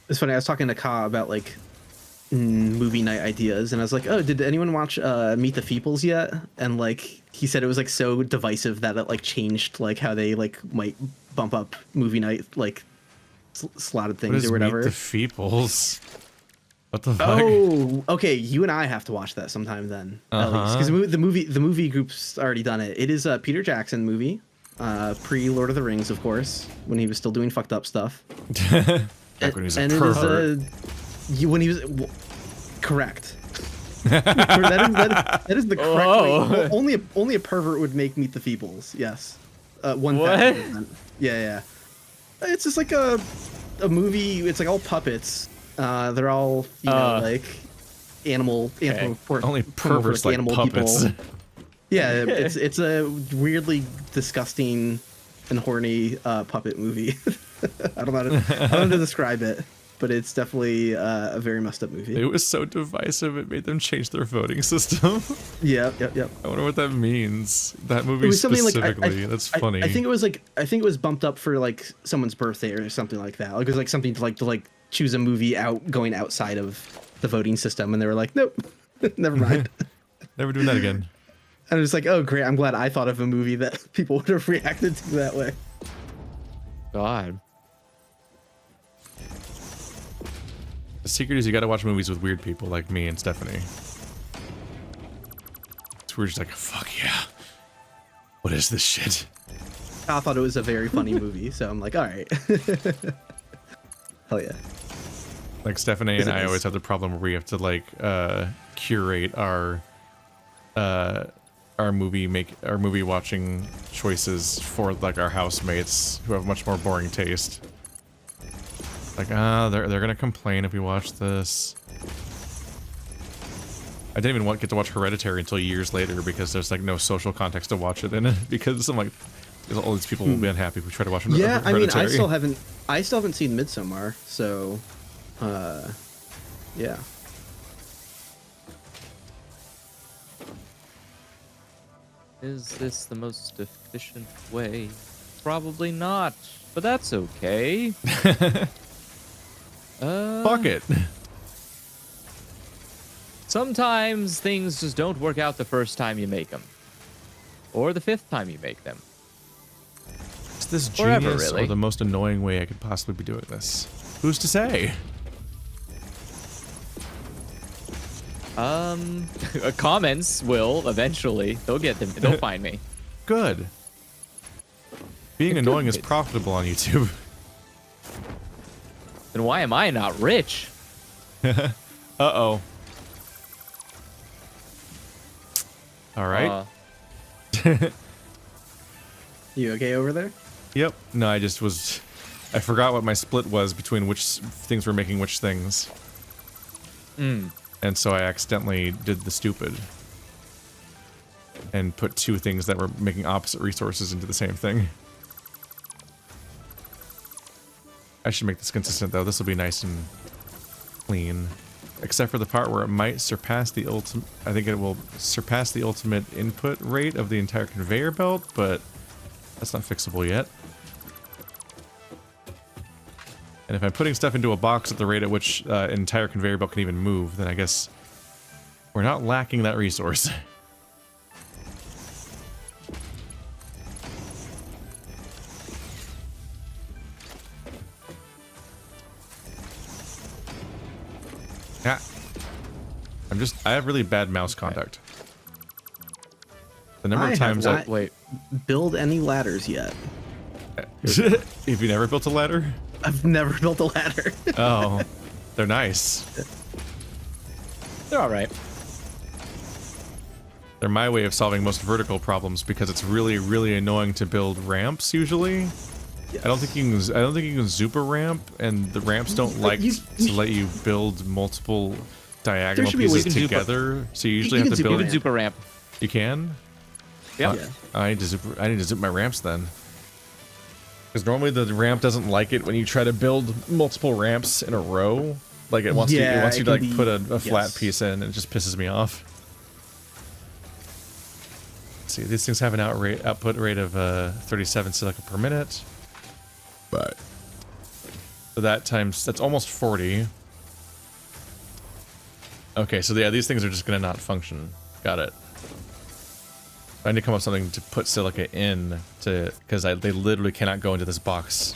It's funny, I was talking to Ka about like movie night ideas, and I was like, oh, did anyone watch Meet the Feeples yet? And like he said it was like so divisive that it like changed like how they like might bump up movie night like slotted What things is or whatever. Meet the Feeples? What the fuck? Oh, okay. You and I have to watch that sometime then, at least, because the movie group's already done it. It is a Peter Jackson movie, pre Lord of the Rings, of course, when he was still doing fucked up stuff. Back when he was a and pervert. When he was correct. that is the correct way. Only a pervert would make Meet the Feebles. Yes. 1000%. Yeah. It's just like a movie. It's like all puppets. They're all like animal Only perverts like animal puppets. people. Yeah, it's a weirdly disgusting and horny puppet movie. I don't know how to describe it, but it's definitely a very messed up movie. It was so divisive it made them change their voting system. Yep. I wonder what that means. That movie It was something specifically. like That's funny. I think it was bumped up for like someone's birthday or something like that. Like it was like something to choose a movie going outside of the voting system, and they were like, nope, never mind. Never doing that again. And it's like, oh great, I'm glad I thought of a movie that people would have reacted to that way. God. The secret is you gotta watch movies with weird people like me and Stephanie. So we're just like, fuck yeah. What is this shit? I thought it was a very funny movie, so I'm like, all right. Hell yeah. Like Stephanie and I always have the problem where we have to like curate our movie watching choices for like our housemates who have much more boring taste. Like, they're gonna complain if we watch this. I didn't even get to watch Hereditary until years later because there's like no social context to watch it in it because I'm like, all these people will be unhappy if we try to watch it. Yeah, I mean, I still haven't seen Midsommar, so, yeah. Is this the most efficient way? Probably not, but that's okay. Fuck it. Sometimes things just don't work out the first time you make them. Or the 5th time you make them. Is this Forever, genius really. or the most annoying way I could possibly be doing this? Who's to say? Comments will eventually. They'll get them. They'll find me. Good. Being annoying is profitable on YouTube. Then why am I not rich? Uh-oh. All right. You okay over there? Yep. No, I I forgot what my split was between which things were making which things. And so I accidentally did the stupid. And put 2 things that were making opposite resources into the same thing. I should make this consistent though. This will be nice and clean. Except for the part where it might surpass the ultimate... I think it will surpass the ultimate input rate of the entire conveyor belt, but that's not fixable yet. And if I'm putting stuff into a box at the rate at which an entire conveyor belt can even move, then I guess we're not lacking that resource. Ah. I have really bad mouse contact. The number of times I have not build any ladders yet. Have you never built a ladder? I've never built a ladder. Oh, they're nice. They're all right. They're my way of solving most vertical problems because it's really, really annoying to build ramps usually. Yes. I don't think you can zoop a ramp, and the ramps don't like to let you build multiple diagonal pieces together. So you usually have to build. You can zoop a ramp. You can? Yep. Yeah. I need to zoop my ramps then. Because normally the ramp doesn't like it when you try to build multiple ramps in a row. Like it wants you to like put a flat piece in, and it just pisses me off. Let's see, these things have an output rate of 37 silica per minute. But so that's almost 40. Okay, so yeah, these things are just gonna not function. Got it. I need to come up with something to put silica in because they literally cannot go into this box.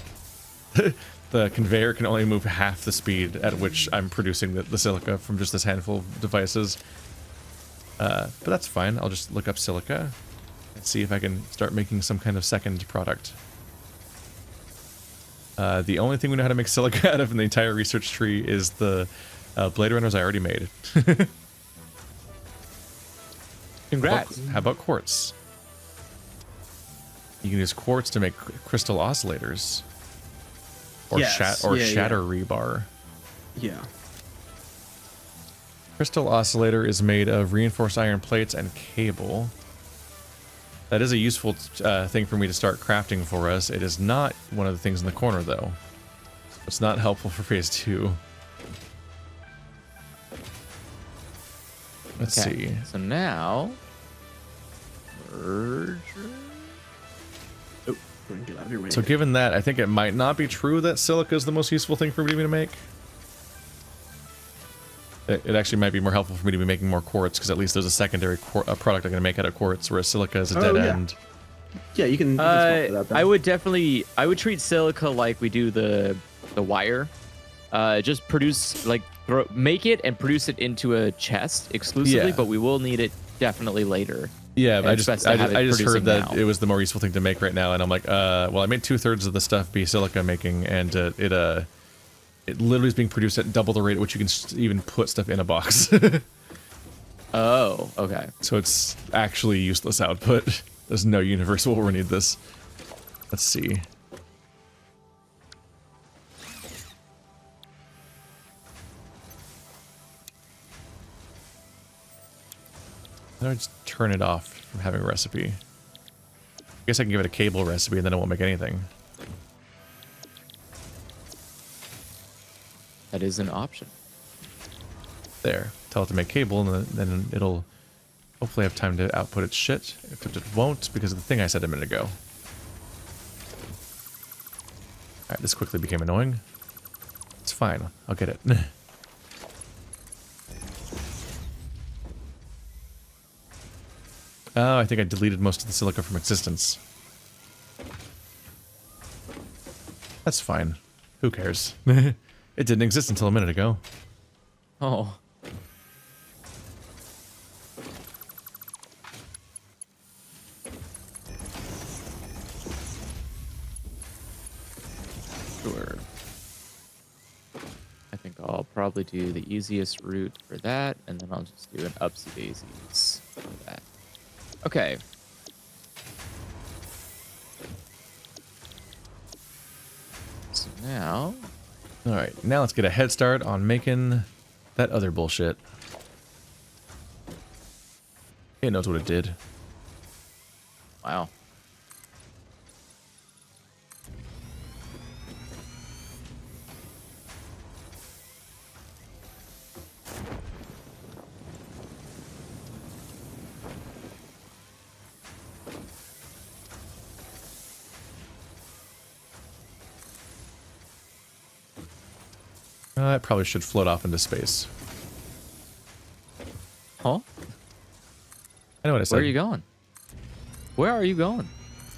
The conveyor can only move half the speed at which I'm producing the silica from just this handful of devices. But that's fine. I'll just look up silica and see if I can start making some kind of second product. The only thing we know how to make silica out of in the entire research tree is the Blade Runners I already made. Congrats. How about quartz? You can use quartz to make crystal oscillators. Or, shatter rebar. Yeah. Crystal oscillator is made of reinforced iron plates and cable. That is a useful thing for me to start crafting for us. It is not one of the things in the corner, though. It's not helpful for phase 2. Let's see. So now... merge... Oh, get out of your way. So given that, I think it might not be true that silica is the most useful thing for me to make. It actually might be more helpful for me to be making more quartz, because at least there's a secondary product I'm going to make out of quartz, whereas silica is a dead end. Yeah, you can swap it out then. I would treat silica like we do the wire. Just produce, like, make it and produce it into a chest exclusively, but we will need it definitely later. Yeah, but I just have it heard producing that now. it was the more useful thing to make right now, and I'm like, well, I made 2/3 of the stuff be silica making, and it literally is being produced at double the rate at which you can even put stuff in a box. Oh, okay. So it's actually useless output. There's no universe where we need this. Let's see. How do I just turn it off from having a recipe? I guess I can give it a cable recipe and then it won't make anything. That is an option. There. Tell it to make cable and then it'll hopefully have time to output its shit. Except it won't because of the thing I said a minute ago. Alright, this quickly became annoying. It's fine. I'll get it. Oh, I think I deleted most of the silica from existence. That's fine. Who cares? It didn't exist until a minute ago. Oh. Sure. I think I'll probably do the easiest route for that, and then I'll just do an upsy daisies for that. Okay. So now... Alright, now let's get a head start on making that other bullshit. It knows what it did. Wow. It probably should float off into space. Huh? I know what I said. Where are you going? Where are you going?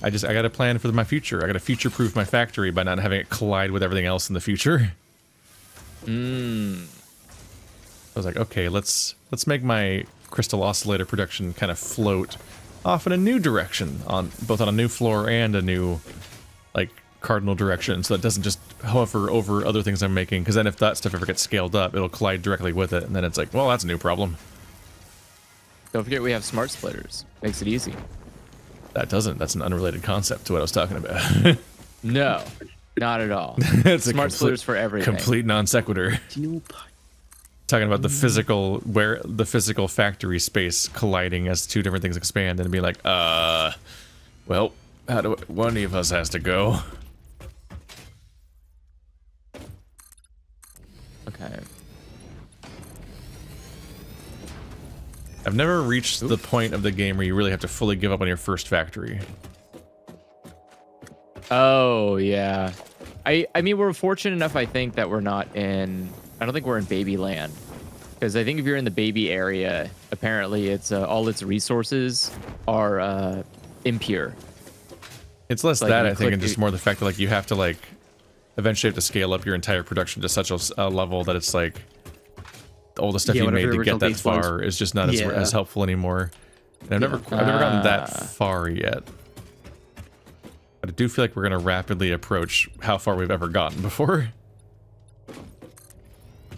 I got a plan for my future. I got to future-proof my factory by not having it collide with everything else in the future. I was like, okay, let's make my crystal oscillator production kind of float off in a new direction, on both on a new floor and a new, like, cardinal direction, so it doesn't just hover over other things I'm making, because then if that stuff ever gets scaled up, it'll collide directly with it, and then it's like, well, that's a new problem. Don't forget we have smart splitters. Makes it easy. That doesn't. That's an unrelated concept to what I was talking about. No, not at all. It's Smart splitters for everything. Complete non sequitur. Talking about the physical factory space colliding as two different things expand, and be like, well, one of us has to go. Okay. I've never reached the point of the game where you really have to fully give up on your first factory. Oh, yeah. I mean, we're fortunate enough, I think, that we're not in... I don't think we're in baby land. Because I think if you're in the baby area, apparently it's all its resources are impure. It's less Like, that, you I think, and click- just more the fact that, like, you have to, like, eventually have to scale up your entire production to such a level that it's, like, all the stuff you whatever made your to original get that base was. far is just not Yeah. as helpful anymore. And I've never gotten that far yet. But I do feel like we're going to rapidly approach how far we've ever gotten before.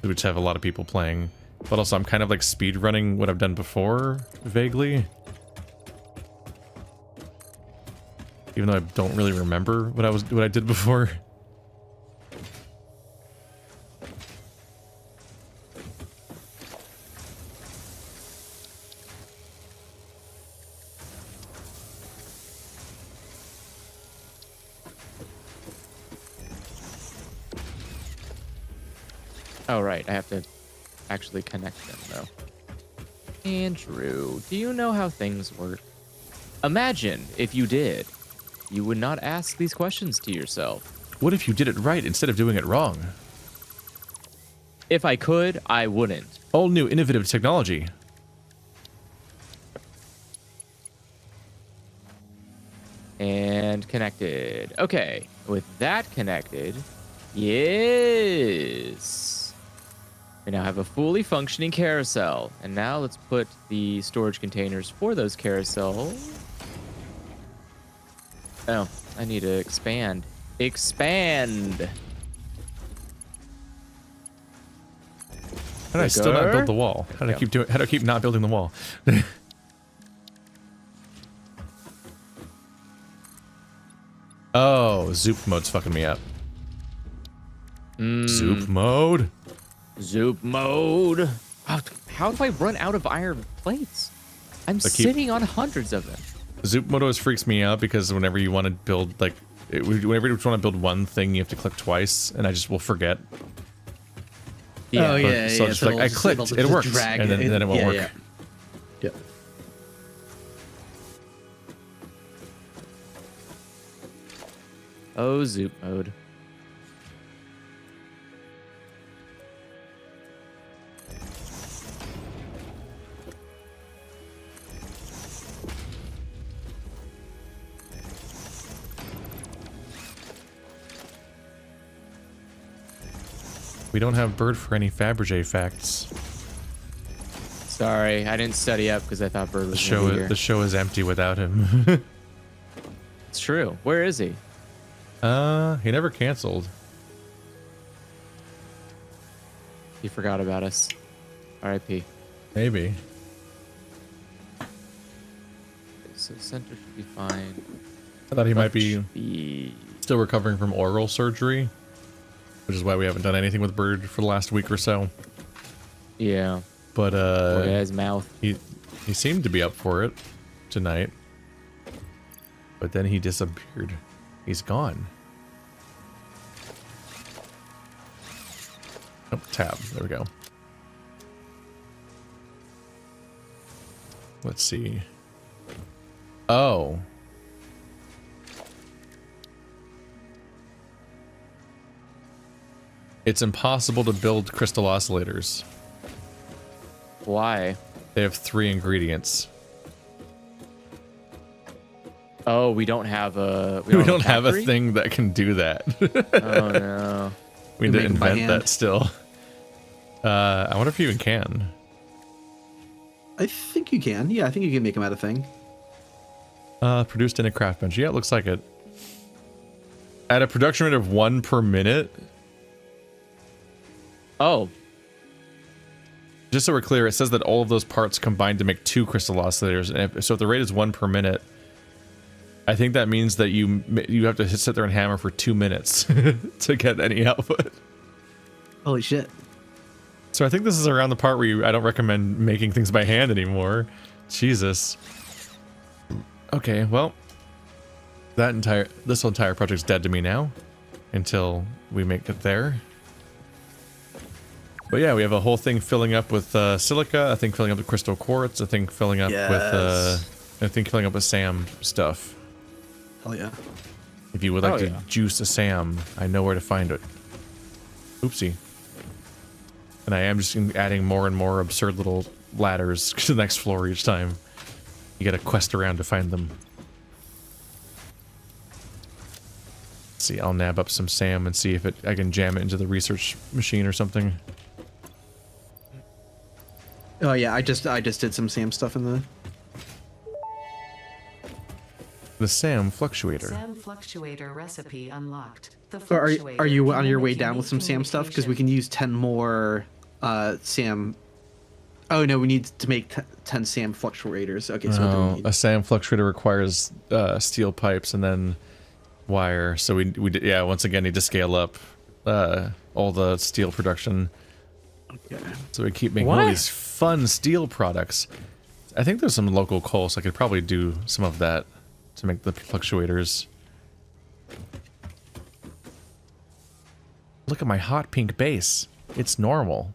We just have a lot of people playing. But also, I'm kind of, like, speed running what I've done before, vaguely. Even though I don't really remember what I did before. Oh, right. I have to actually connect them, though. Andrew, do you know how things work? Imagine if you did. You would not ask these questions to yourself. What if you did it right instead of doing it wrong? If I could, I wouldn't. All new innovative technology. And connected. Okay, with that connected, yes. We now have a fully functioning carousel. And now let's put the storage containers for those carousels. Oh, I need to expand. Expand! How did I still not build the wall? How do I keep not building the wall? Oh, Zoop mode's fucking me up. Zoop mode? Zoop mode. How do I run out of iron plates? I'm sitting on hundreds of them. Zoop mode always freaks me out because whenever you want to build, like, whenever you want to build one thing, you have to click twice, and I just will forget. Yeah. Oh, yeah, So yeah. it's like, I clicked, it works, and then it won't work. Yeah. Yep. Oh, Zoop mode. We don't have Bird for any Fabergé facts. Sorry, I didn't study up because I thought Bird was gonna be here. The show is empty without him. It's true. Where is he? He never canceled. He forgot about us. R.I.P. Maybe. So center should be fine. I thought he might be be... still recovering from oral surgery, which is why we haven't done anything with Bird for the last week or so. Yeah. But yeah, his mouth. he seemed to be up for it tonight, but then he disappeared. He's gone. Oh, tab. There we go. Let's see. Oh. It's impossible to build crystal oscillators. Why? They have 3 ingredients. Oh, we don't have a... We don't have a thing that can do that. Oh, no. We need to make them by invent hand. that still. I wonder if you even can. I think you can. Yeah, I think you can make them out of thing. Produced in a craft bench. Yeah, it looks like it. At a production rate of 1 per minute. Oh. Just so we're clear, it says that all of those parts combine to make 2 crystal oscillators. And so if the rate is 1 per minute, I think that means that you have to sit there and hammer for 2 minutes to get any output. Holy shit. So I think this is around the part where I don't recommend making things by hand anymore. Jesus. Okay, well, this whole entire project's dead to me now, until we make it there. But yeah, we have a whole thing filling up with silica, a thing filling up with crystal quartz, a thing filling up with SAM stuff. Hell yeah. If you would like to juice a SAM, I know where to find it. Oopsie. And I am just adding more and more absurd little ladders to the next floor each time. You gotta quest around to find them. Let's see, I'll nab up some SAM and see if I can jam it into the research machine or something. Oh yeah, I just did some SAM stuff in the SAM fluctuator. SAM fluctuator recipe unlocked. The Are fluctuator you can on your way manage down with some unique SAM stuff? Because we can use 10 more SAM. Oh no, we need to make 10 SAM fluctuators. Okay, so what do we need? A SAM fluctuator requires steel pipes and then wire. So we once again need to scale up all the steel production. Okay. So we keep making all these fun steel products. I think there's some local coal, so I could probably do some of that to make the fluctuators. Look at my hot pink base. It's normal.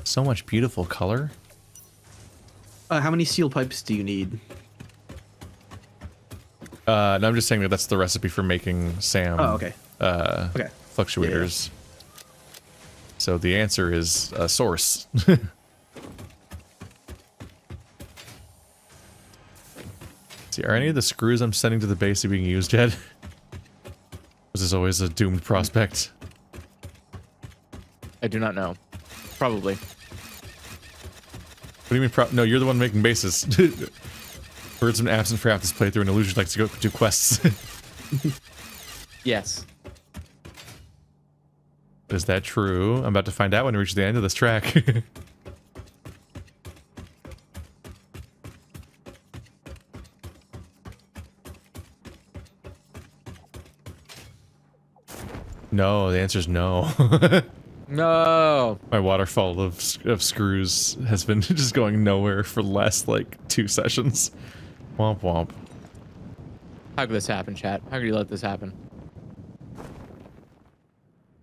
So much beautiful color. How many steel pipes do you need? No, I'm just saying that that's the recipe for making SAM. Oh, okay. Okay. Fluctuators. Yeah. So the answer is a source. See, are any of the screws I'm sending to the base being used yet? This is always a doomed prospect. I do not know. Probably. What do you mean? No, you're the one making bases. Bird's been absent for half this playthrough, and Illusion likes to go do quests. Yes. Is that true? I'm about to find out when we reach the end of this track. No, the answer is no. No. My waterfall of screws has been just going nowhere for the last, like, 2 sessions. Womp womp. How could this happen, chat? How could you let this happen?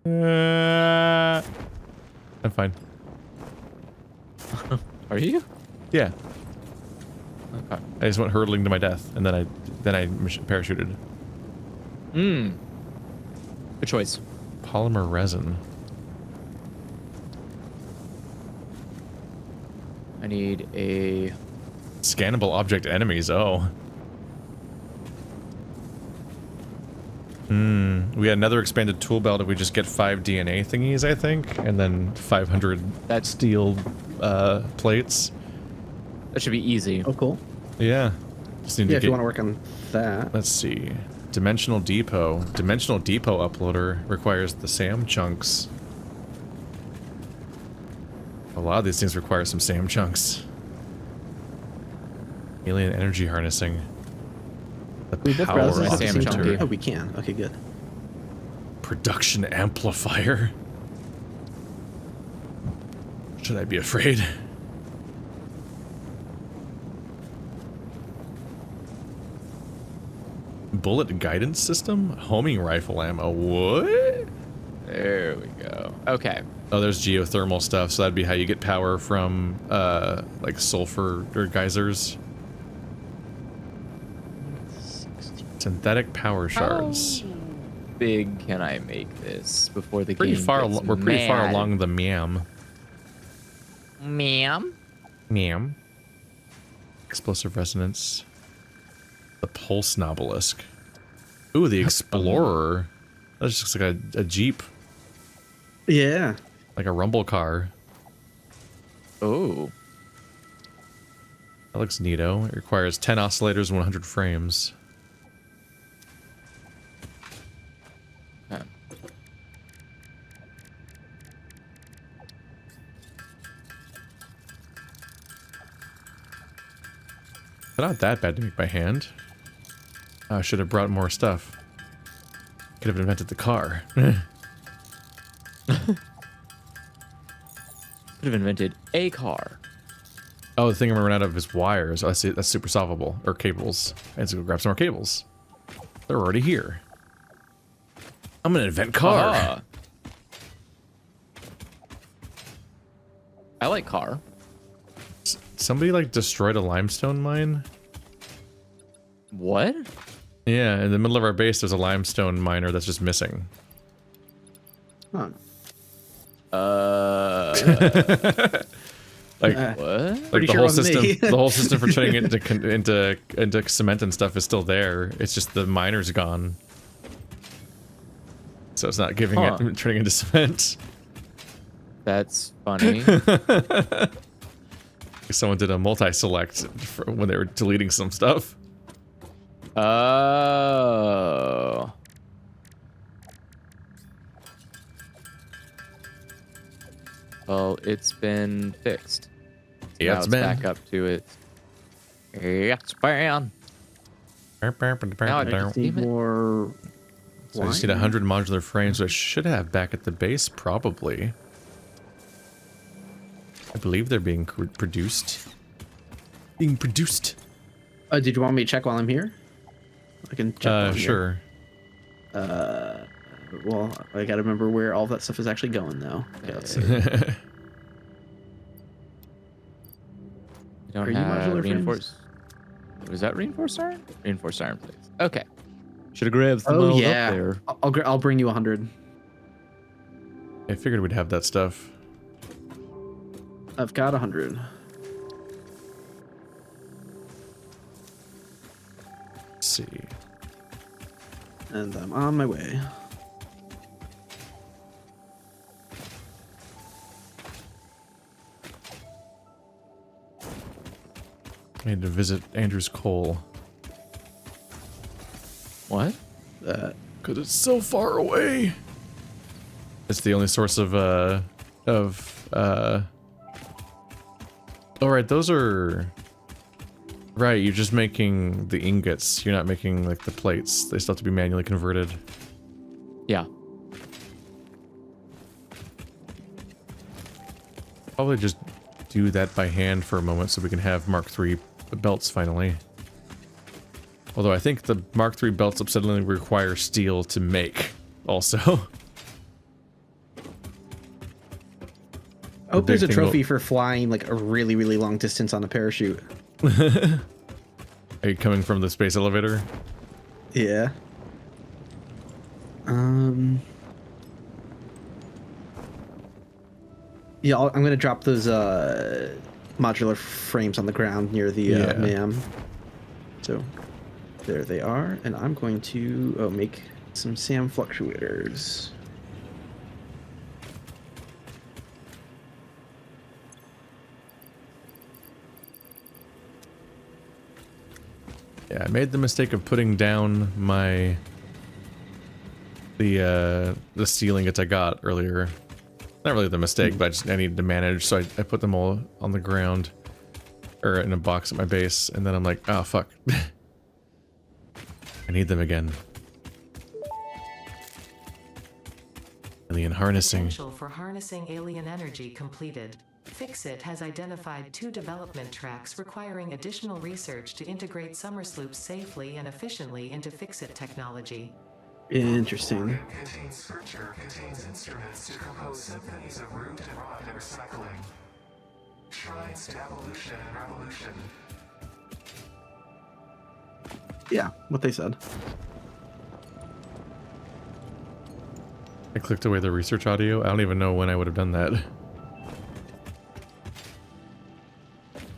I'm fine. Are you? Yeah. Okay. I just went hurtling to my death, and then I parachuted. Hmm. Good choice. Polymer resin. I need a... Scannable object enemies, oh. We had another expanded tool belt if we just get 5 DNA thingies, I think, and then 500 steel plates. That should be easy. Oh, cool. Yeah. Just need Yeah, to if you want to work on that. Let's see. Dimensional Depot. Dimensional Depot uploader requires the SAM chunks. A lot of these things require some SAM chunks. Alien energy harnessing. The We both power browse this at the SAM same chunk. time. Oh, we can. Okay, good. Production amplifier. Should I be afraid? Bullet guidance system? Homing rifle ammo. What? There we go. Okay. Oh, there's geothermal stuff, so that'd be how you get power from, like sulfur or geysers. Synthetic power shards. How big can I make this before the Pretty game far. gets We're pretty far mad? along the meam. Ma'am? Meam. Explosive resonance. The pulse obelisk. Ooh, the explorer. That just looks like a jeep, Yeah. like a rumble car. Oh. That looks neato. It requires 10 oscillators and 100 frames. Okay. They're not that bad to make by hand. I should have brought more stuff. Could have invented the car. Could have invented a car. Oh, the thing I'm gonna run out of is wires. Oh, that's super solvable. Or cables. I have to go grab some more cables. They're already here. I'm gonna invent car. Ah. I like car. Somebody like destroyed a limestone mine. What? Yeah, in the middle of our base, there's a limestone miner that's just missing. Huh. Like, What? like Pretty the sure whole it wasn't system, me. the whole system for turning it into cement and stuff is still there. It's just the miner's gone, so it's not giving it turning into cement. That's funny. Someone did a multi-select when they were deleting some stuff. Oh. Well, it's been fixed. Yeah, Now it's been. back up to it. It's been. Now I just Need more. So I just need 100 modular frames, which I should have back at the base, probably. I believe they're being produced. Being produced. Did you want me to check while I'm here? I can check. while I'm here. Sure. Well, I gotta remember where all that stuff is actually going, though. Okay, let's see. You don't Are you have modular reinforced. Was that reinforced iron? Reinforced iron, please. Okay. Should have grabbed some Oh up yeah, there. I'll bring you 100. I figured we'd have that stuff. I've got 100. Let's see. And I'm on my way. I need to visit Andrew's coal. What? Because it's so far away. It's the only source of all right, those are... Right, you're just making the ingots. You're not making, like, the plates. They still have to be manually converted. Yeah. Probably just do that by hand for a moment so we can have Mark III belts finally. Although I think the Mark III belts upsettingly require steel to make, also. I hope there's a trophy for flying like a really, really long distance on a parachute. Are you coming from the space elevator? Yeah. Yeah, I'm gonna drop those modular frames on the ground near the MAM. So there they are, and I'm going to make some SAM fluctuators. Yeah, I made the mistake of putting down the steel ingots I got earlier. Not really the mistake, but I needed to manage, so I put them all on the ground, or in a box at my base, and then I'm like, oh fuck, I need them again. Alien harnessing. Potential for harnessing alien energy completed. FICSIT has identified 2 development tracks requiring additional research to integrate Summersloop safely and efficiently into FICSIT technology. Interesting. Contains scripture, contains instruments to compose symphonies of root and rod and recycling. Shrines to evolution and revolution. Yeah, what they said. I clicked away the research audio. I don't even know when I would have done that.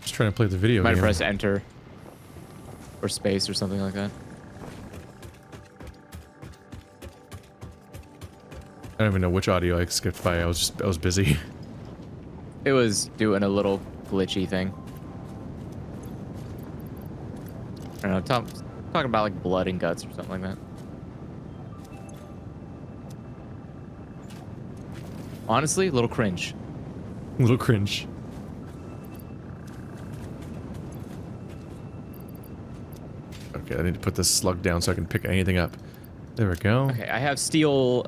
Just trying to play the video Might game. have pressed enter. Or space or something like that. I don't even know which audio I skipped by. I was busy. It was doing a little glitchy thing. I don't know, talking about like blood and guts or something like that. Honestly, a little cringe. A little cringe. Okay, I need to put this slug down so I can pick anything up. There we go. Okay, I have steel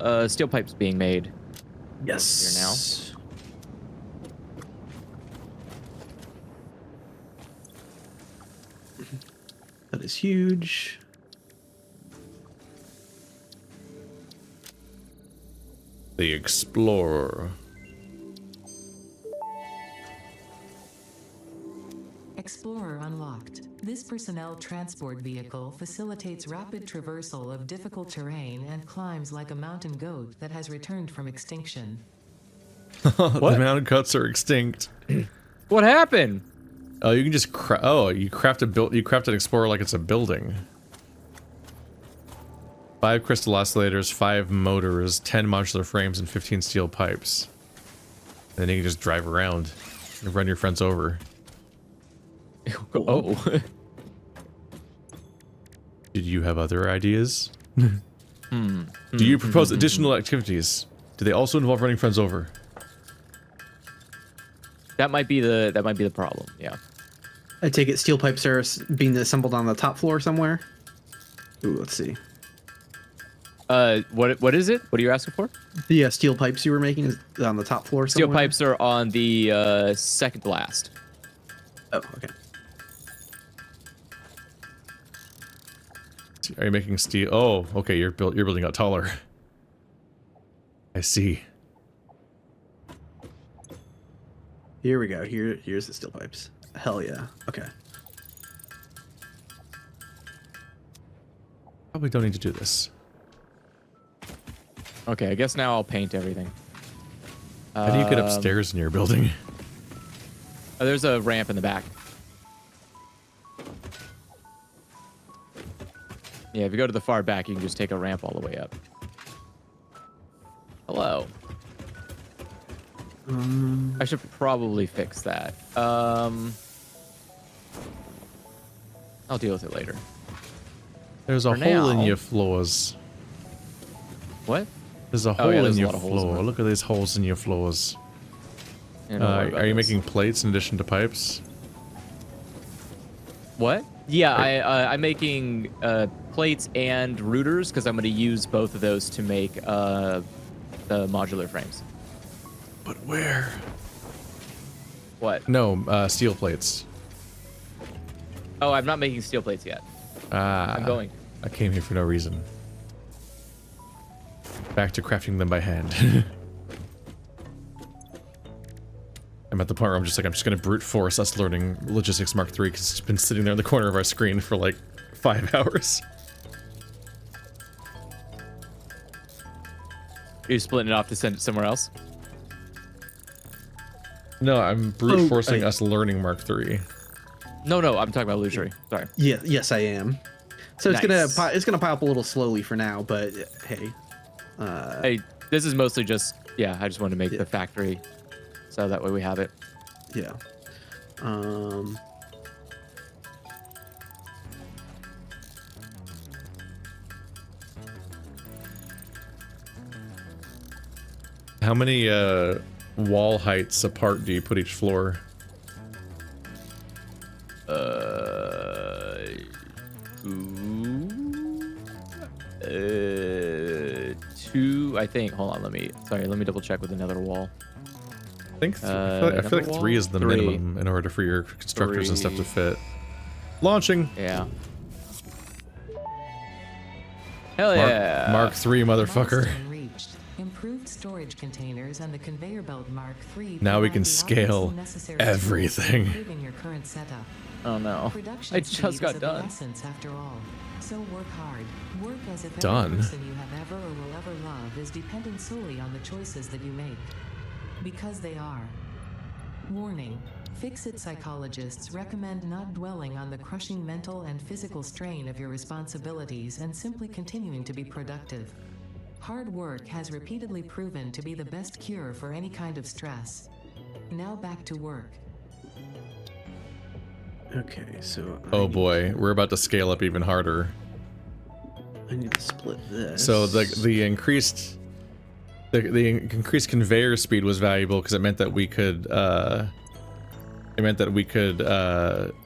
pipes being made. Yes. Here now. That is huge. The Explorer. Explorer unlocked. This personnel transport vehicle facilitates rapid traversal of difficult terrain and climbs like a mountain goat that has returned from extinction. The mountain goats are extinct. What happened? Oh, you can just you craft an Explorer like it's a building. 5 crystal oscillators, 5 motors, 10 modular frames, and 15 steel pipes. And then you can just drive around and run your friends over. Oh. Did you have other ideas? Do you propose additional activities? Do they also involve running friends over? That might be the problem. Yeah. I take it steel pipes are being assembled on the top floor somewhere. Ooh, let's see. What is it? What are you asking for? The steel pipes you were making is on the top floor somewhere? Steel pipes are on the second last. Oh, okay. Are you making steel? Oh, okay. You're building out taller. I see. Here we go. Here's the steel pipes. Hell yeah. Okay. Probably don't need to do this. Okay, I guess now I'll paint everything. How do you get upstairs in your building? Oh, there's a ramp in the back. Yeah, if you go to the far back, you can just take a ramp all the way up. Hello. Um, I should probably fix that. I'll deal with it later. There's a For hole in now- your floors. What? There's a Oh, hole yeah, in there's a your lot of holes in floor. there. Look at these holes in your floors. Yeah, don't worry about Are you this. making plates in addition to pipes? What? Yeah, I'm making plates and routers because I'm going to use both of those to make the modular frames. But where? What? No, steel plates. Oh, I'm not making steel plates yet. Ah, I'm going. I came here for no reason. Back to crafting them by hand. I'm at the point where I'm just gonna brute force us learning Logistics Mark III because it's been sitting there in the corner of our screen for like 5 hours. Are you splitting it off to send it somewhere else? No, I'm brute forcing I- us learning Mark III. No, I'm talking about illusory. Sorry. Yeah, yes, I am. So it's Nice. gonna pile up a little slowly for now, but hey, Hey, this is mostly just, yeah, I just wanted to make Yeah. the factory so that way we have it. yeah. How many wall heights apart do you put each floor? Two, I think. Hold on, let me double check with another wall. I think I feel like another 3 is the wall? Three. minimum in order for your constructors and stuff to 3. fit. Launching. Yeah. Hell Mark, yeah. Mark III, motherfucker. Milestone reached. Improved storage containers and the conveyor belt Mark III. Now we provide can the scale optimal necessary tools for everything. improving your current setup. Oh no. Production I just speed got is of done. the essence after all. So work hard. Work as if Done? every person you have ever or will ever love is dependent solely on the choices that you make. Because they are. Warning. FICSIT psychologists recommend not dwelling on the crushing mental and physical strain of your responsibilities and simply continuing to be productive. Hard work has repeatedly proven to be the best cure for any kind of stress. Now back to work. Okay, so Oh boy, we're about to scale up even harder. I need to split this. So the increased conveyor speed was valuable because it meant that we could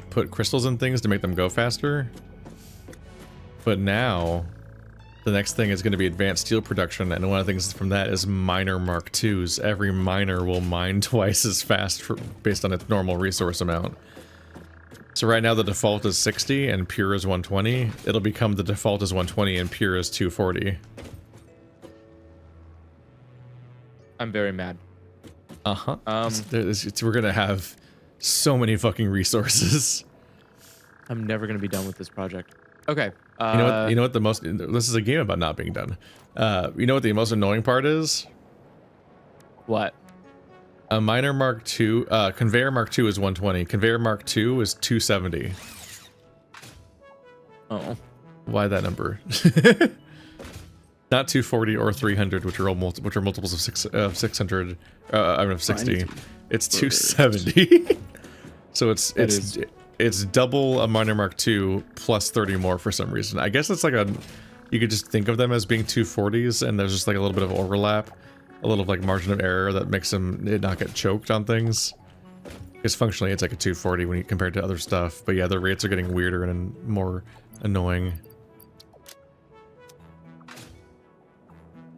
put crystals in things to make them go faster. But now the next thing is going to be advanced steel production, and one of the things from that is miner Mark IIs. Every miner will mine twice as fast based on its normal resource amount. So right now the default is 60 and pure is 120. It'll become the default is 120 and pure is 240. I'm very mad. Uh-huh. We're gonna have so many fucking resources. I'm never gonna be done with this project. Okay. You know what the most, this is a game about not being done. You know what the most annoying part is? What? A miner Mark II, conveyor Mark II is 120. Conveyor Mark II is 270. Oh. Why that number? Not 240 or 300, which are multiples of 600. I mean of 60. It's 270. So it's double a miner Mark II plus 30 more for some reason. I guess it's like you could just think of them as being 240s, and there's just like a little bit of overlap, a little like margin of error that makes them not get choked on things. Because functionally it's like a 240 when you compare it to other stuff. But yeah, the rates are getting weirder and more annoying.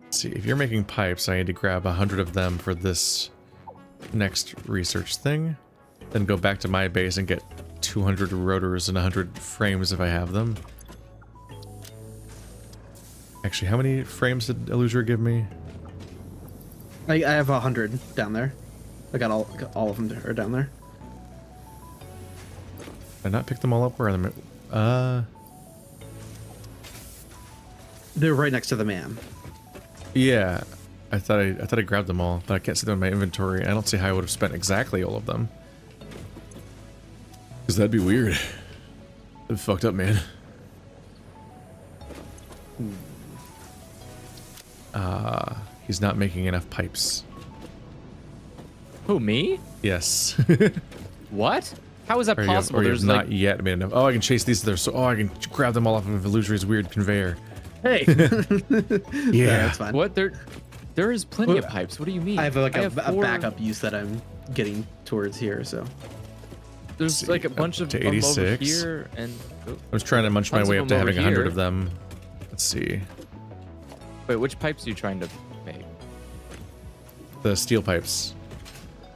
Let's see, if you're making pipes, I need to grab 100 of them for this next research thing. Then go back to my base and get 200 rotors and 100 frames if I have them. Actually, how many frames did Illusory give me? I have 100 down there. I got all of them are down there. Did I not pick them all up? Where are they? They're right next to the man. Yeah. I thought I grabbed them all, but I can't see them in my inventory. I don't see how I would have spent exactly all of them. Because that'd be weird. That'd be fucked up, man. He's not making enough pipes. Who, me? Yes. What? How is that possible? Or you There's have not like yet made enough. Oh, I can chase these. They're so. Oh, I can grab them all off of Illusory's weird conveyor. Hey. Yeah, that's fine. what? There is plenty of pipes. What do you mean? I have like a four- backup use that I'm getting towards here. So There's like a bunch of to them over 86. here, and I was trying to munch my Tons way of up to them over having 100 here. of them. Let's see. wait, which pipes are you trying to make? The steel pipes.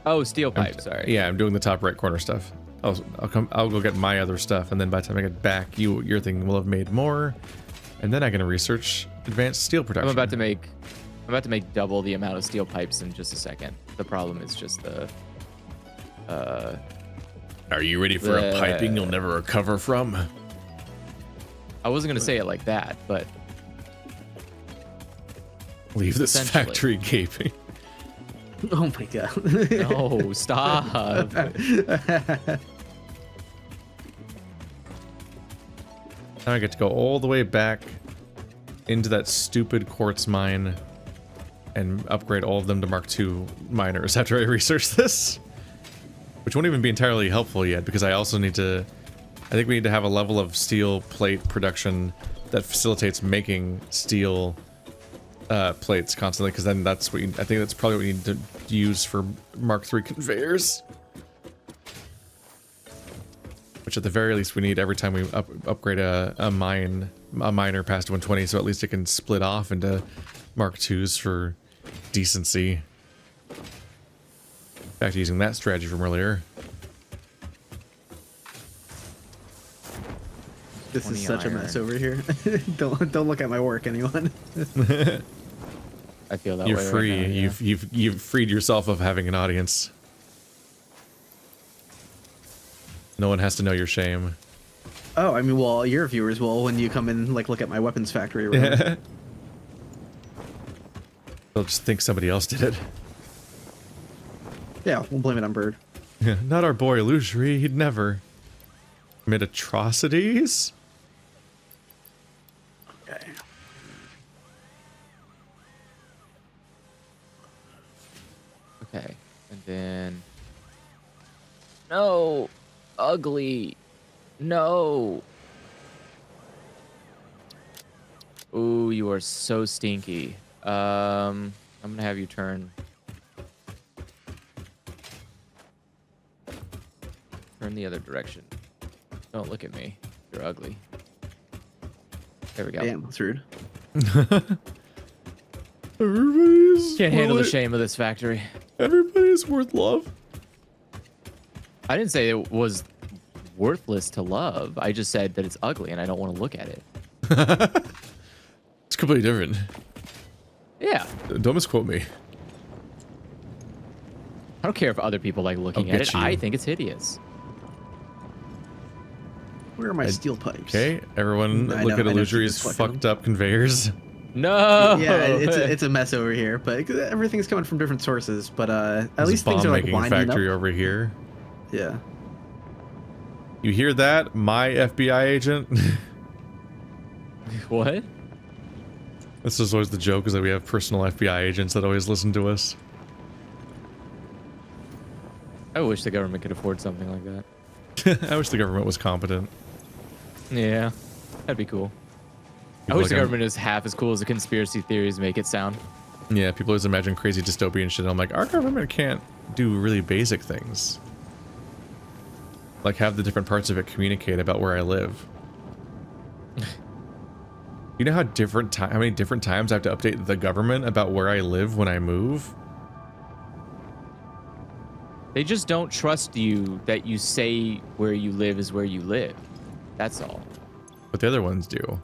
Oh, steel pipes. Sorry. Yeah, I'm doing the top right corner stuff. I'll go get my other stuff, and then by the time I get back, your thing will have made more, and then I can research advanced steel production. I'm about to make double the amount of steel pipes in just a second. The problem is just the. Are you ready for a piping you'll never recover from? I wasn't gonna say it like that, but Leave this Essentially. factory gaping. oh my god. no, stop. Now I get to go all the way back into that stupid quartz mine and upgrade all of them to Mark II miners after I research this. Which won't even be entirely helpful yet, because I also need to... I think we need to have a level of steel plate production that facilitates making steel plates constantly, because then that's what I think that's probably what we need to use for Mark III conveyors. Which at the very least we need every time we upgrade a miner past 120, so at least it can split off into Mark IIs for decency. Back to using that strategy from earlier. This is 20 such iron. a mess over here. don't look at my work, anyone. I feel that You're way. free. Right now, yeah. You've freed yourself of having an audience. No one has to know your shame. Oh, I mean, well, your viewers will when you come in, like, look at my weapons factory room. They'll just think somebody else did it. Yeah, we'll blame it on Bird. Not our boy Illusory. He'd never commit atrocities. Okay. Okay, and then no, ugly, no. Ooh, you are so stinky. I'm gonna have you turn the other direction. Don't look at me. You're ugly. There we go. Damn, that's rude. Everybody's Can't handle the shame of this factory. Everybody's worth love. I didn't say it was worthless to love. I just said that it's ugly and I don't want to look at it. It's completely different. Yeah. Don't misquote me. I don't care if other people like looking I'll at get it. you. I think it's hideous. Where are my steel pipes? Okay, everyone I look know, at I know Illusory's she's fucking fucked up conveyors. No. Yeah, it's a mess over here, but everything's coming from different sources. But at There's least a things are like bomb-making winding factory up. over here. Yeah. You hear that, my FBI agent? What? This is always the joke, is that we have personal FBI agents that always listen to us. I wish the government could afford something like that. I wish the government was competent. Yeah, that'd be cool. I People wish like the I'm- government is half as cool as the conspiracy theories make it sound. Yeah, people always imagine crazy dystopian shit. I'm like, our government can't do really basic things. Like have the different parts of it communicate about where I live. You know how many different times I have to update the government about where I live when I move? They just don't trust you that you say where you live is where you live. That's all. But the other ones do.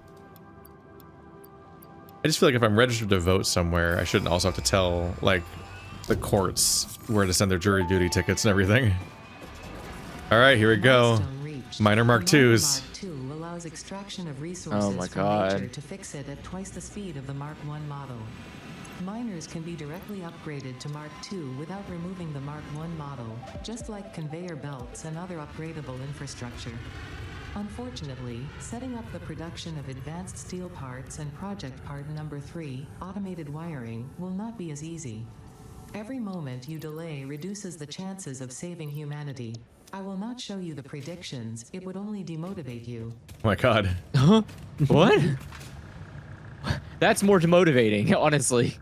I just feel like if I'm registered to vote somewhere, I shouldn't also have to tell, like, the courts where to send their jury duty tickets and everything. Alright, here we go. Milestone reached. Minor Mark The Minor IIs. Mark II allows extraction of resources my from God. nature to fix it at twice the speed of the Mark I model. Miners can be directly upgraded to Mark II without removing the Mark I model, just like conveyor belts and other upgradable infrastructure. Unfortunately, setting up the production of advanced steel parts and project part number 3, automated wiring, will not be as easy. Every moment you delay reduces the chances of saving humanity. I will not show you the predictions. It would only demotivate you. Oh my god. Huh? What? That's more demotivating, honestly.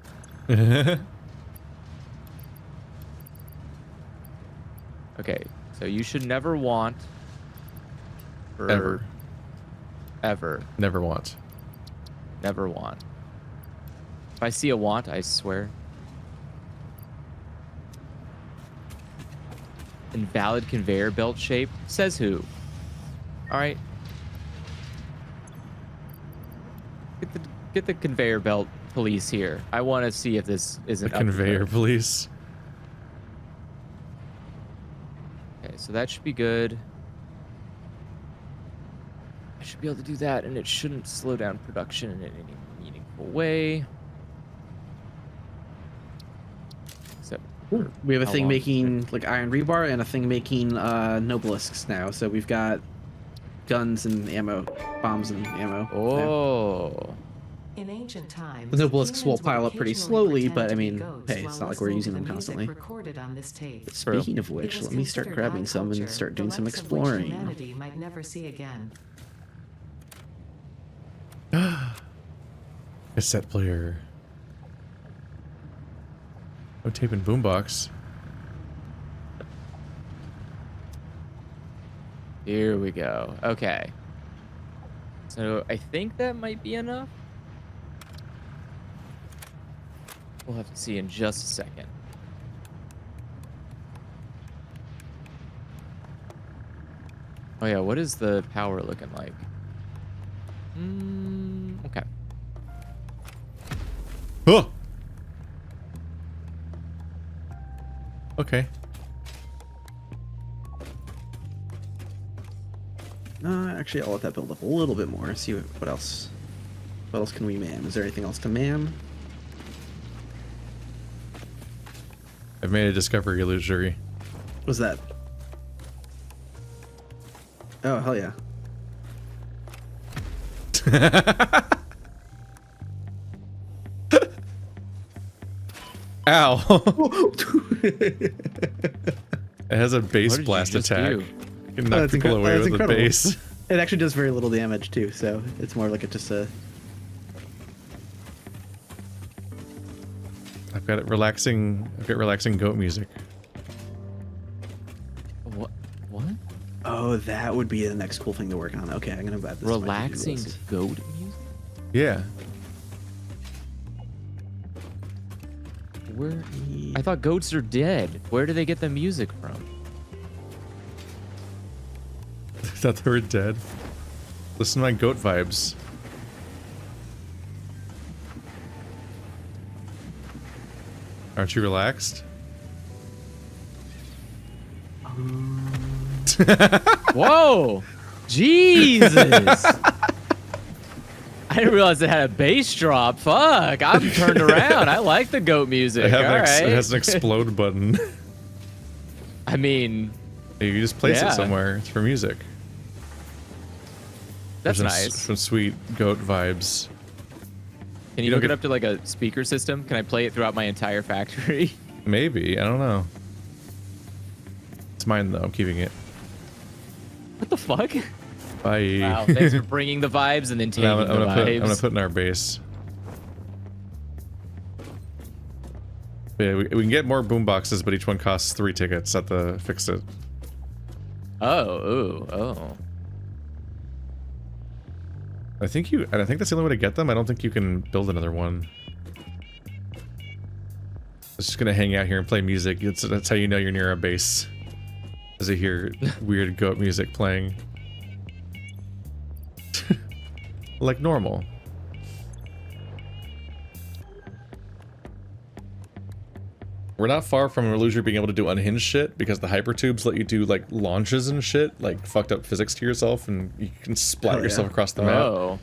Okay, so you should never want. Ever. Ever. Never want. Never want. If I see a want, I swear. Invalid conveyor belt shape? Says who? Alright. Get the conveyor belt police here. I want to see if this isn't The conveyor police. Okay, so that should be good. I should be able to do that, and it shouldn't slow down production in any meaningful way. Except We have a how thing long- making like iron rebar and a thing making nobelisks now. So we've got guns and ammo, bombs and ammo. now. Oh. In ancient times, The nobelisks will humans would pile up pretty occasionally slowly, pretend but I to be mean, goats hey, while it's not like we're listening using to them the music constantly. recorded on this tape. Speaking of It which, was let me start considered grabbing high some and culture, start the doing some likes of which exploring. humanity might never see again. Cassette player. No tape and boombox. Here we go. Okay. So I think that might be enough. We'll have to see in just a second. Oh yeah, what is the power looking like? Okay. Oh! Okay. Actually, I'll let that build up a little bit more. See what else. What else can we man? Is there anything else to man? I've made a discovery illusory. What's that? Oh, hell yeah. Ow! It has a base What did you blast just attack. do? You can knock people away that's with the incredible. base. It actually does very little damage too, so it's more like it just a. I've got relaxing goat music. What? What? Oh, that would be the next cool thing to work on. Okay, I'm gonna add this. to my to-do Relaxing list. goat music? Yeah. Where? I thought goats are dead. Where do they get the music from? I thought they were dead. Listen to my goat vibes. Aren't you relaxed? Whoa! Jesus! I didn't realize it had a bass drop. Fuck! I'm turned around. I like the goat music. It, All right. it has an explode button. I mean, You can just place Yeah. it somewhere. It's for music. that's There's nice. Some sweet goat vibes. Can you you don't hook it get- up to like a speaker system? Can I play it throughout my entire factory? Maybe. I don't know. It's mine though. I'm keeping it. What the fuck? Bye. Wow, thanks for bringing the vibes and then taking I'm the gonna vibes. put in our base. Yeah, we can get more boom boxes, but each one costs 3 tickets at the FICSIT. Oh. I think that's the only way to get them. I don't think you can build another one. It's just gonna hang out here and play music. That's how you know you're near a base. As you hear weird goat music playing. Like normal. We're not far from an illusion being able to do unhinged shit because the hypertubes let you do like launches and shit, like fucked up physics to yourself, and you can splat Hell yourself yeah. across the map. Oh.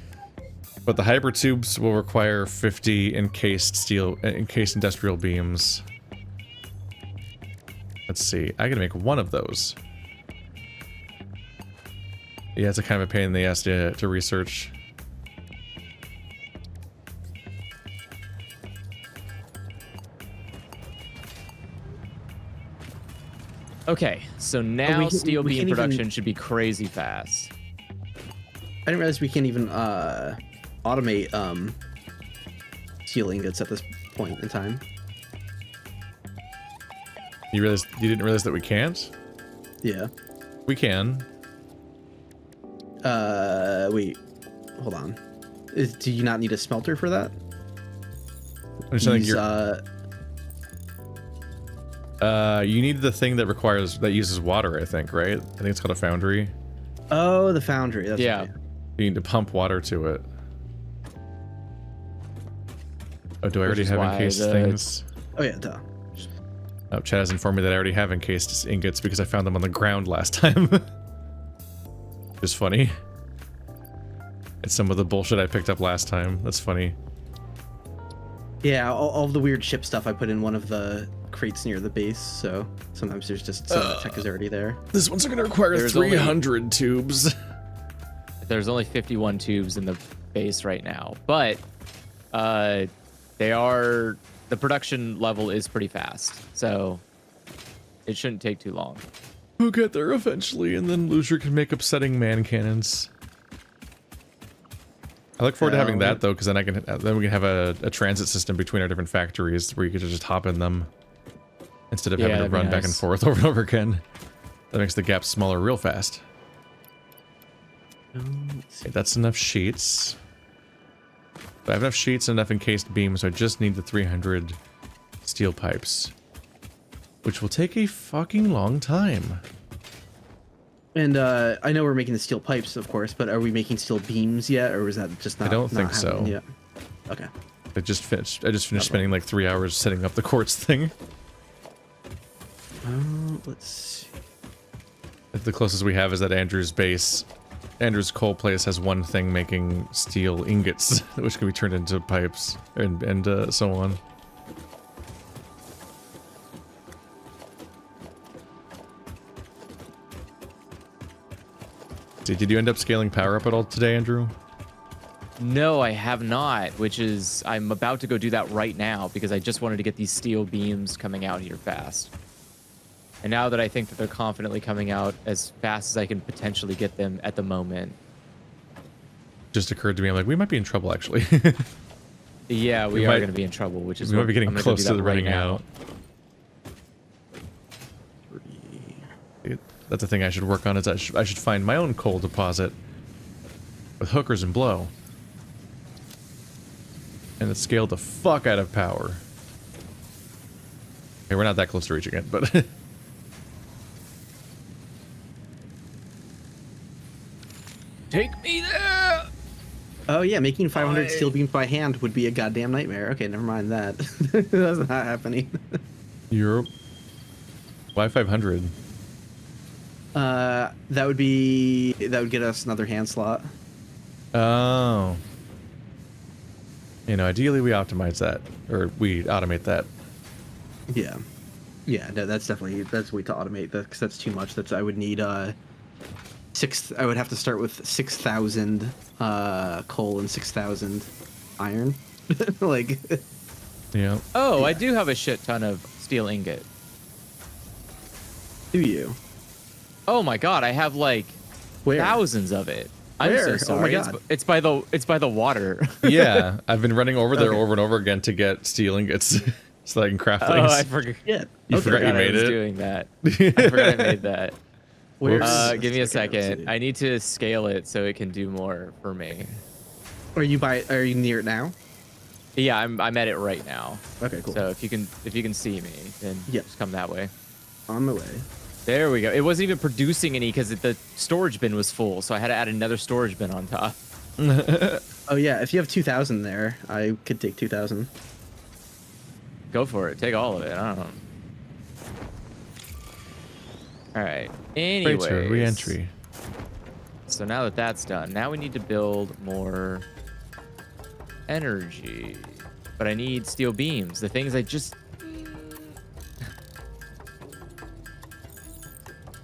But the hypertubes will require 50 encased industrial beams. Let's see. I gotta make one of those. Yeah, it's a kind of a pain in the ass to research. Okay, so now steel we beam can't production even- should be crazy fast. I didn't realize we can't even automate steel ingots at this point in time. You didn't realize that we can't? Yeah. We can. Wait. Hold on. Do you not need a smelter for that? I'm just thinking Use, you need the thing that uses water, I think, right? I think it's called a foundry. Oh, the foundry. That's Yeah. right. You need to pump water to it. Oh, do I already is have why encased the- things? Oh yeah, duh. Oh, Chad has informed me that I already have encased ingots because I found them on the ground last time. Just funny. It's some of the bullshit I picked up last time. That's funny. Yeah, all the weird ship stuff I put in one of the crates near the base, so sometimes there's just some of the tech is already there. This one's gonna require There's 300 tubes. There's only 51 tubes in the base right now, but the production level is pretty fast, so it shouldn't take too long. We'll get there eventually, and then Loser can make upsetting man cannons. I look forward to having that though, because then we can have a transit system between our different factories where you can just hop in them instead of having to that'd be run back and nice. forth over and over again. That makes the gap smaller real fast. Okay, that's enough sheets. But I have enough sheets and enough encased beams, so I just need the 300 steel pipes, which will take a fucking long time. And I know we're making the steel pipes, of course, but are we making steel beams yet, or was that just not? I don't not think so. happening yet? Okay. I just finished spending like 3 hours setting up the quartz thing. Let's see. The closest we have is at Andrew's base. Andrew's coal place has one thing making steel ingots, which can be turned into pipes and so on. Did you end up scaling power up at all today, Andrew? No, I have not, which is I'm about to go do that right now because I just wanted to get these steel beams coming out here fast. And now that I think that they're confidently coming out as fast as I can potentially get them at the moment. Just occurred to me, I'm like, we might be in trouble actually. Yeah, we are going to be in trouble, which is we might what be getting I'm gonna close do to that the right running now. out. That's the thing I should work on, is I should find my own coal deposit with hookers and blow. And it scaled the fuck out of power. Okay, we're not that close to reaching it, but... Take me there! Oh yeah, making 500 steel beams by hand would be a goddamn nightmare. Okay, never mind that. That's not happening. Europe. Why 500? That would get us another hand slot. Oh. You know, ideally we optimize that, or we automate that. Yeah. Yeah, no, that's way to automate that, because that's too much. I would need I would have to start with 6,000 coal and 6,000 iron. Like, Yeah. Oh, I do have a shit ton of steel ingot. do you? Oh my god, I have like Where? thousands of it. I'm Where? so Oh my sorry. God. It's by the water. Yeah, I've been running over there Okay. over and over again to get steel ingots so that I can craft Oh, things. I forgot. Yeah. You forgot you I made was it? doing that. I forgot I made that. Where's- Give me a let's second. see. I need to scale it so it can do more for me. Are you near it now? Yeah, I'm at it right now. Okay, cool. So if you can see me, then Yep. just come that way. On my way. There we go. It wasn't even producing any because the storage bin was full, so I had to add another storage bin on top. Oh yeah, if you have 2,000 there, I could take 2,000. Go for it. Take all of it. I don't know. All right. Anyways. Freighter re-entry. So now that that's done, now we need to build more energy. But I need steel beams. The things I just...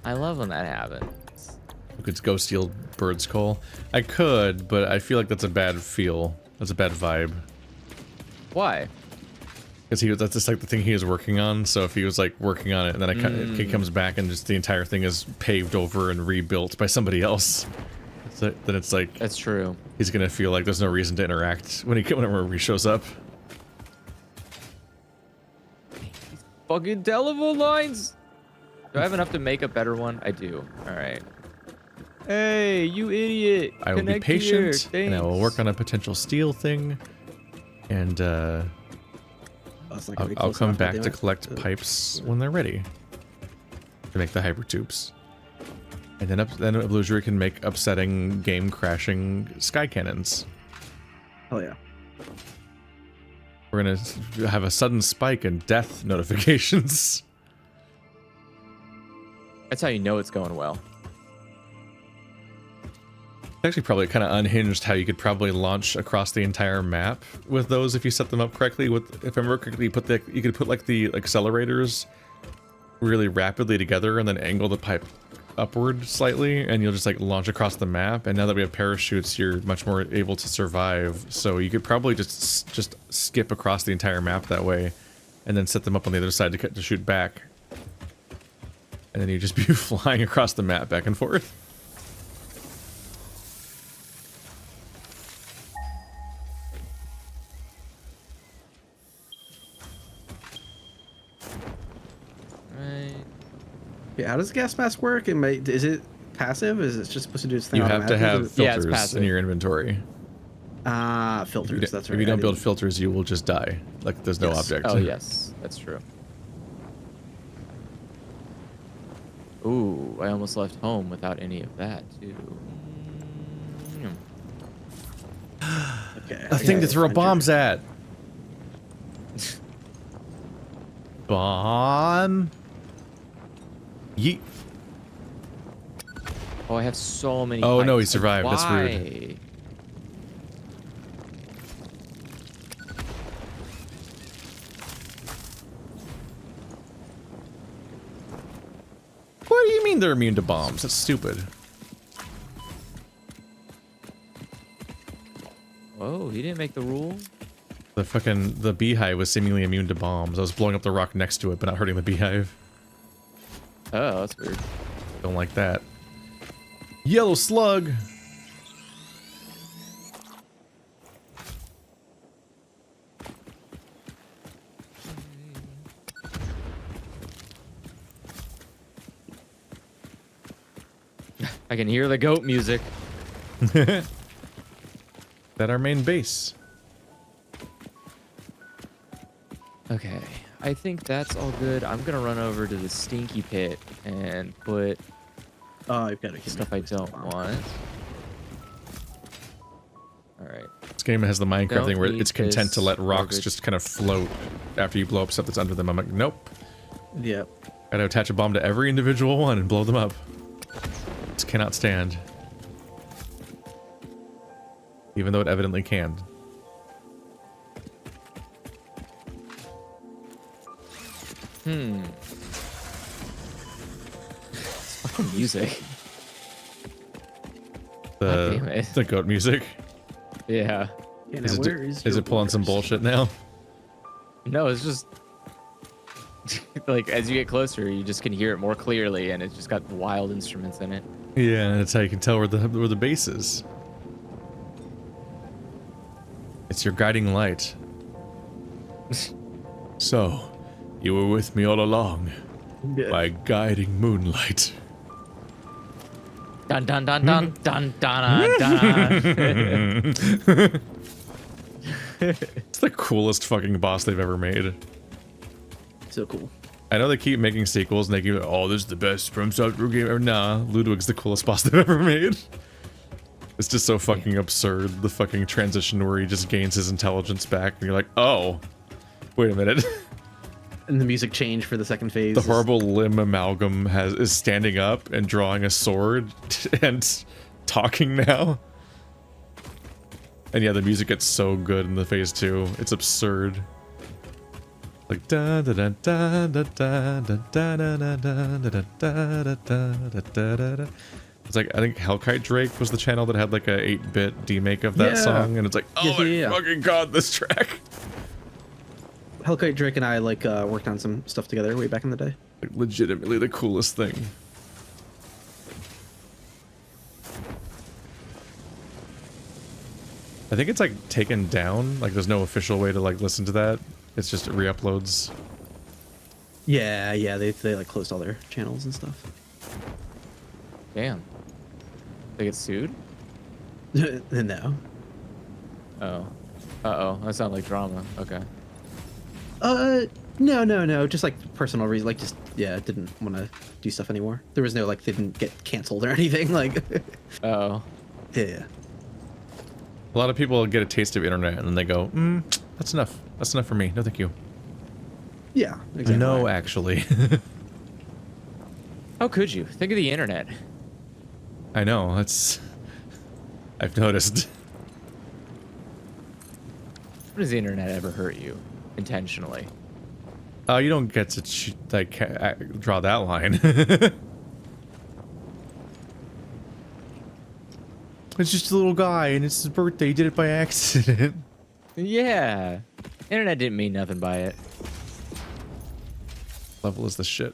I love when that happens. We could go steal bird's coal. I could, but I feel like that's a bad feel. That's a bad vibe. Why? Because that's just like the thing he was working on. So if he was like working on it and then he comes back and just the entire thing is paved over and rebuilt by somebody else, so then it's like That's true. he's gonna feel like there's no reason to interact whenever he shows up. Fucking telephone lines. Do I have enough to make a better one? I do. All right. Hey, you idiot! I will be Connect here. patient and I will work on a potential steel thing, and I'll come back to collect pipes when they're ready to make the hyper tubes. And then Illusory can make upsetting, game-crashing sky cannons. Oh yeah. We're gonna have a sudden spike in death notifications. That's how you know it's going well. It's actually probably kind of unhinged how you could probably launch across the entire map with those if you set them up correctly. If I remember correctly, you could put like the accelerators really rapidly together and then angle the pipe upward slightly, and you'll just like launch across the map. And now that we have parachutes, you're much more able to survive. So you could probably just skip across the entire map that way, and then set them up on the other side to shoot back. And then you just be flying across the map back and forth. Yeah, how does the gas mask work? Is it passive? Is it just supposed to do its thing? You have to have Yeah, it's filters passive. in your inventory. Filters. That's right. If you don't build filters, you will just die. Like there's no object. Oh yes, that's true. Ooh, I almost left home without any of that too. Okay. A thing to throw bombs at. Bomb. Yeet. Oh, I have so many. Oh, no, he pipes. survived. That's rude. Why? What do you mean they're immune to bombs? That's stupid. Whoa, he didn't make the rule. The beehive was seemingly immune to bombs. I was blowing up the rock next to it, but not hurting the beehive. Oh, that's weird. Don't like that. Yellow slug. I can hear the goat music. That our main base. Okay, I think that's all good. I'm gonna run over to the stinky pit and put Oh, I've got to stuff I don't want. All right. This game has the Minecraft Don't thing where need it's content to this let rocks garbage. just kind of float after you blow up stuff that's under them. I'm like, nope. Yep. Gotta attach a bomb to every individual one and blow them up. This cannot stand. Even though it evidently can. Fucking music. God damn it. The goat music. Yeah. Yeah, Is now it, where is your it pulling some borders? bullshit now? No, it's just like as you get closer, you just can hear it more clearly, and it's just got wild instruments in it. Yeah, that's how you can tell where the base is. It's your guiding light. So, you were with me all along, Yeah. my guiding moonlight. Dun dun dun dun dun dun dun. It's the coolest fucking boss they've ever made. So cool. I know they keep making sequels and they keep, oh, this is the best From Software game ever. Nah, Ludwig's the coolest boss they've ever made. It's just so fucking absurd, the fucking transition where he just gains his intelligence back and you're like, oh, wait a minute. And the music changed for the second phase. The horrible limb amalgam is standing up and drawing a sword and talking now. And yeah, the music gets so good in the phase 2. It's absurd. Like da da da da da da da da da da da da da da da da da. It's like, I think Hellkite Drake was the channel that had like a 8-bit demake of that Yeah. song, and it's like, oh Yeah, my yeah. fucking god, this track. Hellkite Drake and I like worked on some stuff together way back in the day. Like, legitimately the coolest thing. I think it's like taken down. Like there's no official way to like listen to that. It's just it re-uploads. Yeah, they like closed all their channels and stuff. Damn. They get sued? No. Oh. Uh-oh. That sounds like drama. Okay. No. Just like personal reasons. Like just didn't want to do stuff anymore. There was no like they didn't get canceled or anything. Like. Uh-oh. Yeah. A lot of people get a taste of internet and then they go, that's enough. That's enough for me. No, thank you. Yeah. Exactly. No, actually. How could you? Think of the internet. I know. I've noticed. When does the internet ever hurt you? Intentionally? Oh, you don't get to draw that line. It's just a little guy and it's his birthday. He did it by accident. Yeah. Internet didn't mean nothing by it. Level is the shit.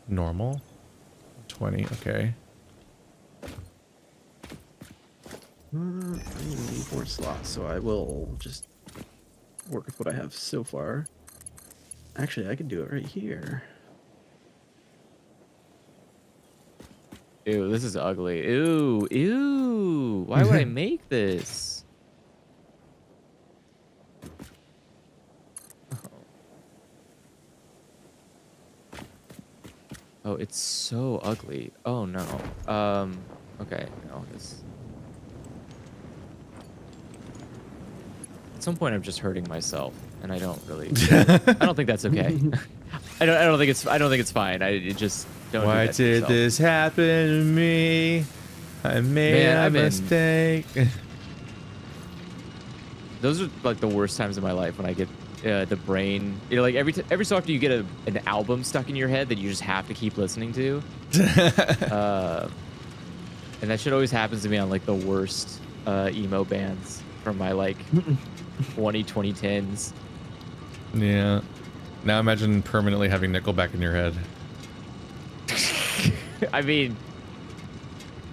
Normal. 20. Okay. I need more slots, so I will just work with what I have so far. Actually, I can do it right here. Ew, this is ugly. Ew. Why would I make this? Oh, it's so ugly. Oh no. Okay. No, this. At some point, I'm just hurting myself, and I don't really. I don't think that's okay. I don't think it's fine. It just don't. Why do that to did yourself. this happen to me? I made a mistake. Those are like the worst times in my life when I get the brain. You know, like every so often you get an album stuck in your head that you just have to keep listening to. And that shit always happens to me on like the worst emo bands from my like 2010s. Yeah. Now imagine permanently having Nickelback in your head. I mean,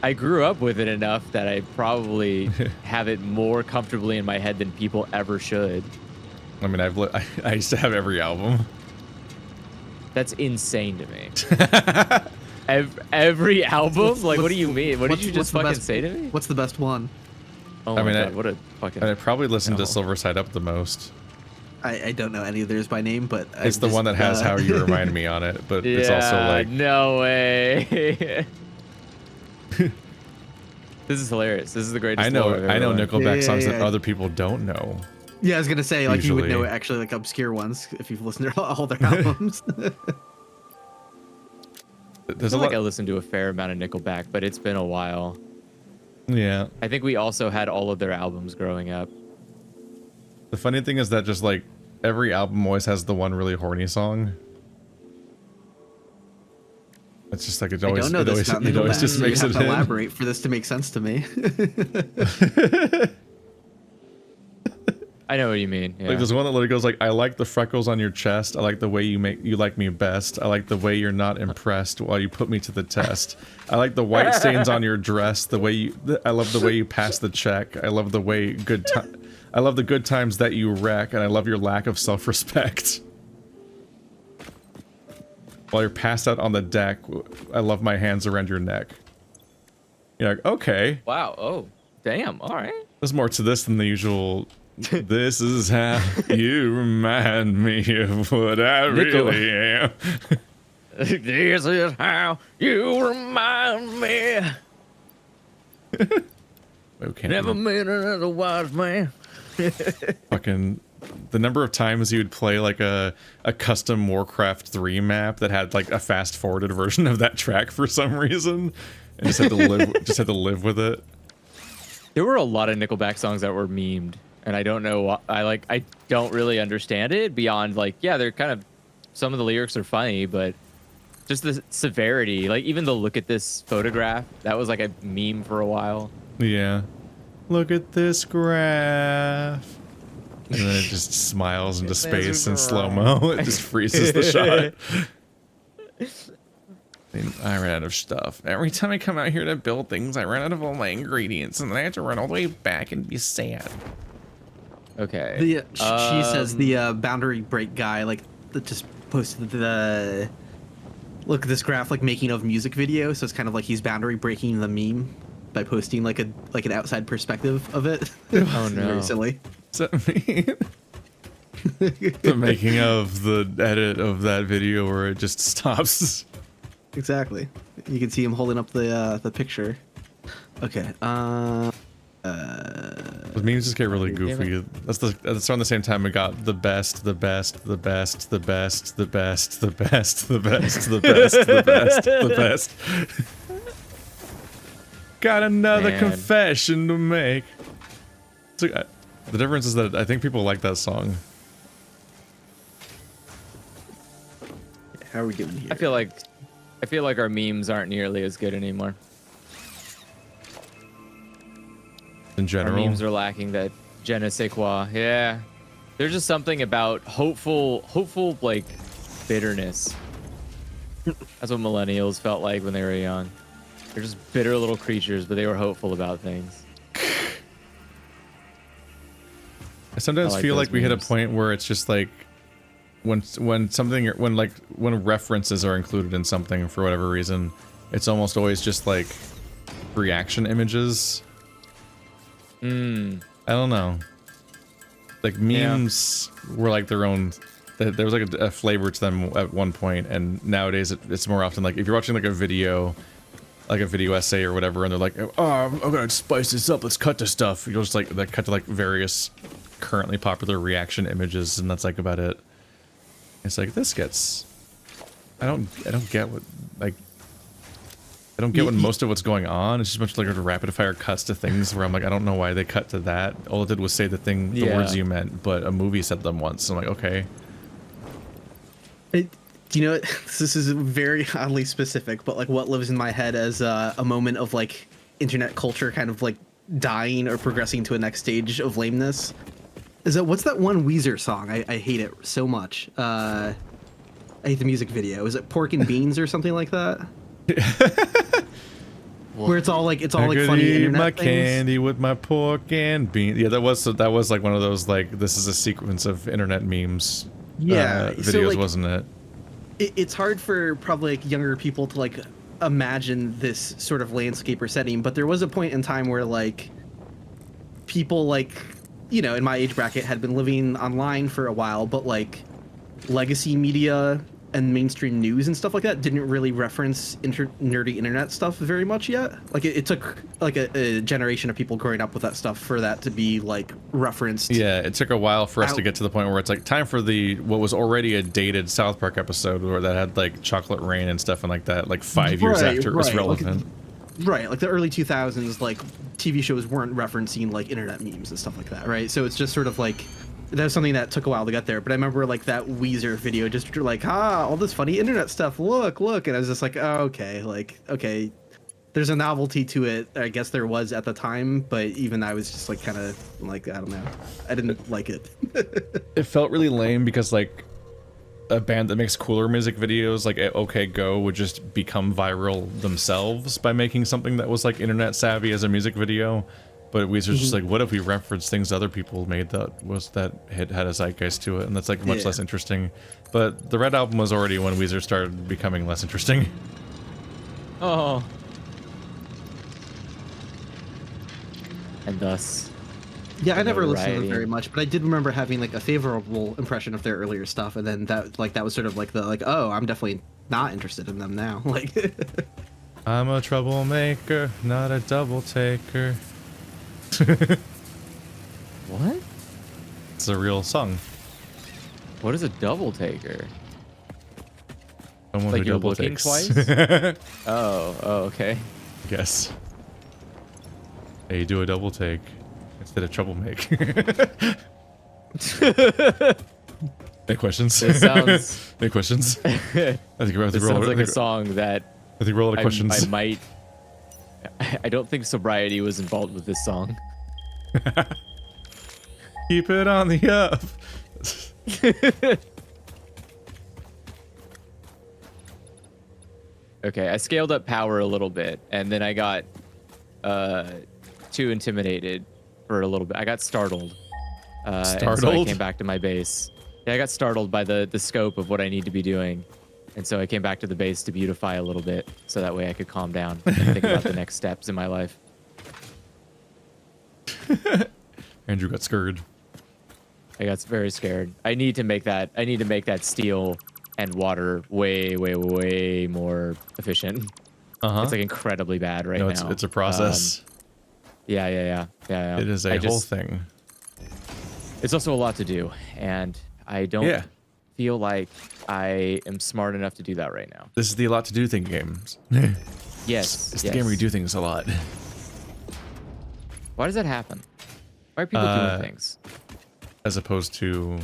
I grew up with it enough that I probably have it more comfortably in my head than people ever should. I mean, I used to have every album. That's insane to me. Every album? Like, what do you mean? What did you just fucking say to me? What's the best one? Oh I my mean, god, what a fucking... I probably listened to no. Silver Side Up the most. I don't know any of theirs by name, but It's the one that has How You Remind Me on it, but yeah, it's also like... no way. This is hilarious. This is the greatest. I know Nickelback songs that Yeah. other people don't know. Yeah, I was gonna say like you would know Usually. actually like obscure ones if you've listened to all their albums. There's I a feel like lot. I listened to a fair amount of Nickelback, but it's been a while. Yeah. I think we also had all of their albums growing up. The funny thing is that just like every album always has the one really horny song. It's just like it always, I don't know this about it always Nickelback, just so makes you it have to in. elaborate for this to make sense to me. I know what you mean. Yeah. Like there's one that literally goes like, I like the freckles on your chest. I like the way you like me best. I like the way you're not impressed while you put me to the test. I like the white stains on your dress. I love the way you pass the check. I love the way I love the good times that you wreck, and I love your lack of self-respect. While you're passed out on the deck, I love my hands around your neck. You're like, okay. Wow. Oh, damn. All right. There's more to this than the usual. This is how you remind me of what I really am. This is how you remind me. Okay. Never meant it as a wise man. Fucking the number of times you would play like a custom Warcraft 3 map that had like a fast forwarded version of that track for some reason, and just had to live with it. There were a lot of Nickelback songs that were memed, and I don't know why. I don't really understand it beyond like, yeah, they're kind of, some of the lyrics are funny, but just the severity, like even the look at this photograph, that was like a meme for a while. Yeah. Look at this graph. And then it just smiles into space in slow-mo. It just freezes the shot. I ran out of stuff. Every time I come out here to build things, I run out of all my ingredients, and then I have to run all the way back and be sad. Okay. She says the boundary break guy like that just posted the look at this graph like making of music video, so it's kind of like he's boundary breaking the meme by posting like an outside perspective of it. Oh no. Very silly. Does that mean the making of the edit of that video where it just stops? Exactly. You can see him holding up the picture. Okay. The memes just get really goofy. That's around the same time we got the best. Got another confession to make. So, the difference is that I think people like that song. How are we doing here? I feel like our memes aren't nearly as good anymore. In general, our memes are lacking that je ne sais quoi. Yeah, there's just something about hopeful like bitterness. That's what millennials felt like when they were young. They're just bitter little creatures, but they were hopeful about things. I sometimes feel like we hit a point where it's just like when references are included in something for whatever reason, it's almost always just like reaction images. I don't know. Like memes were like their own. There was like a flavor to them at one point, and nowadays it's more often like if you're watching like a video essay or whatever, and they're like, "Oh, I'm gonna spice this up. Let's cut to stuff." You'll just like cut to like various currently popular reaction images, and that's like about it. It's like this gets. I don't get what like. I don't get what most of what's going on. It's just much like a rapid fire cuts to things where I'm like, I don't know why they cut to that. All it did was say the words you meant, but a movie said them once. So I'm like, okay. Do you know what? This is very oddly specific, but like what lives in my head as a moment of like internet culture kind of like dying or progressing to a next stage of lameness is that what's that one Weezer song? I hate it so much. I hate the music video. Is it Pork and Beans or something like that? Where it's all like funny internet my things. Candy with my pork and beans. Yeah, that was like one of those like this is a sequence of internet memes. Yeah, videos, so, like, wasn't it? It's hard for probably like younger people to like imagine this sort of landscape or setting, but there was a point in time where like people like in my age bracket had been living online for a while, but like legacy media and mainstream news and stuff like that didn't really reference nerdy internet stuff very much yet. Like it took like a generation of people growing up with that stuff for that to be like referenced. Yeah, it took a while for us to get to the point where it's like time for what was already a dated South Park episode where that had like chocolate rain and stuff and like that, like 5 years after it was relevant. Like the early 2000s, like TV shows weren't referencing like internet memes and stuff like that, right? So it's just sort of like that was something that took a while to get there. But I remember like that Weezer video, just like, all this funny internet stuff. Look, and I was just like, oh, okay. There's a novelty to it. I guess there was at the time, but even I was just like kind of like, I don't know. I didn't like it. It felt really lame because like a band that makes cooler music videos like OK Go would just become viral themselves by making something that was like internet savvy as a music video. But Weezer's just like, what if we reference things other people made that had a zeitgeist to it, and that's like much less interesting. But the Red Album was already when Weezer started becoming less interesting. Oh. And thus. Yeah, I never listened to them very much, but I did remember having like a favorable impression of their earlier stuff, and then that was sort of like oh, I'm definitely not interested in them now. Like, I'm a troublemaker, not a double taker. What? It's a real song. What is a double taker? Someone like who you're double looking takes. twice? Oh, okay. Yes. Hey, you do a double take instead of troublemaker. Any questions? This sounds. Any questions? I think we're This sounds like a song that. I think we're all out of questions. I might. I don't think sobriety was involved with this song. Keep it on the up. Okay, I scaled up power a little bit, and then I got too intimidated for a little bit. I got startled. And so I came back to my base. Yeah, I got startled by the scope of what I need to be doing. And so I came back to the base to beautify a little bit, so that way I could calm down and think about the next steps in my life. Andrew got scared. I got very scared. I need to make that steel and water way, way, way more efficient. It's like incredibly bad right now. It's a process. Yeah. It is a whole thing. It's also a lot to do, and I don't feel like I am smart enough to do that right now. This is the a lot to do thing games. Yes. It's the game where you do things a lot. Why does that happen? Why are people doing things? As opposed to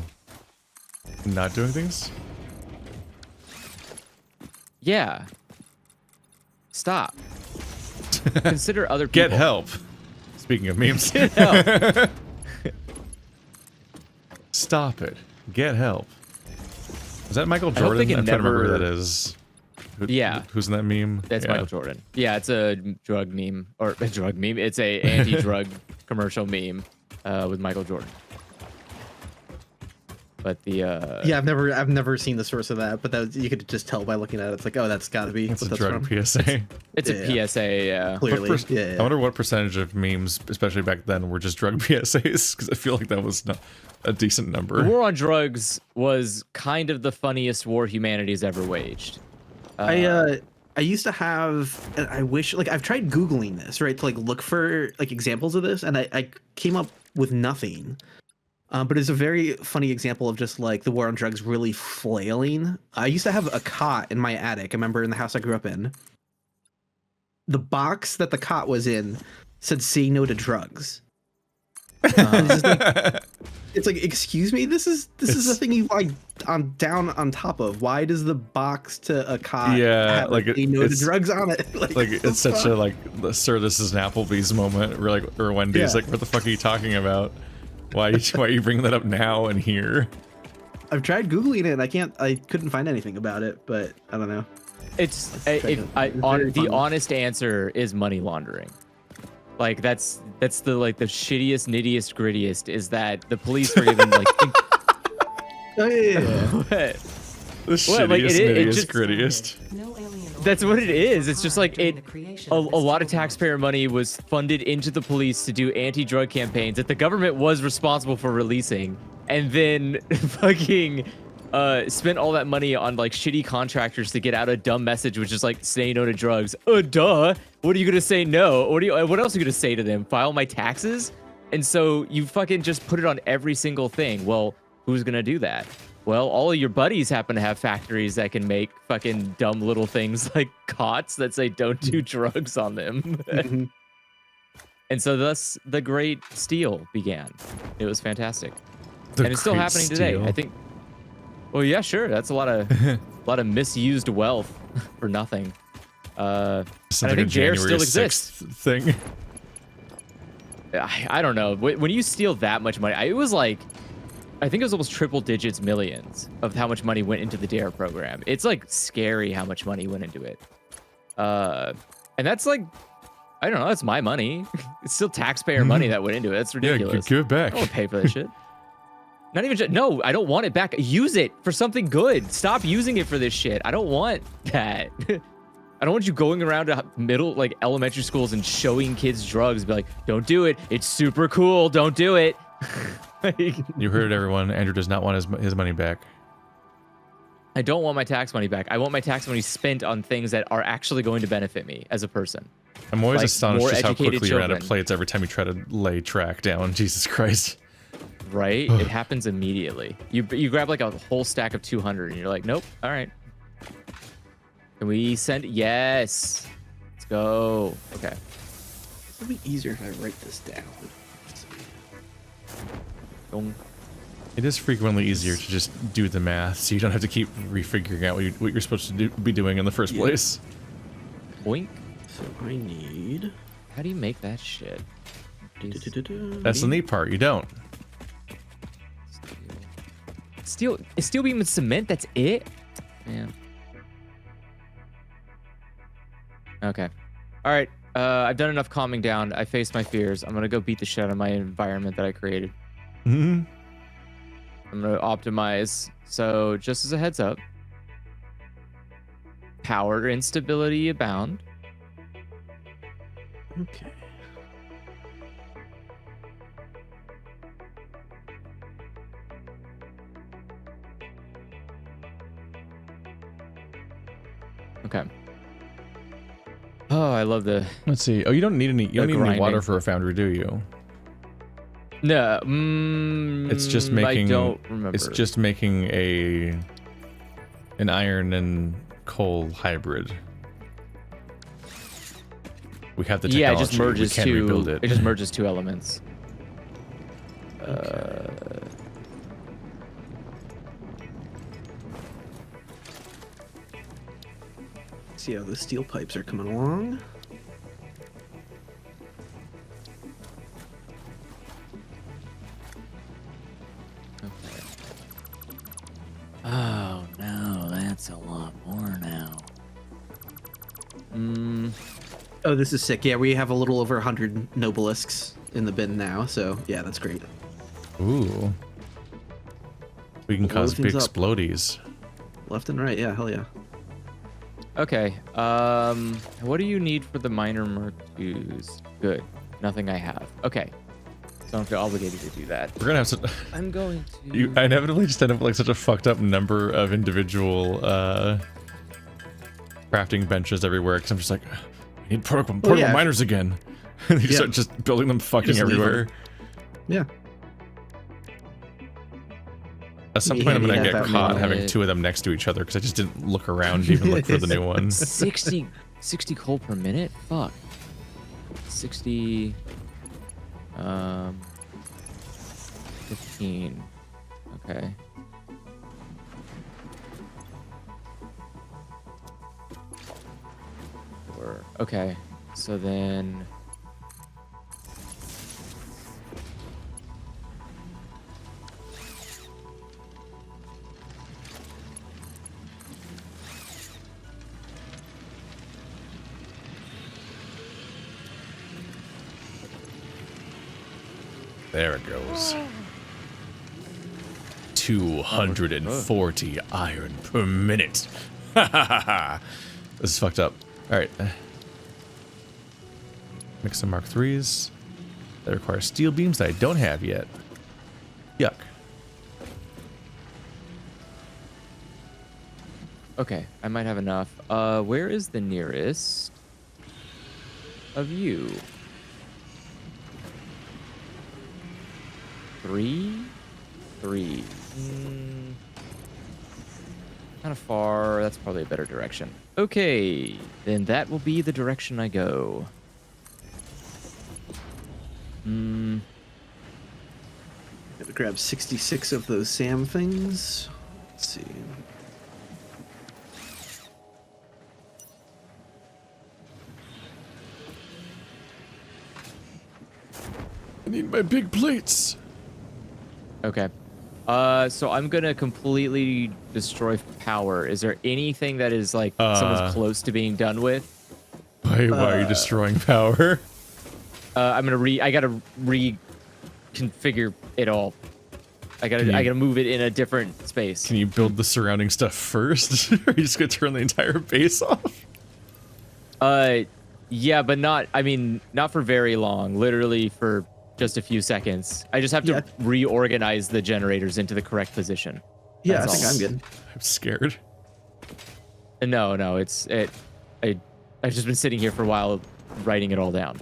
not doing things? Yeah. Stop. Consider other people. Get help. Speaking of memes. Get help. Stop it. Get help. Is that Michael Jordan? I'm trying to remember who that is. Who's in that meme? That's Michael Jordan. Yeah, it's a drug meme. Or a drug meme. It's a anti-drug commercial meme with Michael Jordan. But the I've never seen the source of that, but that you could just tell by looking at it. It's like, oh, that's got to be it's what a drug from. PSA. It's a PSA, yeah. Clearly, I wonder what percentage of memes, especially back then, were just drug PSAs, because I feel like that was not a decent number. The war on drugs was kind of the funniest war humanity's ever waged. I used to have, and I wish, like, I've tried Googling this, right, to like look for like examples of this, and I came up with nothing. But it's a very funny example of just like the war on drugs really flailing. I used to have a cot in my attic. I remember in the house I grew up in. The box that the cot was in said "Say no to drugs." It's like, excuse me, this is a thing you like on down on top of. Why does the box to a cot have like "Say no to drugs" on it? like it's such a like, sir, this is an Applebee's moment, or Wendy's. Like, what the fuck are you talking about? Why are you bringing that up now and here? I've tried Googling it and I couldn't find anything about it, but I don't know. The honest answer is money laundering. Like that's the like the shittiest, nittiest, grittiest is that the police were given like The shittiest, like, nittiest, grittiest. That's what it is. It's just like a lot of taxpayer money was funded into the police to do anti-drug campaigns that the government was responsible for releasing, and then fucking spent all that money on like shitty contractors to get out a dumb message, which is like, say no to drugs. Duh. What are you gonna say no? What else are you gonna say to them? File my taxes? And so you fucking just put it on every single thing. Well, who's gonna do that? Well, all of your buddies happen to have factories that can make fucking dumb little things like cots that say don't do drugs on them. And so thus the Great Steal began. It was fantastic. And it's still happening today. I think. Well, yeah, sure. That's a lot of misused wealth for nothing. And I think JARE still exists. Thing. I don't know. When you steal that much money, it was like, I think it was almost triple digits millions of how much money went into the DARE program. It's like scary how much money went into it. And that's like, I don't know, that's my money. It's still taxpayer money that went into it. That's ridiculous. Yeah, give it back. I don't pay for that shit. Not even, no, I don't want it back. Use it for something good. Stop using it for this shit. I don't want that. I don't want you going around to elementary schools and showing kids drugs. Be like, don't do it. It's super cool. Don't do it. You heard it, everyone. Andrew does not want his money back. I don't want my tax money back. I want my tax money spent on things that are actually going to benefit me as a person. I'm always astonished just how quickly children. you're out of plates every time you try to lay track down. Jesus Christ. Right? It happens immediately. You grab like a whole stack of 200 and you're like, nope. All right. Can we send? Yes. Let's go. Okay. It'll be easier if I write this down. It is frequently easier to just do the math, so you don't have to keep refiguring out what you're supposed to be doing in the first place. Boink. So I need. How do you make that shit? That's the neat part. You don't. Steel beam and cement. That's it. Man. Okay. All right. I've done enough calming down. I faced my fears. I'm gonna go beat the shit out of my environment that I created. Mm-hmm. I'm gonna optimize. So just as a heads up, power instability abound. Okay. Okay. Oh, I love the. Let's see. Oh, you don't need any. You don't need any grinding. water for a foundry, do you? No. It's just making. I don't remember. It's just making an iron and coal hybrid. We have the technology. Yeah, it just merges we can rebuild two. it. It just merges two elements. See how the steel pipes are coming along. Okay. Oh no, that's a lot more now. Oh, this is sick. Yeah, we have a little over 100 Nobelisks in the bin now, so yeah, that's great. Ooh. We can cause big things up. explodies. Left and right, yeah, hell yeah. Okay. What do you need for the minor Mark IIs? Good. Nothing I have. Okay. So I don't feel obligated to do that. We're gonna have some. I'm going to. You inevitably just end up with like such a fucked up number of individual crafting benches everywhere. Because I'm just like, I need portable yeah. miners again. And you Yeah. start just building them fucking Just leave everywhere. them. Yeah. At some Yeah, point, I'm gonna yeah, get that caught may- having two of them next to each other because I just didn't look around to even look for the new one. 60 coal per minute? Fuck. 60. 15. Okay. Okay. So then. There it goes. 240 iron per minute. This is fucked up. All right. Make some Mark IIIs. That require steel beams that I don't have yet. Yuck. Okay, I might have enough. Where is the nearest of you? 3? 3. Kind of far. That's probably a better direction. Okay, then that will be the direction I go. Gonna grab 66 of those SAM things. Let's see. I need my big plates. Okay. So I'm gonna completely destroy power. Is there anything that is like someone's close to being done with? Why are you destroying power? I gotta reconfigure it all. I gotta move it in a different space. Can you build the surrounding stuff first? Or are you just gonna turn the entire base off? Yeah, but not for very long. Literally for just a few seconds. I just have to reorganize the generators into the correct position. Yeah, That's I think all. I'm good. I'm scared. No, I've just been sitting here for a while writing it all down.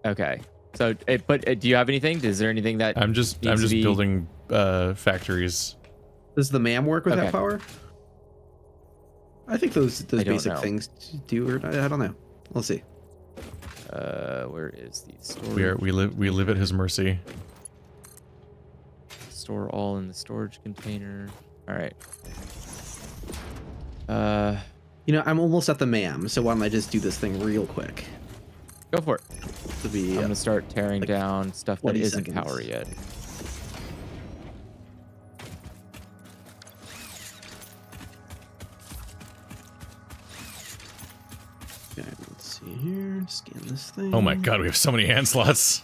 Okay. So, but do you have anything? Is there anything that I'm just needs to be- building factories. Does the MAM work with Okay. that power? I think those don't basic know. things do, or I don't know. We'll see. Where is the storage? We live at his mercy. Store all in the storage container. All right. You know, I'm almost at the MAM, so why don't I just do this thing real quick? Go for it. To be I'm gonna start tearing like down stuff that 20 isn't seconds. power yet. see here. Scan this thing. Oh my god, we have so many hand slots.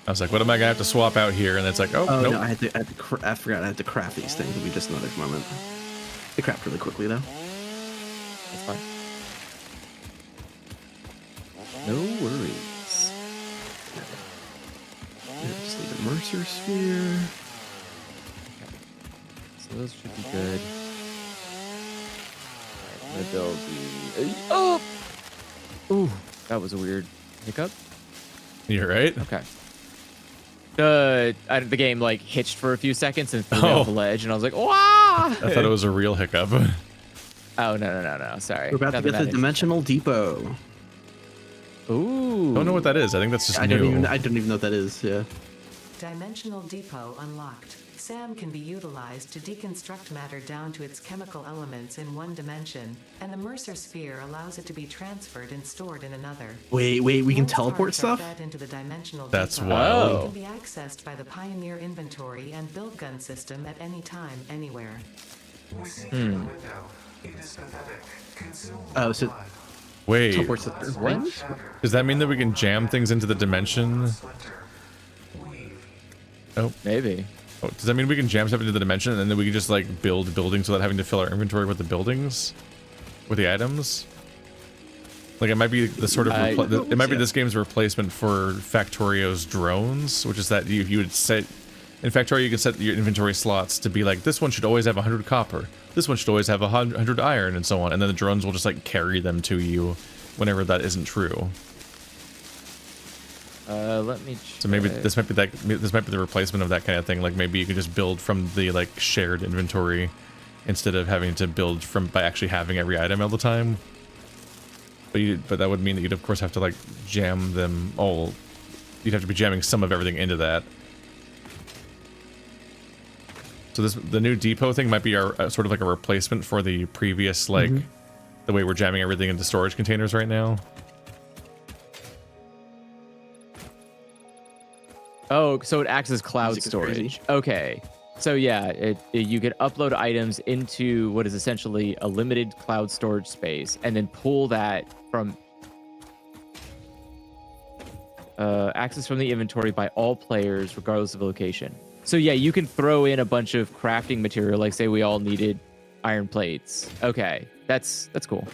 I was like, what am I gonna have to swap out here? And it's like, oh, nope. No, I forgot I had to craft these things. It'll be just another moment. They craft really quickly though. That's fine. No worries. Yeah, just need a Mercer sphere. So those should be good. Alright, I'm gonna build the. Oh! Ooh, that was a weird hiccup. You're right. Okay. The game like hitched for a few seconds and threw me off the ledge, and I was like, "Wah!" I thought it was a real hiccup. Oh no! Sorry. We're about to get the Dimensional Depot. Ooh. Don't know what that is. I think that's just I new. don't even know what that is. Yeah. Dimensional Depot unlocked. SAM can be utilized to deconstruct matter down to its chemical elements in one dimension, and the Mercer sphere allows it to be transferred and stored in another. Wait, we can Once teleport parts are stuff? fed into the Dimensional That's Depot, wild. It can be accessed by the Pioneer inventory and build gun system at any time, anywhere. We see through the window. It is pathetic. Consume Oh, so blood. Wait, teleports the third one? does that mean that we can jam things into the dimension? Splinter. Weave. Maybe. Oh, does that mean we can jam stuff into the dimension and then we can just like build buildings without having to fill our inventory with the buildings, with the items? Like it might be the sort of it might be this game's replacement for Factorio's drones, which is that you would set in Factorio you can set your inventory slots to be like this one should always have 100 copper, this one should always have 100 iron, and so on, and then the drones will just like carry them to you whenever that isn't true. Let me check. So maybe this might be the replacement of that kind of thing. Like maybe you can just build from the like shared inventory instead of having to build from by actually having every item all the time. But that would mean that you'd of course have to like jam them all. You'd have to be jamming some of everything into that. So the new depot thing might be our sort of like a replacement for the previous like the way we're jamming everything into storage containers right now. Oh, so it acts as cloud Music is crazy. storage. Okay. So yeah, you could upload items into what is essentially a limited cloud storage space and then pull that from access from the inventory by all players regardless of location. So yeah, you can throw in a bunch of crafting material, like say we all needed iron plates. Okay, that's cool.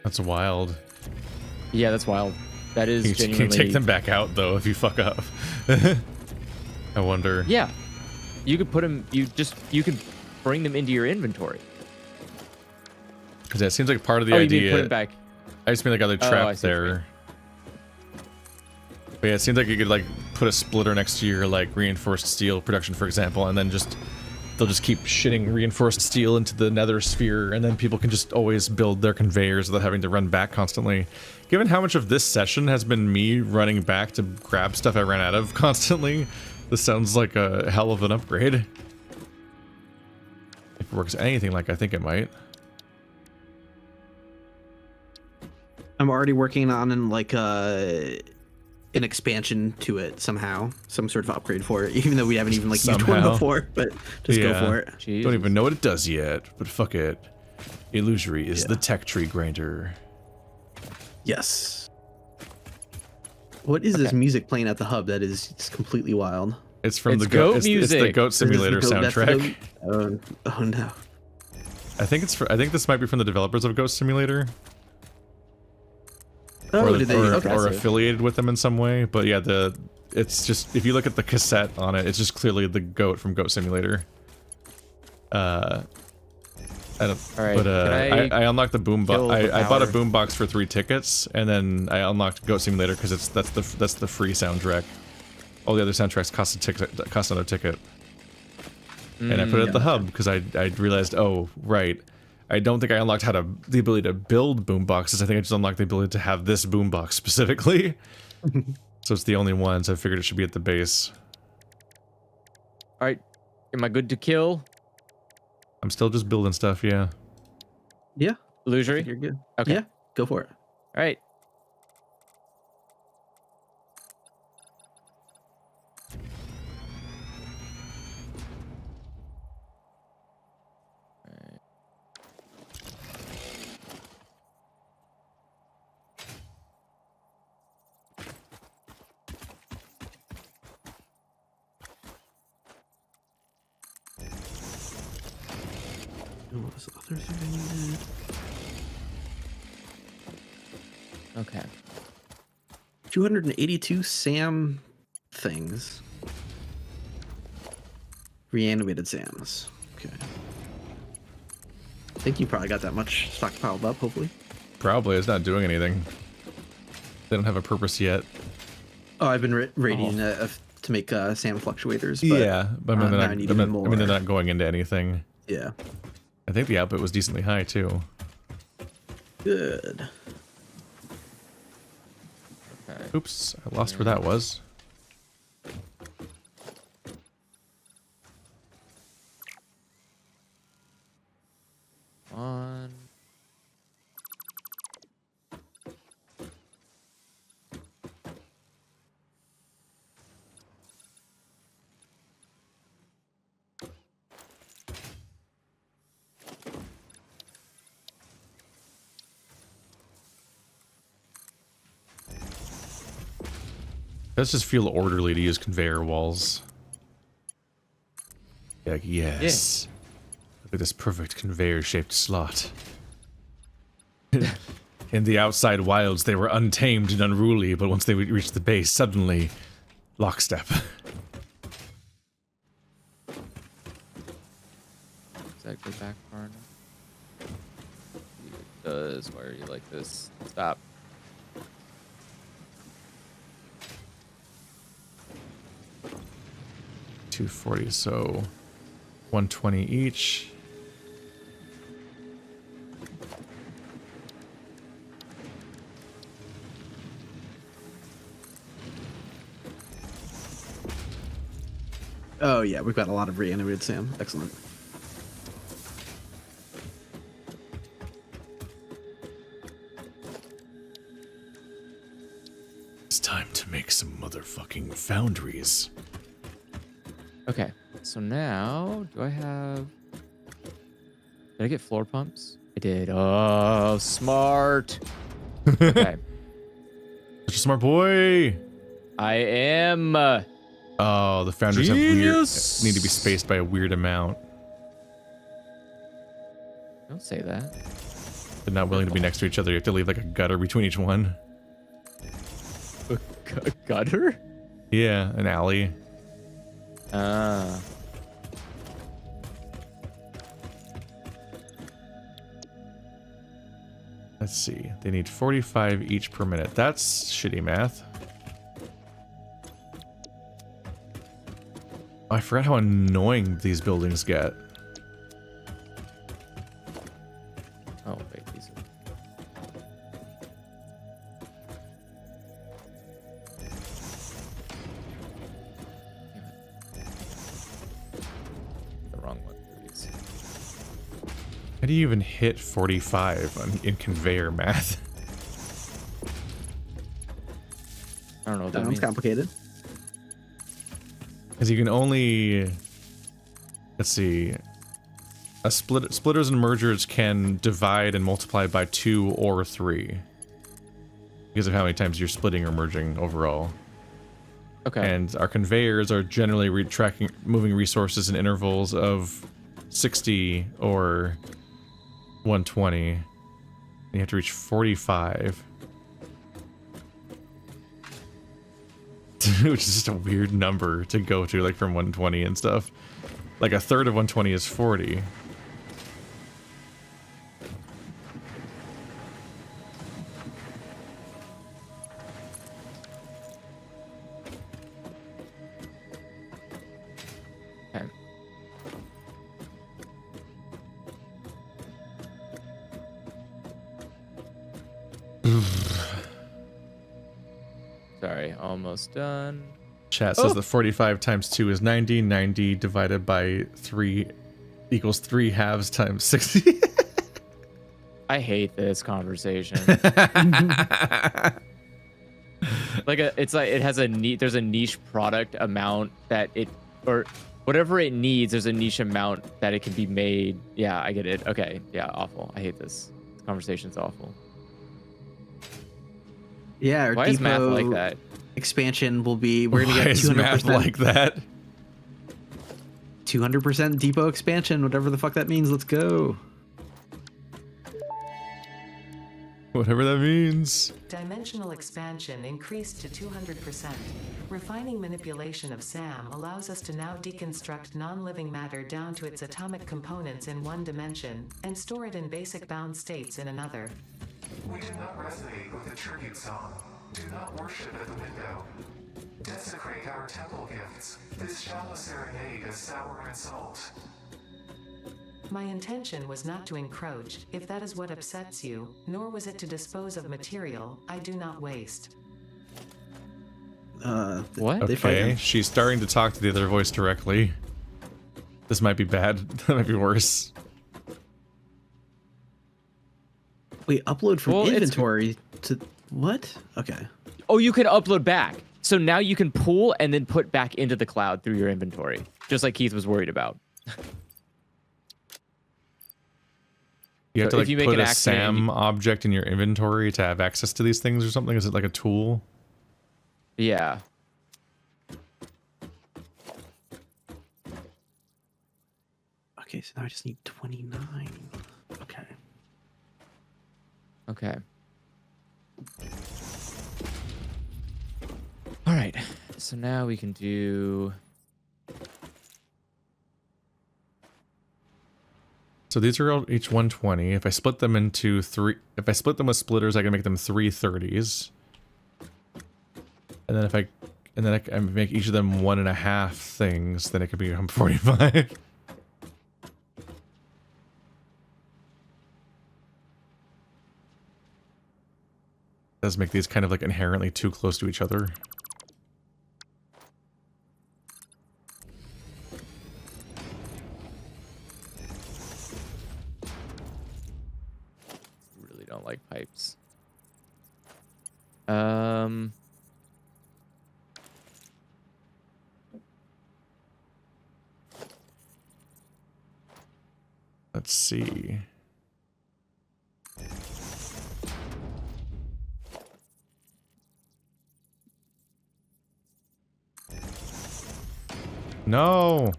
That's wild. Yeah, that's wild. That is Can genuinely... you take them back out though if you fuck up? I wonder. Yeah, you could put them. You can bring them into your inventory. Because that seems like part of the You idea. mean put them back. I just mean like, are they I trapped see what you there? But yeah, it seems like you could like put a splitter next to your like reinforced steel production, for example, and then they'll just keep shitting reinforced steel into the nether sphere, and then people can just always build their conveyors without having to run back constantly. Given how much of this session has been me running back to grab stuff I ran out of constantly, this sounds like a hell of an upgrade. If it works anything like I think it might. I'm already working on an expansion to it somehow, some sort of upgrade for it, even though we haven't even like used one Somehow. before. But just go for it. Jesus. Don't even know what it does yet, but fuck it. Illusory is the tech tree grinder. Yes. What is this music playing at the hub? That is just completely wild. It's from It's the goat. goat It's the music. Goat Simulator Is this the goat- soundtrack. that's the- oh no. I think this might be from the developers of Ghost Simulator. Oh, or, did they? or, Okay. or affiliated with them in some way. But yeah, it's just, if you look at the cassette on it, it's just clearly the goat from Goat Simulator. I don't. All right, but can I unlocked the boombox. kill the I bought a power? boombox for 3 tickets, and then I unlocked Goat Simulator because that's the free soundtrack. All the other soundtracks cost another ticket. And I put it at the hub because I realized, oh right, I don't think I unlocked the ability to build boomboxes. I think I just unlocked the ability to have this boombox specifically. So it's the only one. So I figured it should be at the base. All right, am I good to kill? I'm still just building stuff. Yeah. Yeah, Illusory? you're good. Okay. Yeah, go for it. All right. What was the other thing I needed? Okay. 282 SAM things. Reanimated SAMs. Okay. I think you probably got that much stockpiled up, hopefully. Probably. It's not doing anything. They don't have a purpose yet. Oh, I've been radiating to make SAM fluctuators. But, Yeah, but I mean, now I need even more. I mean, they're not going into anything. Yeah. I think the output was decently high, too. Good. Okay. Oops, I lost where that was. On. Does just feel orderly to use conveyor walls. Like, yes. Look at this perfect conveyor-shaped slot. In the outside wilds, they were untamed and unruly, but once they reached the base, suddenly, lockstep. Is that go back far enough? It does. Why are you like this? Stop. $240, so 120 each. Oh yeah, we've got a lot of reanimated SAM. Excellent. It's time to make some motherfucking foundries. Okay. So now, do I have... Did I get floor pumps? I did. Oh, smart. Okay. Such a smart boy! I am... Oh, the foundries have Genius! need to be spaced by a weird amount. Don't say that. They're not willing to be next to each other. You have to leave like a gutter between each one. A gutter? Yeah, an alley. Ah. Let's see. They need 45 each per minute. That's shitty math. Oh, I forgot how annoying these buildings get. Oh, wait. These are... The wrong one, please. How do you even hit 45 in conveyor math? I don't know what that Sounds means. complicated. Because you can only... Let's see. Splitters and mergers can divide and multiply by 2 or 3. Because of how many times you're splitting or merging overall. Okay. And our conveyors are generally moving resources in intervals of 60 or 120. And you have to reach 45. Which is just a weird number to go to, like from 120 and stuff. Like a third of 120 is 40. Okay. Sorry, almost done. Chat says that 45 times 2 is 90. 90 divided by 3 equals 3 halves times 60. I hate this conversation. It's like it has there's a niche product amount that it, or whatever it needs, there's a niche amount that it can be made. Yeah, I get it. Okay. Yeah, awful. I hate this. This conversation's awful. Yeah, our Why is math like that? expansion will be, we're gonna Why get is 200%. math like that? 200% depot expansion, whatever the fuck that means. Let's go. Whatever that means. Dimensional expansion increased to 200%. Refining manipulation of SAM allows us to now deconstruct non-living matter down to its atomic components in one dimension, and store it in basic bound states in another. We do not resonate with the tribute song. Do not worship at the window. Desecrate our temple gifts. This shallow serenade is sour and salt. My intention was not to encroach, if that is what upsets you, nor was it to dispose of material I do not waste. What? They fight Okay, him. she's starting to talk to the other voice directly. This might be bad. That might be worse. Wait, upload from Well, it's- inventory to what? Okay. Oh, you can upload back. So now you can pull and then put back into the cloud through your inventory, just like Keith was worried about. You have So to if you like make put an a accident, SAM object in your inventory to have access to these things or something? Is it like a tool? Yeah. Okay, so now I just need 29. Okay. Okay. All right. So now we can do. So these are all each 120. If I split them into three, if I split them with splitters, I can make them 330s. And then if I, I make each of them 1.5 things, then it could become 45. Does make these kind of like inherently too close to each other. Really don't like pipes. Let's see. No!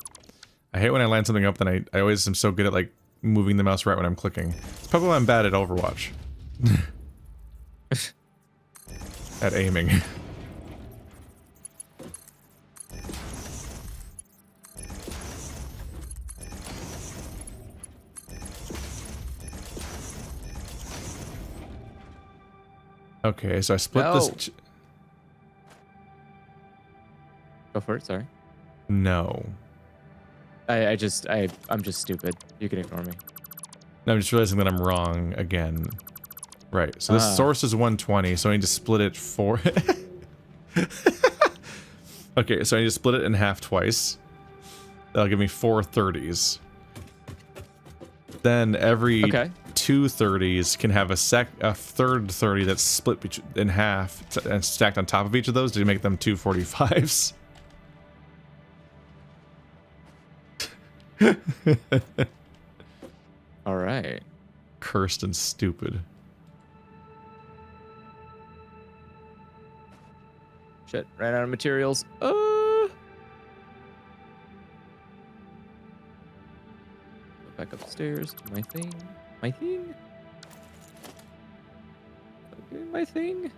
I hate when I line something up, then I always am so good at like moving the mouse right when I'm clicking. It's probably why I'm bad at Overwatch. At aiming. Okay, so I split No. this... Go for it. Sorry. No. I'm just stupid. You can ignore me. No, I'm just realizing that I'm wrong again. Right, so this source is 120, so I need to split it for... Okay, so I need to split it in half twice. That'll give me 4 30s. Then every Okay. 2 30s can have a third 30 that's split in half and stacked on top of each of those to make them 2 45s. All right. Cursed and stupid. Shit. Ran out of materials. Go back upstairs. Do my thing. My thing. Doing my thing.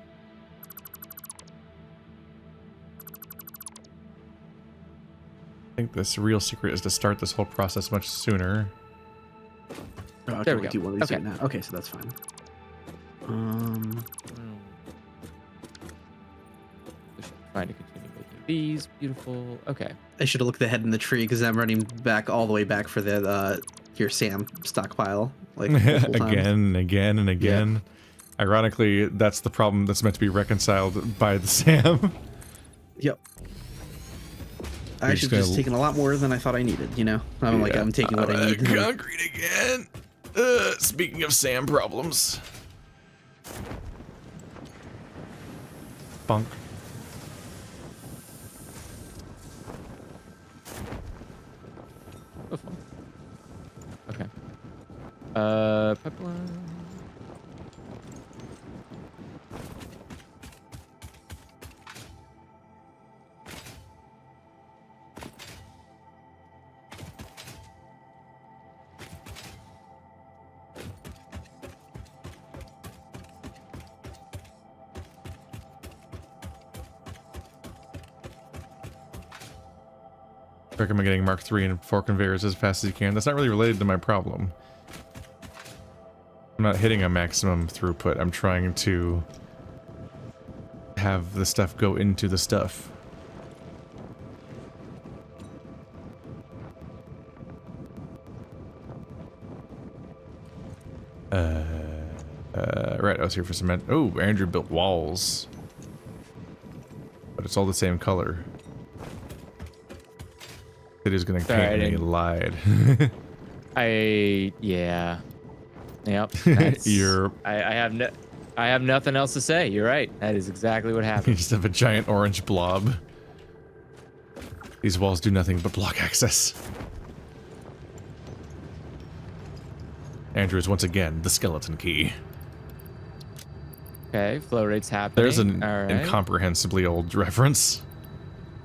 I think this real secret is to start this whole process much sooner. Oh, okay, There we we go. do one of these Okay. right now. Okay, so that's fine. Trying to continue making these. Beautiful. Okay. I should have looked ahead in the tree because I'm running back all the way back for the your SAM stockpile. Like multiple times. Again and again and again. Ironically, that's the problem that's meant to be reconciled by the SAM. Yep. I You're should just have just gonna- taken a lot more than I thought I needed, you know? I'm like, I'm taking what I need. Concrete again. Speaking of SAM problems. Bunk. Oh, fun. Okay. Pipeline. recommend getting Mark 3 and 4 conveyors as fast as you can. That's not really related to my problem. I'm not hitting a maximum throughput. I'm trying to have the stuff go into the stuff. Right, I was here for cement. Oh, Andrew built walls. But it's all the same color. It is gonna paint me lied. Yeah. Yep. That's, I have nothing else to say. You're right. That is exactly what You happened. just have a giant orange blob. These walls do nothing but block access. Andrew is once again the skeleton key. Okay, flow rate's happening. There's an All right. incomprehensibly old reference.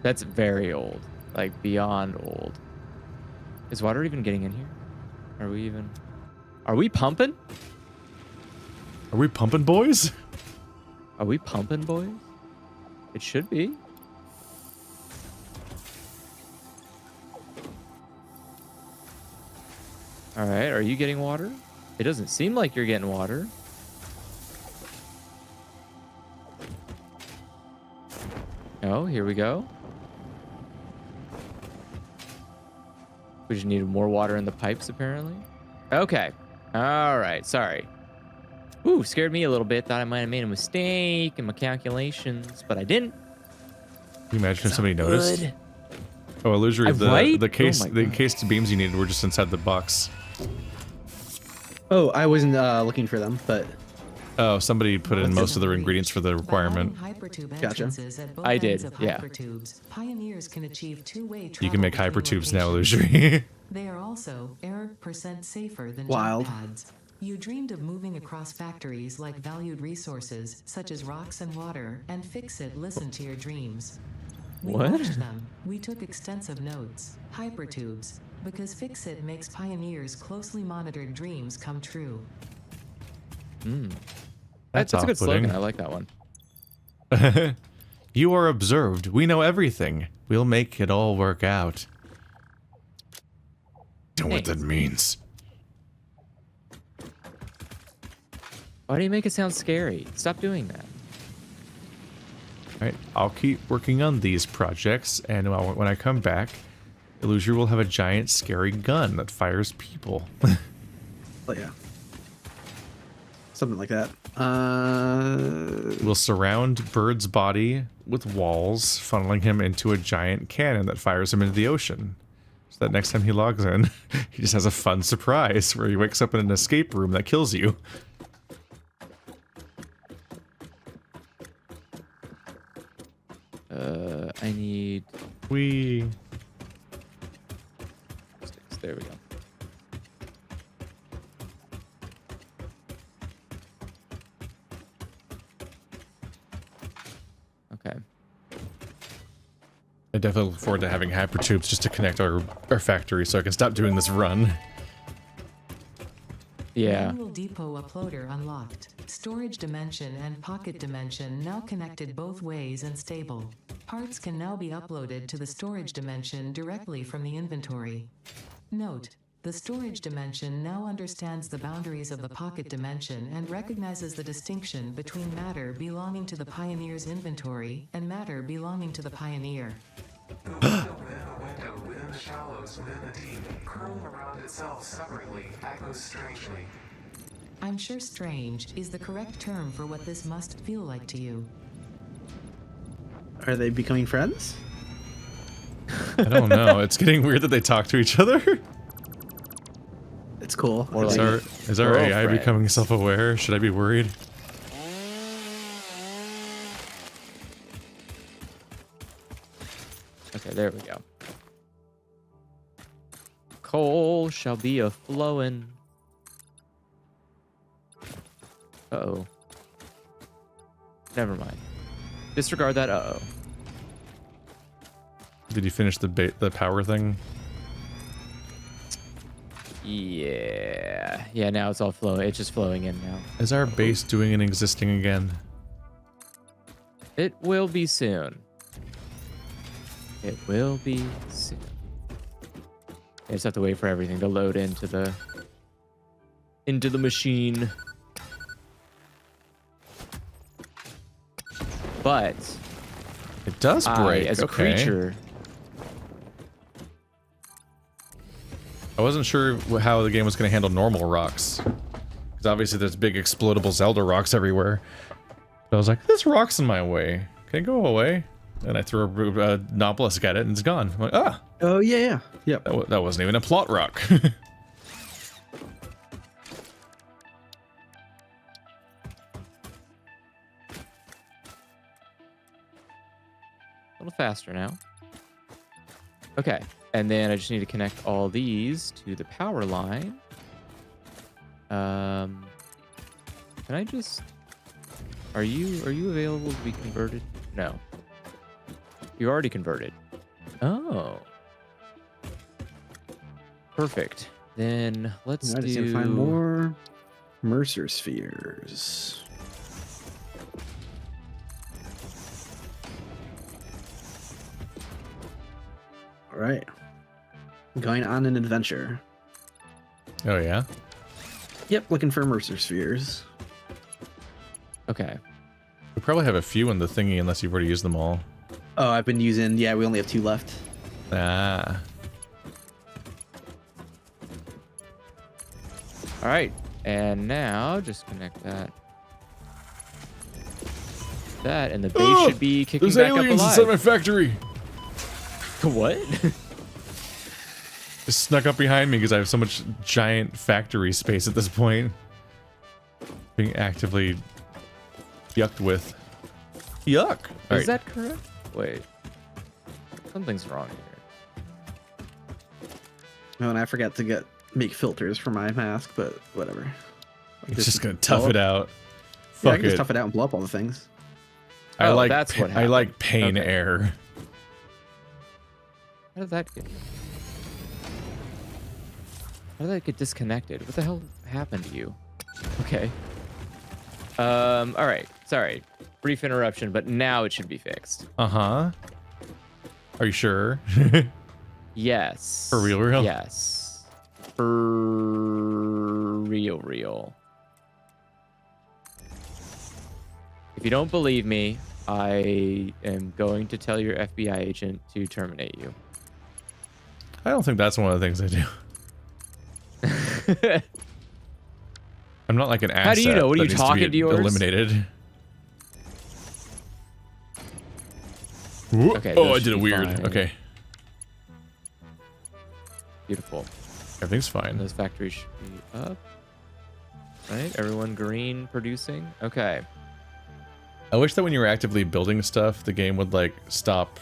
That's very old. Like, beyond old. Is water even getting in here? Are we pumping? Are we pumping, boys? Are we pumping, boys? It should be. All right, are you getting water? It doesn't seem like you're getting water. Oh, here we go. We just needed more water in the pipes, apparently. Okay. All right, sorry. Ooh, scared me a little bit. Thought I might have made a mistake in my calculations, but I didn't. Can you imagine if somebody noticed? Good. Oh, illusory. Right? The case, Oh my the God. encased beams you needed were just inside the box. Oh, I wasn't looking for them, but Oh, somebody put in most of the ingredients for the requirement. Gotcha. I did, yeah. Pioneers can achieve two-way You can make travel between hypertubes now, locations. illusory. They are also error% safer than Wild. jump pads. You dreamed of moving across factories like valued resources, such as rocks and water, and FICSIT listened to your dreams. We What? watched them. We took extensive notes. Hypertubes. Because FICSIT makes Pioneers' closely monitored dreams come true. That's a good slogan. off-putting. I like that one. You are observed. We know everything. We'll make it all work out. Don't know what that Thanks. means. Why do you make it sound scary? Stop doing that. Right, I'll keep working on these projects, and when I come back, Illusion will have a giant scary gun that fires people. oh yeah, something like that. We'll surround Bird's body with walls, funneling him into a giant cannon that fires him into the ocean. So that next time he logs in, he just has a fun surprise where he wakes up in an escape room that kills you. I need We sticks. There we go. Okay. I definitely look forward to having hypertubes just to connect our factory so I can stop doing this run. Yeah. Manual depot uploader unlocked. Storage dimension and pocket dimension now connected both ways and stable. Parts can now be uploaded to the storage dimension directly from the inventory. Note: the storage dimension now understands the boundaries of the pocket dimension and recognizes the distinction between matter belonging to the Pioneer's inventory and matter belonging to the Pioneer. The window within a window within the shallows within the deep, curling around itself separately, echoes strangely. I'm sure strange is the correct term for what this must feel like to you. Are they becoming friends? I don't know. It's getting weird that they talk to each other. It's cool. Or Is like- our AI girlfriends. becoming self-aware? Should I be worried? Okay, there we go. Coal shall be a flowing. Uh-oh. Never mind. Disregard that uh-oh. Did you finish the power thing? Yeah. Yeah, now it's all flowing. It's just flowing in now. Is our base doing and existing again? It will be soon. It will be soon. I just have to wait for everything to load into the machine. But It does break. as a okay. creature, I wasn't sure how the game was going to handle normal rocks. Because obviously there's big explodable Zelda rocks everywhere. But I was like, this rock's in my way. Can it go away? And I threw a Nautilus at it and it's gone. I'm like, ah! Oh, yeah. Yep. That wasn't even a plot rock. a little faster now. Okay, and then I just need to connect all these to the power line. Can I just... Are you available to be converted? No. You're already converted. Oh. Perfect. Then let's I just need to find more Mercer spheres. All right. Going on an adventure. Oh, yeah? Yep, looking for Mercer spheres. Okay. We probably have a few in the thingy unless you've already used them all. Oh, I've been using... Yeah, we only have 2 left. Ah. All right. And now just connect that. That, and the base should be kicking There's back up aliens alive. inside my factory! What? Just snuck up behind me because I have so much giant factory space at this point. Being actively yucked with. Yuck! All Is right. that correct? Wait. Something's wrong here. Oh, and I forgot to make filters for my mask, but whatever. It's just gonna tough it out. Yeah, I Fuck can just it. tough it out and blow up all the things. I Oh, like that's what I like pain Okay. air. How did that get disconnected? What the hell happened to you? Okay. All right. Sorry. Brief interruption, but now it should be fixed. Uh-huh. Are you sure? Yes. For real? Yes. For real. If you don't believe me, I am going to tell your FBI agent to terminate you. I don't think that's one of the things I do. I'm not like an asset. How do you know? What are that you needs to be talking to yours? eliminated. Ooh, Okay, oh, those I did should a be weird. fine. Okay. Beautiful. Everything's And fine. those factories should be up. Right? Everyone green producing? Okay. I wish that when you were actively building stuff, the game would like stop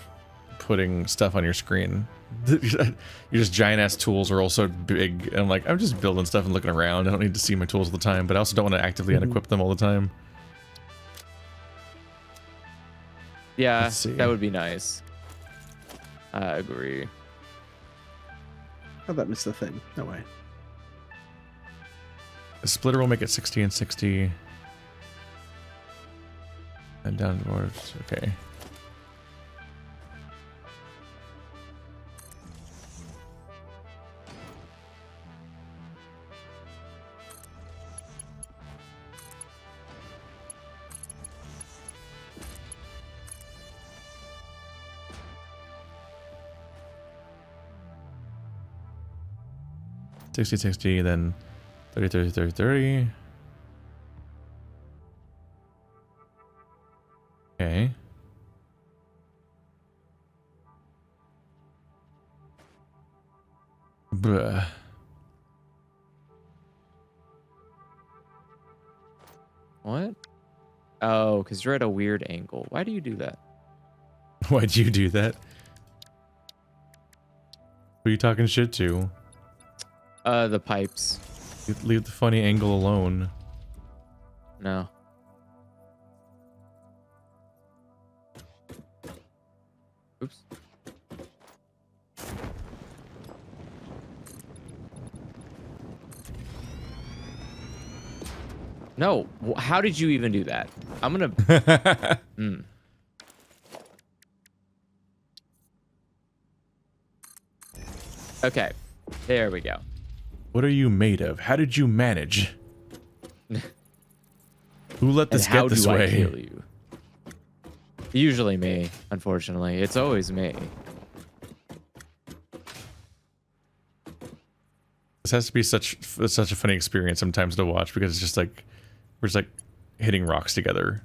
putting stuff on your screen. Your just giant ass tools are also big, and I'm like, I'm just building stuff and looking around. I don't need to see my tools all the time, but I also don't want to actively unequip them all the time. Yeah, Let's see. that would be nice. I agree. How'd that miss the thing? No way. The splitter will make it 60 and 60. And downwards. Okay. Sixty, 60, then 30, 30, 30, 30. Okay. Bruh. What? Oh, because you're at a weird angle. Why do you do that? Why'd you do that? Who are you talking shit to? The pipes. Leave the funny angle alone. No. Oops. No. How did you even do that? I'm gonna... Okay. There we go. What are you made of? How did you manage? Who let this How get this do I way? kill you? Usually me, unfortunately. It's always me. This has to be such a funny experience sometimes to watch because it's just like we're just like hitting rocks together.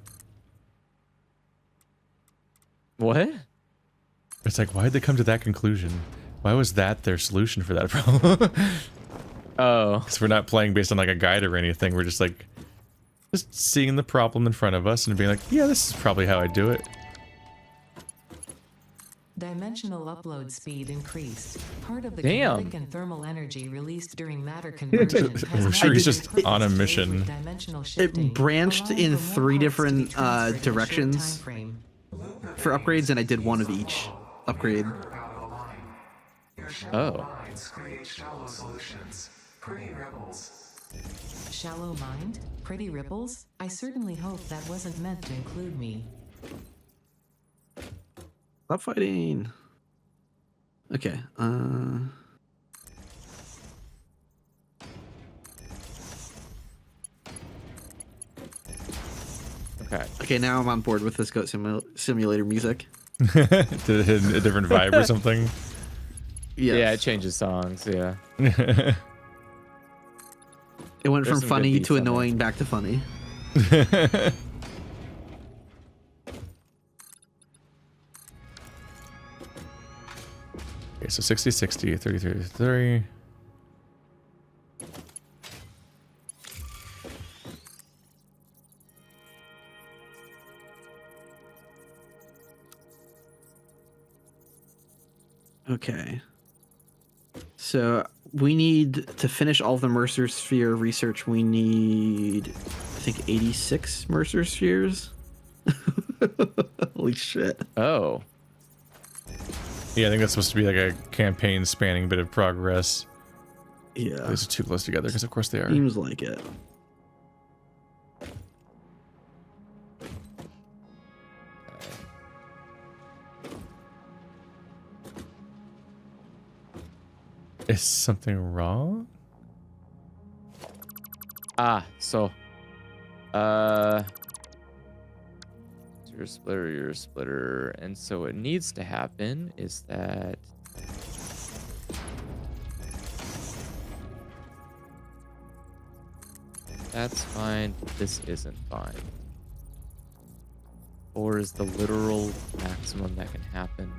What? It's like, why did they come to that conclusion? Why was that their solution for that problem? Oh. Because we're not playing based on like a guide or anything. We're just like seeing the problem in front of us and being like, yeah, this is probably how I do it. Dimensional upload speed increased. Part of the Damn. kinetic and thermal energy released during matter conversion has I'm now sure he's been just put on a in state mission. with dimensional It shifting, branched allowing in for more 3 parts to be different transferred in a short directions time frame. for upgrades, and I did one of each upgrade. Oh. Minds create shallow solutions. Pretty rebels. Shallow mind? Pretty ripples? I certainly hope that wasn't meant to include me. Stop fighting. Okay. Okay. Okay, now I'm on board with this Goat Simulator music. Did it hit a different vibe or something? Yes. Yeah, it changes songs, yeah. It went There's from some good funny beats to on there. annoying back to funny. Okay, so 60, 60, 30, 30, 30. Okay. So we need to finish all of the Mercer Sphere research. We need, I think, 86 Mercer Spheres. Holy shit. Oh. Yeah, I think that's supposed to be like a campaign spanning bit of progress. Yeah. These are too close together because of course they are. Seems like it. Is something wrong? Ah, so your splitter, and so what needs to happen is that that's fine, but this isn't fine. 4 is the literal maximum that can happen.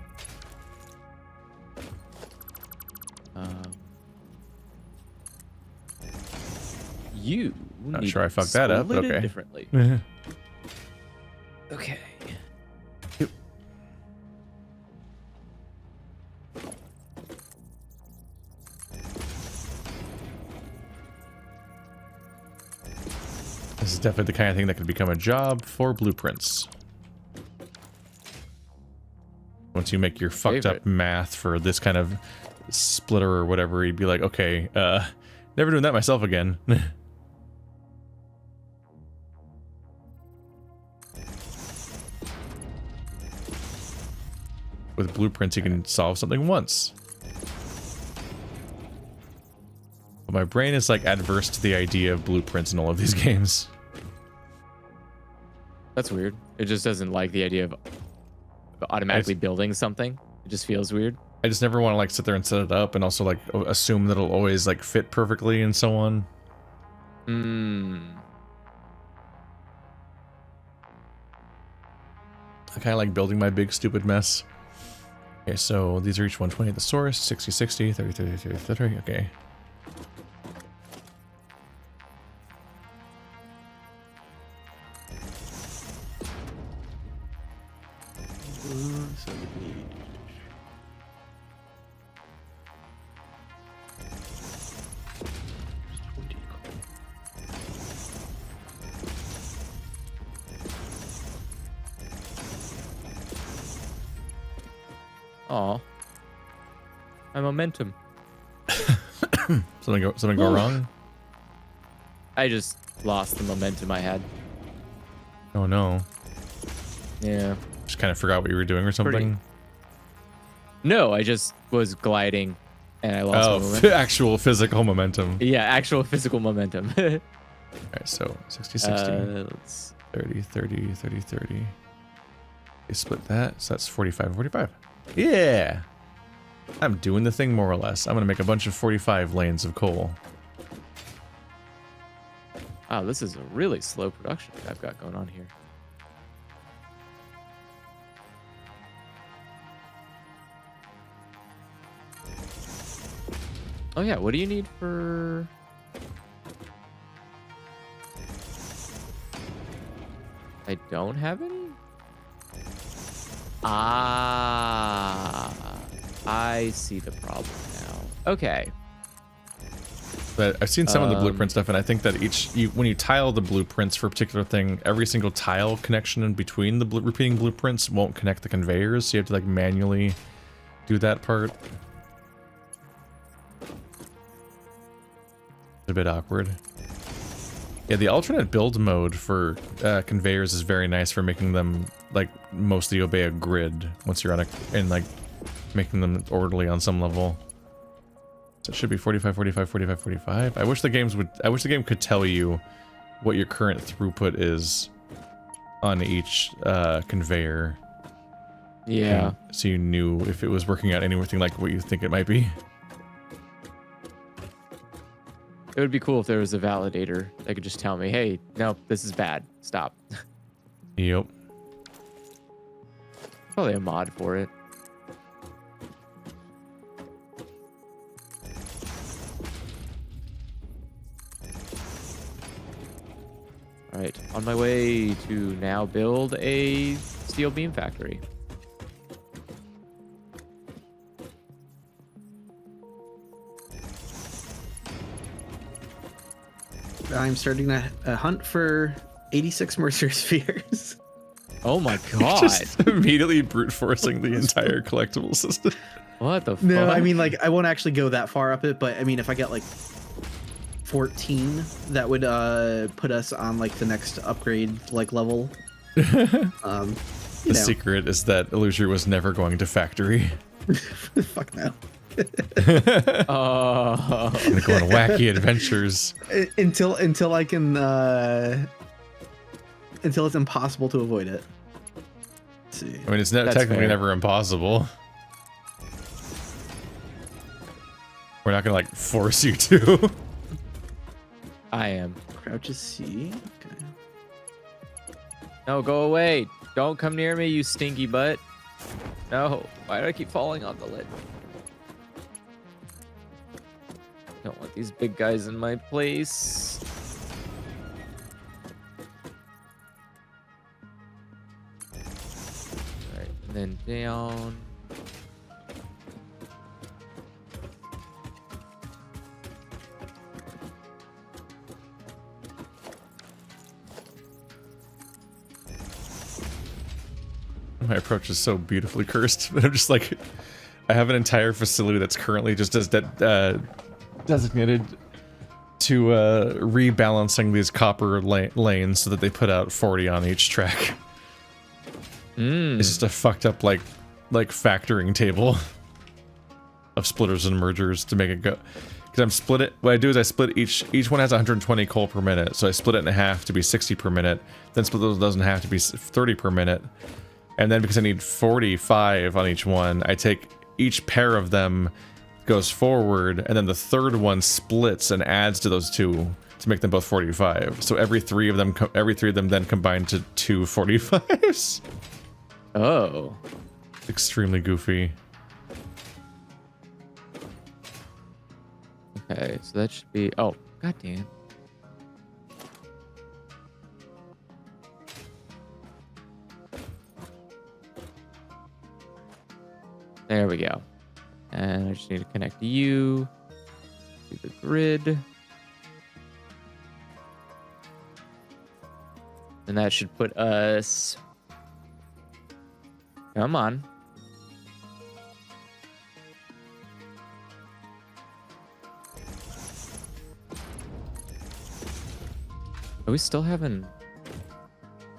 You Not need sure I to fucked that up, but split it okay. differently. Okay. This is definitely the kind of thing that could become a job for blueprints. Once you make your fucked up Favorite. math for this kind of splitter or whatever, you'd be like, okay, never doing that myself again. With blueprints, you can solve something once. But my brain is like adverse to the idea of blueprints in all of these games. That's weird. It just doesn't like the idea of automatically building something. It just feels weird. I just never want to like sit there and set it up and also like assume that it'll always like fit perfectly and so on. I kind of like building my big stupid mess. Okay, so these are each 120 at the source, 60, 60, 30, 30, 30, 30, okay. So we need... Aw. My momentum. Something go wrong? I just lost the momentum I had. Oh no. Yeah. Just kind of forgot what you were doing or something. No, I just was gliding And I lost Oh, movement. actual physical momentum. Yeah, actual physical momentum. All right, so 60, 60, Let's 30, 30, 30, 30. You split that, so that's 45, 45. Yeah. I'm doing the thing more or less. I'm going to make a bunch of 45 lanes of coal. Wow, this is a really slow production I've got going on here. Oh yeah, what do you need for... I don't have any? Ah, I see the problem now. Okay. But I've seen some of the blueprint stuff, and I think that when you tile the blueprints for a particular thing, every single tile connection in between the repeating blueprints won't connect the conveyors, so you have to like manually do that part. It's a bit awkward. Yeah, the alternate build mode for conveyors is very nice for making them like mostly obey a grid once you're on and like making them orderly on some level. So it should be 45, 45, 45, 45. I wish the game could tell you what your current throughput is on each conveyor. Yeah. So you knew if it was working out anything like what you think it might be. It would be cool if there was a validator that could just tell me, hey, no, this is bad. Stop. Yep. Probably a mod for it. All right, on my way to now build a steel beam factory. I'm starting a hunt for 86 Mercer spheres. Oh my god. Just immediately brute forcing the entire collectible system. What the fuck? No, I mean, like, I won't actually go that far up it, but I mean, if I get like 14, that would put us on like the next upgrade like level. The secret is that Illusory was never going to factory. Fuck no. Oh. Gonna go on wacky adventures. Until I can until it's impossible to avoid it. Let's see. I mean, it's That's technically fair. never impossible. We're not gonna like force you to. I am. Crouches C. Okay. No, go away. Don't come near me, you stinky butt. No. Why do I keep falling on the lid? Don't want these big guys in my place. Alright, and then down. My approach is so beautifully cursed, but I'm just like, I have an entire facility that's currently just designated to rebalancing these copper lanes so that they put out 40 on each track. It's just a fucked up like factoring table of splitters and mergers to make it go. Because I'm split it. What I do is I split each one has 120 coal per minute, so I split it in half to be 60 per minute. Then split those in half to be 30 per minute. And then because I need 45 on each one, I take each pair of them, goes forward, and then the third one splits and adds to those two to make them both 45. So every three of them then combine to two 45s. Oh. Extremely goofy. Okay, so that should be... Oh, goddamn. There we go. And I just need to connect you to the grid. And that should put us... Come on. Are we still having...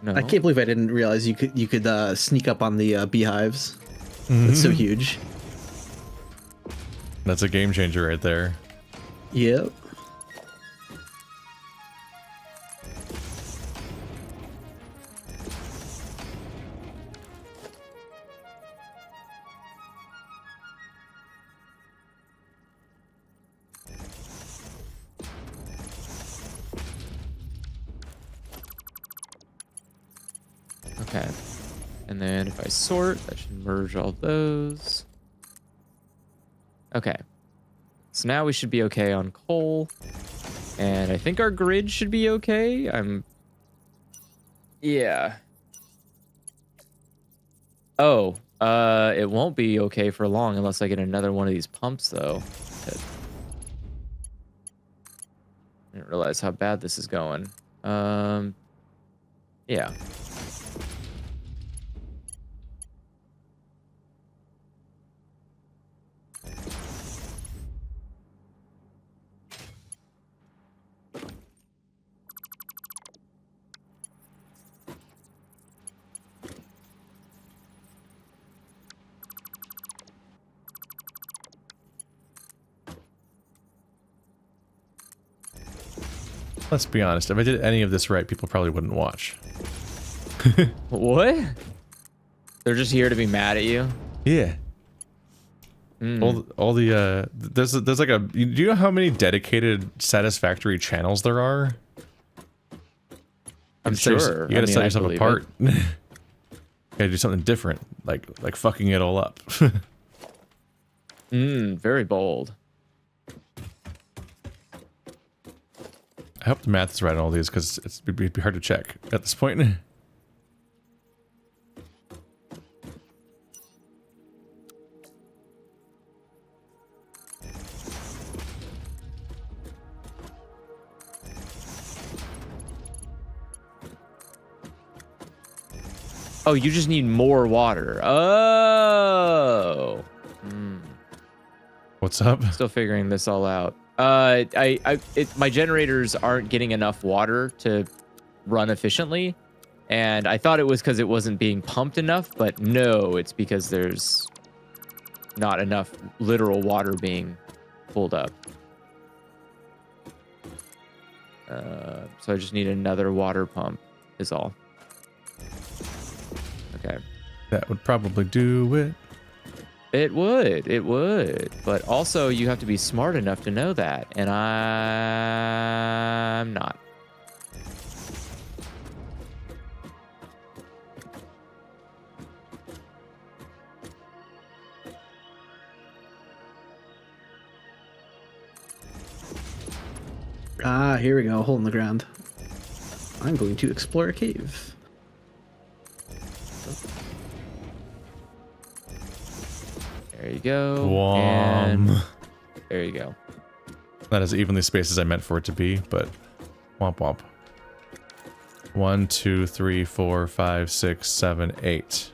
No. I can't believe I didn't realize you could sneak up on the beehives. It's so huge. That's a game changer right there. Yep. Okay. And then if I sort, that should merge all those. Okay. So now we should be okay on coal. And I think our grid should be okay. Yeah. Oh, it won't be okay for long unless I get another one of these pumps, though. I didn't realize how bad this is going. Yeah. Let's be honest, if I did any of this right, people probably wouldn't watch. What? They're just here to be mad at you? Yeah. All the there's like a, do you know how many dedicated Satisfactory channels there are? I'm sure. You gotta set yourself apart. You gotta do something different, like fucking it all up. Very bold. I hope the math is right on all these, because it'd be hard to check at this point. Oh, you just need more water. Oh. What's up? Still figuring this all out. My generators aren't getting enough water to run efficiently, and I thought it was because it wasn't being pumped enough, but no, it's because there's not enough literal water being pulled up. So I just need another water pump is all. Okay. That would probably do it. It would. But also you have to be smart enough to know that, and I'm not. Ah, here we go. Hole in the ground. I'm going to explore a cave. There you go. Wom. And there you go. Not as evenly spaced as I meant for it to be, but womp womp. 1, 2, 3, 4, 5, 6, 7, 8.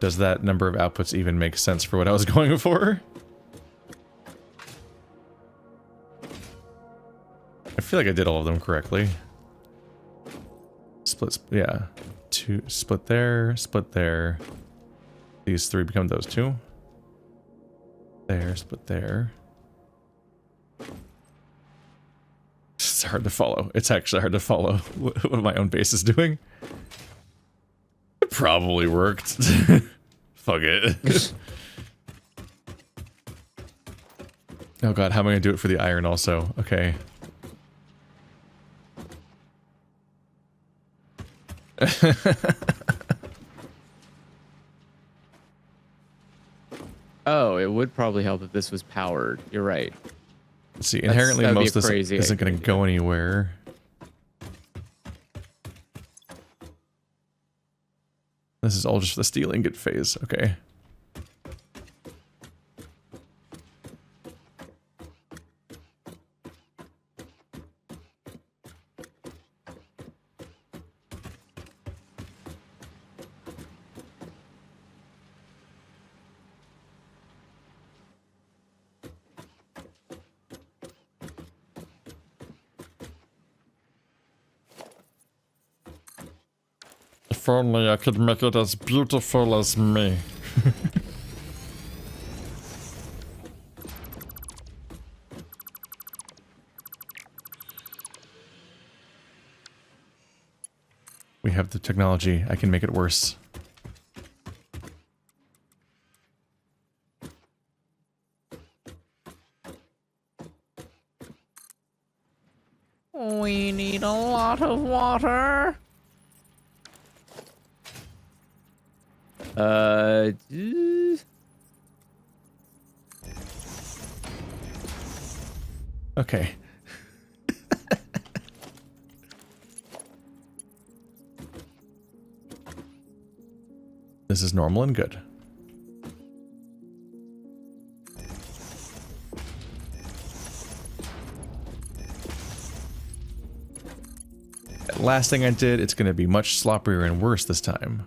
Does that number of outputs even make sense for what I was going for? I feel like I did all of them correctly. Splits, yeah. 2, split there, split there. These 3 become those 2. There, split there. It's hard to follow. It's actually hard to follow what my own base is doing. It probably worked. Fuck it. Oh god, how am I gonna do it for the iron also? Okay. Oh, it would probably help if this was powered. You're right. Let's see, inherently most of this crazy isn't going to go anywhere. This is all just the steel ingot phase. Okay. If only I could make it as beautiful as me. We have the technology. I can make it worse. We need a lot of water. Okay. This is normal and good. Last thing I did, it's going to be much sloppier and worse this time.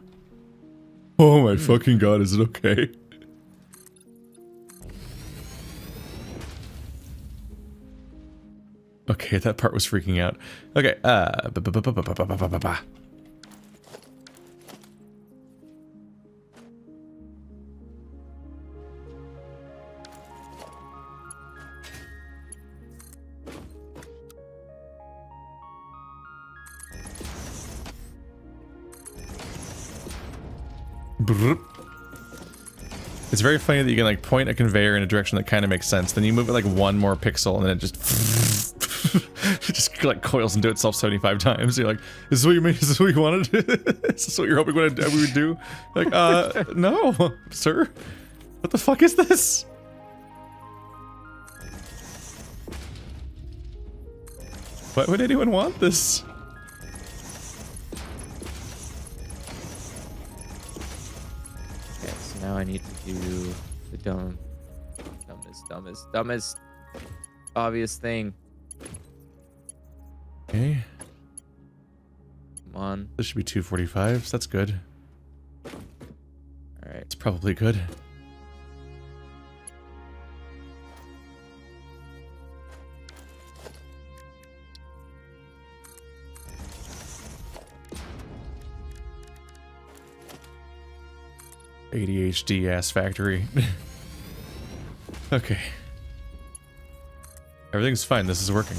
Oh my fucking god, is it okay? Okay, that part was freaking out. Okay, It's very funny that you can like point a conveyor in a direction that kind of makes sense. Then you move it like one more pixel and then it just it just like coils into itself 75 times. You're like, is this what you made? Is this what you wanted? Is this what you're hoping we would do? Like, no, sir. What the fuck is this? Why would anyone want this? Now I need to do the dumbest obvious thing. Okay. Come on. This should be 245, so that's good. Alright. It's probably good. ADHD ass factory. Okay. Everything's fine. This is working.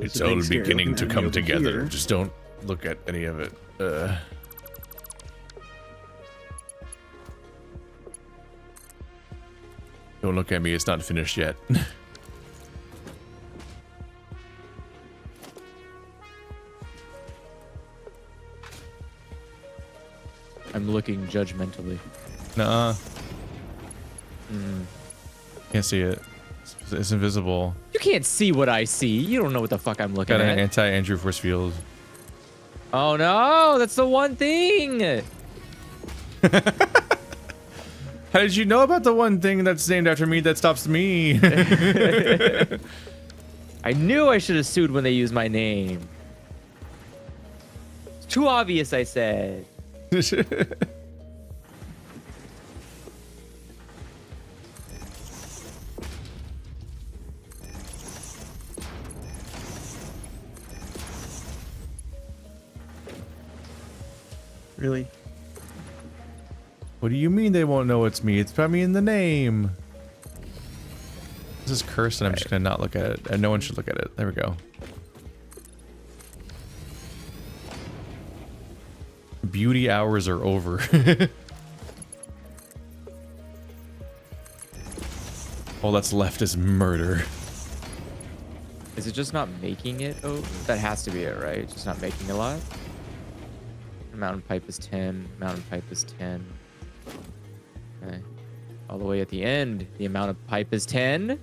It's all beginning to come together. Just don't look at any of it. Don't look at me. It's not finished yet. I'm looking judgmentally. Nuh-uh. Can't see it. It's invisible. You can't see what I see. You don't know what the fuck I'm looking Got at. an anti-Andrew force field. Oh no, that's the one thing. How did you know about the one thing that's named after me that stops me? I knew I should have sued when they used my name. It's too obvious, I said. Really? What do you mean they won't know it's me? It's got me in the name. This is cursed and I'm just gonna not look at it. And no one should look at it. There we go. Beauty hours are over. All that's left is murder. Is it just not making it over? That has to be it, right? Just not making a lot? Mountain pipe is 10. Mountain pipe is 10. Okay. All the way at the end, the amount of pipe is 10?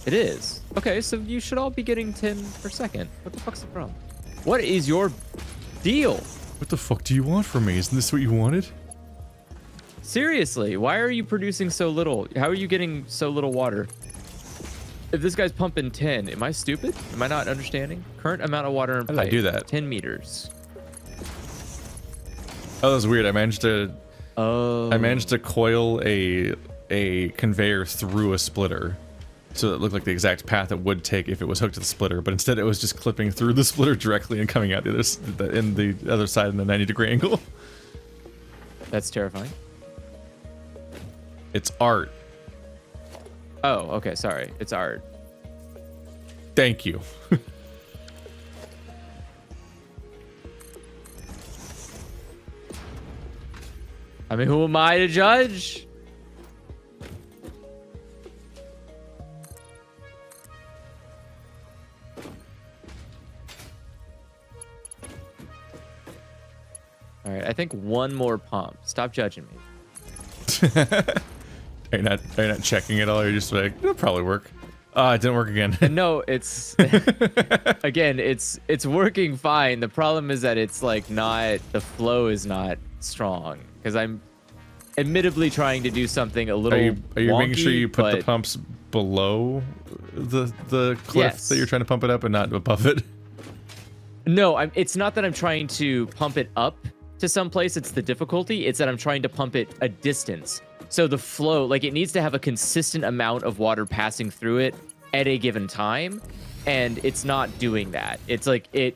It is. Okay, so you should all be getting 10 per second. What the fuck's the problem? What is your deal? What the fuck do you want from me? Isn't this what you wanted? Seriously, why are you producing so little? How are you getting so little water? If this guy's pumping 10, am I stupid? Am I not understanding? Current amount of water in How pipe. did I do that? 10 meters. Oh, that was weird. I managed to Oh. coil a conveyor through a splitter, so it looked like the exact path it would take if it was hooked to the splitter. But instead, it was just clipping through the splitter directly and coming out in the other side in a 90-degree angle. That's terrifying. It's art. Oh, okay. Sorry. It's art. Thank you. I mean, who am I to judge? All right, I think one more pump. Stop judging me. Are you not checking it all? You're just like, it'll probably work. It didn't work again. No, it's again, it's working fine. The problem is that it's like not, the flow is not strong because I'm admittedly trying to do something a little Are you wonky, making sure you put the but pumps below the cliff Yes. that you're trying to pump it up and not above it? No, it's not that I'm trying to pump it up to some place. It's the difficulty. It's that I'm trying to pump it a distance. So the flow, like it needs to have a consistent amount of water passing through it at a given time. And it's not doing that. It's like it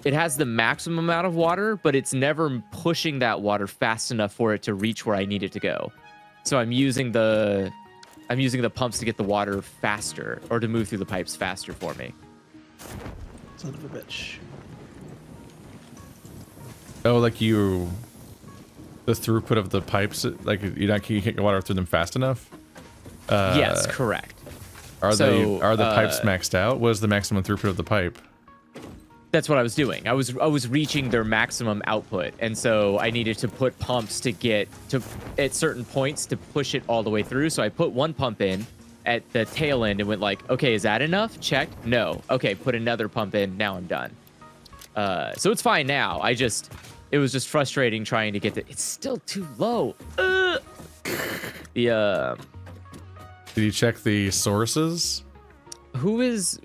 has the maximum amount of water, but it's never pushing that water fast enough for it to reach where I need it to go. So I'm using the pumps to get the water faster or to move through the pipes faster for me. Son of a bitch. Oh, like the throughput of the pipes, like you can't get water through them fast enough? Yes, correct. Are So, the pipes maxed out? What is the maximum throughput of the pipe? That's what I was doing. I was reaching their maximum output, and so I needed to put pumps to get to at certain points to push it all the way through. So I put one pump in at the tail end and went like, okay, is that enough? Checked. No. Okay, put another pump in. Now I'm done. So it's fine now. It was just frustrating trying to get the. It's still too low. Did you check the sources? Who is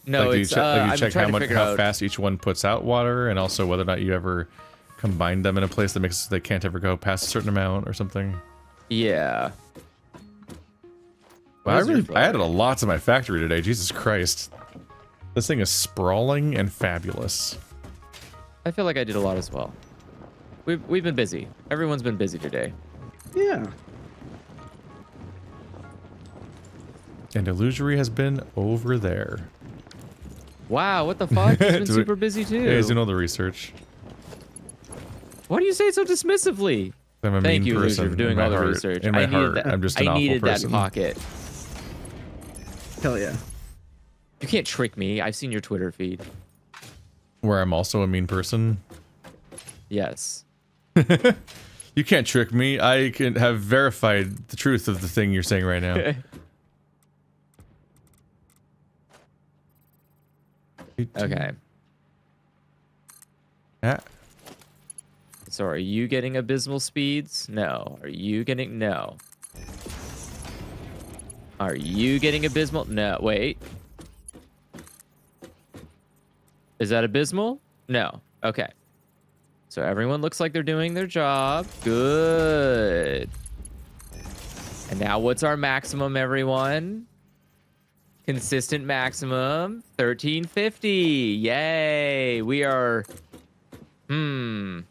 no? Like, It's you I'm check trying to figure how out. fast each one puts out water, and also whether or not you ever combine them in a place that makes it so they can't ever go past a certain amount or something? Yeah. Wow, I added a lot to my factory today. Jesus Christ. This thing is sprawling and fabulous. I feel like I did a lot as well. We've been busy. Everyone's been busy today. Yeah. And Illusory has been over there. Wow, what the fuck? He's been super busy too. Yeah, he's doing all the research. Why do you say it so dismissively? I'm a Thank mean you, person. Loser, for doing In my all the heart- research. In my I needed heart, that. I'm just an I awful needed person. that pocket. Hell yeah. You can't trick me. I've seen your Twitter feed. Where I'm also a mean person. Yes. You can't trick me. I can have verified the truth of the thing you're saying right now. Okay. Yeah. So are you getting abysmal speeds? No. Are you getting... No. Are you getting abysmal? No. Wait. Is that abysmal? No. Okay. So everyone looks like they're doing their job. Good. And now what's our maximum, everyone? Consistent maximum, 1350. Yay. We are... Okay.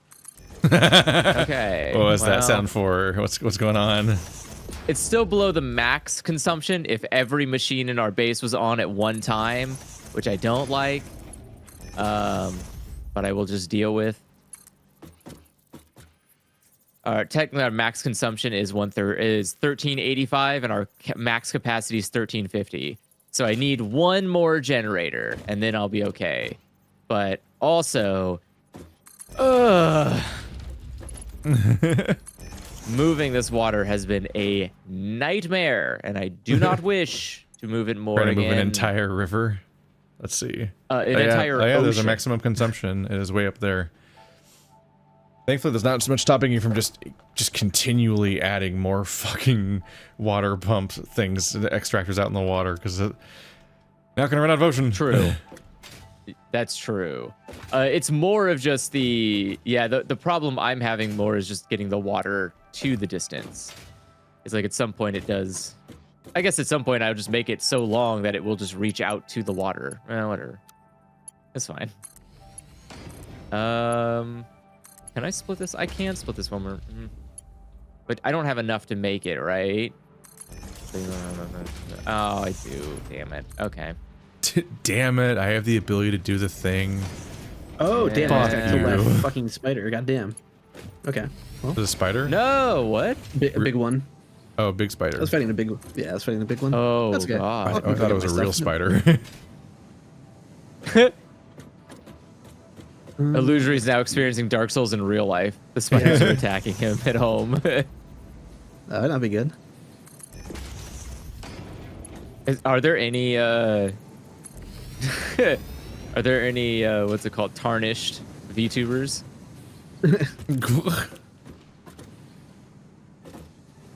What was that well, sound for? What's going on? It's still below the max consumption if every machine in our base was on at one time, which I don't like. But I will just deal with. Technically, our max consumption is 1385, and our max capacity is 1350. So I need one more generator, and then I'll be okay. But also, moving this water has been a nightmare, and I do not wish to move it more Trying to again. move an entire river. Let's see. Entire yeah, there's a ocean. maximum consumption. It is way up there. Thankfully, there's not so much stopping you from just continually adding more fucking water pump things, the extractors out in the water, because not gonna run out of ocean. True. That's true. It's more of just the problem I'm having more is just getting the water to the distance. It's like at some point it does. I guess at some point I'll just make it so long that it will just reach out to the water. Whatever. That's fine. Can I split this? I can split this one more. But I don't have enough to make it, right? Oh, I do. Damn it. Okay. Damn it! I have the ability to do the thing. Oh, damn. Fuck I killed that you. fucking spider. Goddamn. Okay. Well, The spider? No, what? a big one. Oh, big spider. I was fighting the big. Yeah, I was fighting the big one. Oh, That's okay. God. I thought it was a real spider. Illusory is now experiencing Dark Souls in real life. The spiders are attacking him at home. That would not be good. Are there any what's it called, tarnished VTubers?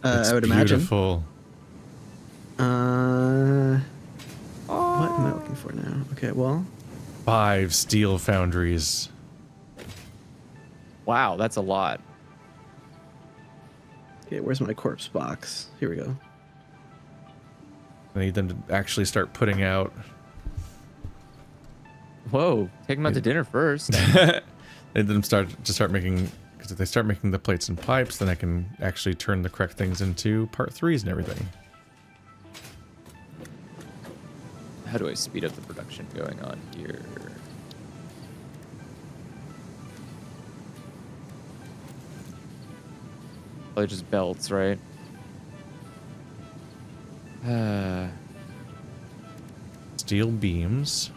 I would imagine. Beautiful. What am I looking for now? Okay, well, 5 steel foundries. Wow, that's a lot. okay, where's my corpse box? Here we go. I need them to actually start putting out. Whoa, take them out to dinner first. Need them start making. Because if they start making the plates and pipes, then I can actually turn the correct things into part 3s and everything. How do I speed up the production going on here? Probably just belts, right? Steel beams.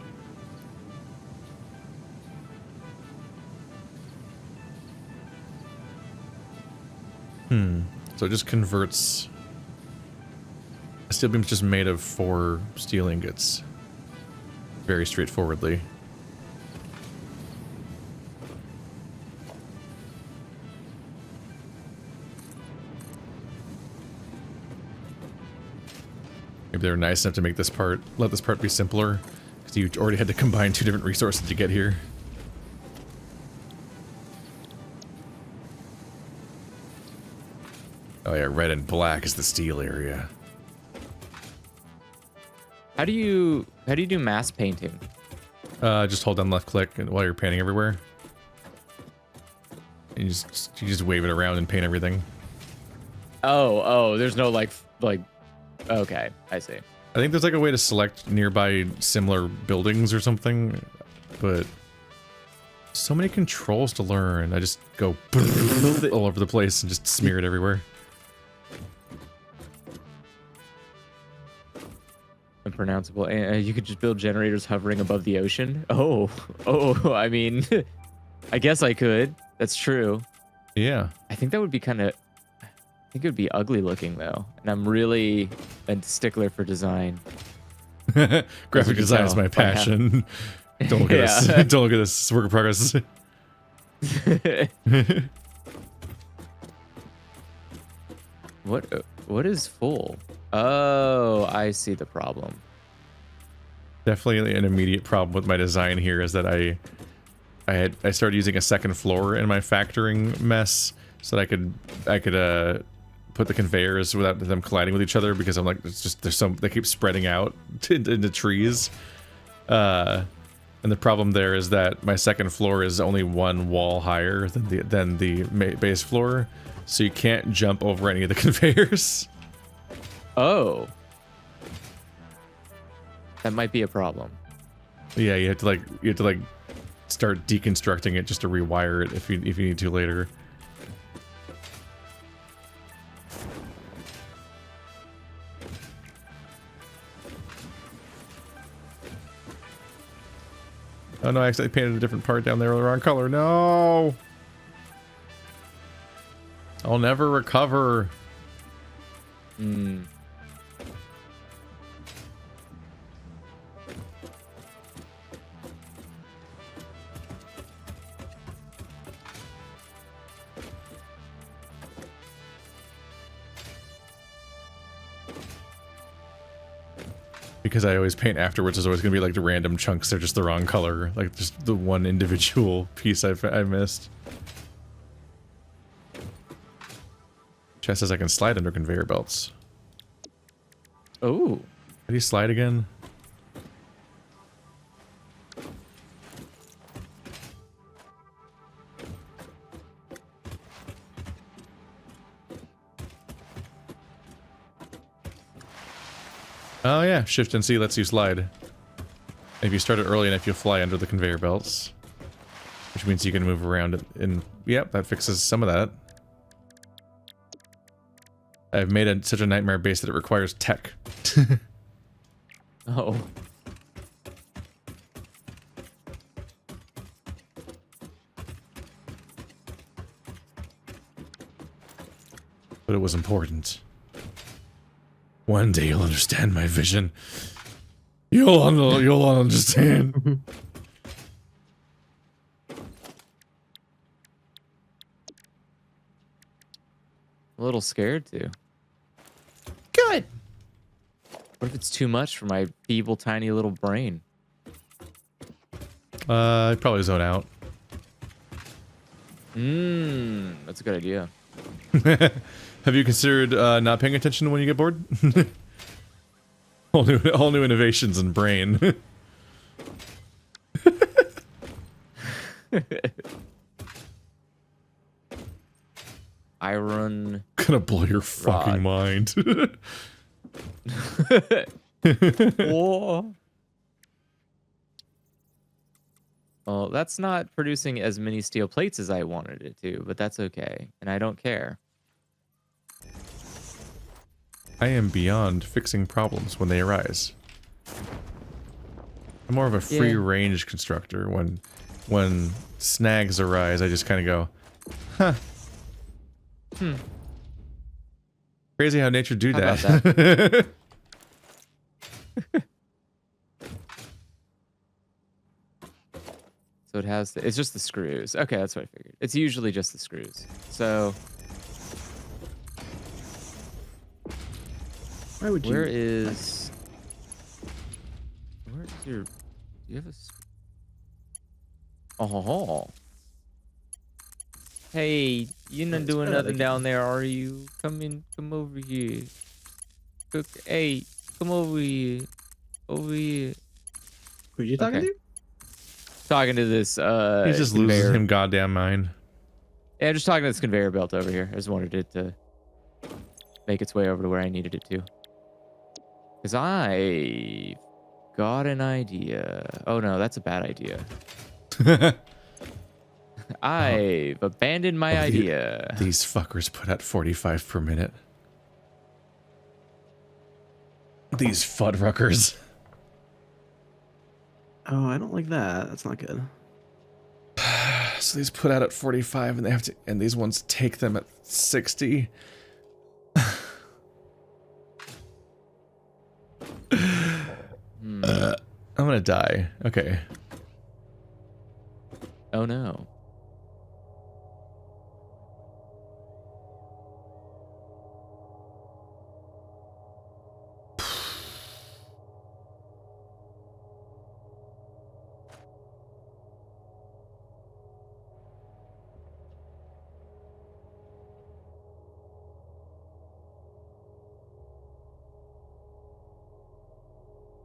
So it just converts. A steel beam's just made of 4 steel ingots. Very straightforwardly. Maybe they're nice enough to make this part, let this part be simpler, because you already had to combine 2 different resources to get here. Oh yeah, red and black is the steel area. How do you do mass painting? Just hold down left click while you're painting everywhere. And you just wave it around and paint everything. Oh, there's no like okay, I see. I think there's like a way to select nearby similar buildings or something, but so many controls to learn. I just go all over the place and just smear it everywhere. Unpronounceable. And you could just build generators hovering above the ocean. Oh, I mean, I guess I could. That's true. Yeah. I think that would be kind of. I think it would be ugly looking though, and I'm really a stickler for design. Graphic design is my passion. Don't look at this. Don't look at this. It's a work in progress. What is full? Oh, I see the problem. Definitely an immediate problem with my design here is that I started using a second floor in my factoring mess so that I could put the conveyors without them colliding with each other, because I'm like, it's just they keep spreading out into trees. And the problem there is that my second floor is only 1 wall higher than the base floor, so you can't jump over any of the conveyors. Oh. That might be a problem. Yeah, you have to like start deconstructing it just to rewire it if you need to later. Oh no, I accidentally painted a different part down there with the wrong color. No! I'll never recover. because I always paint afterwards, there's always going to be like the random chunks. They're just the wrong color. Like just the one individual piece I missed. Chest says I can slide under conveyor belts. Oh. How do you slide again? Oh yeah, Shift and C lets you slide. If you start it early enough, you'll fly under the conveyor belts. Which means you can move around it, and yep, that fixes some of that. I've made such a nightmare base that it requires tech. Oh. But it was important. One day you'll understand my vision. You'll understand. A little scared too. Good. What if it's too much for my feeble, tiny little brain? I'd probably zone out. That's a good idea. Have you considered not paying attention when you get bored? Whole new innovations in brain. Iron. Gonna blow your fucking mind. Oh. Well, that's not producing as many steel plates as I wanted it to, but that's okay, and I don't care. I am beyond fixing problems when they arise. I'm more of a free-range constructor. When snags arise, I just kind of go, huh. Crazy how nature do How that. about that? So it has it's just the screws. Okay, that's what I figured. It's usually just the screws. So Why would you? where is your? Do you have a? Oh. Hey, you're not doing nothing down there, are you? Come over here. Cook. Hey, come over here. Over here. Who are you talking Okay. to? Talking to this. He just loses conveyor. him goddamn mind. Yeah, just talking to this conveyor belt over here. I just wanted it to make its way over to where I needed it to. Because I got an idea. Oh no, that's a bad idea. I've abandoned my idea. These fuckers put out 45 per minute. These fuddruckers. Oh, I don't like that. That's not good. So these put out at 45 and they have to, and these ones take them at 60. I'm gonna die. Okay. Oh no.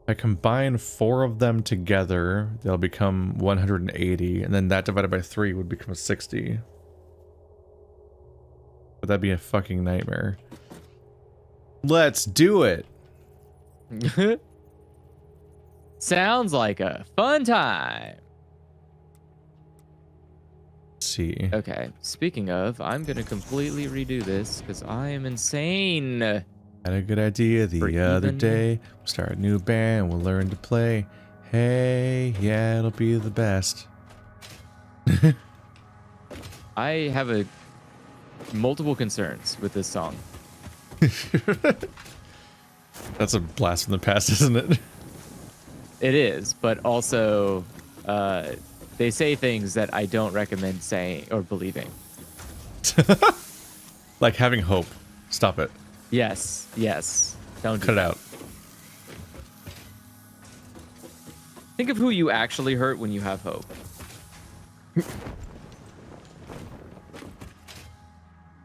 If I combine 4 of them together, they'll become 180, and then that divided by 3 would become 60. Would that be a fucking nightmare? Let's do it! Sounds like a fun time. Let's see. Okay, speaking of, I'm gonna completely redo this because I am insane. Had a good idea the other day. We'll start a new band, we'll learn to play. Hey, yeah, it'll be the best. I have multiple concerns with this song. That's a blast from the past, isn't it? It is, but also they say things that I don't recommend saying or believing. Like having hope. Stop it. Yes. Don't Cut it out. Think of who you actually hurt when you have hope.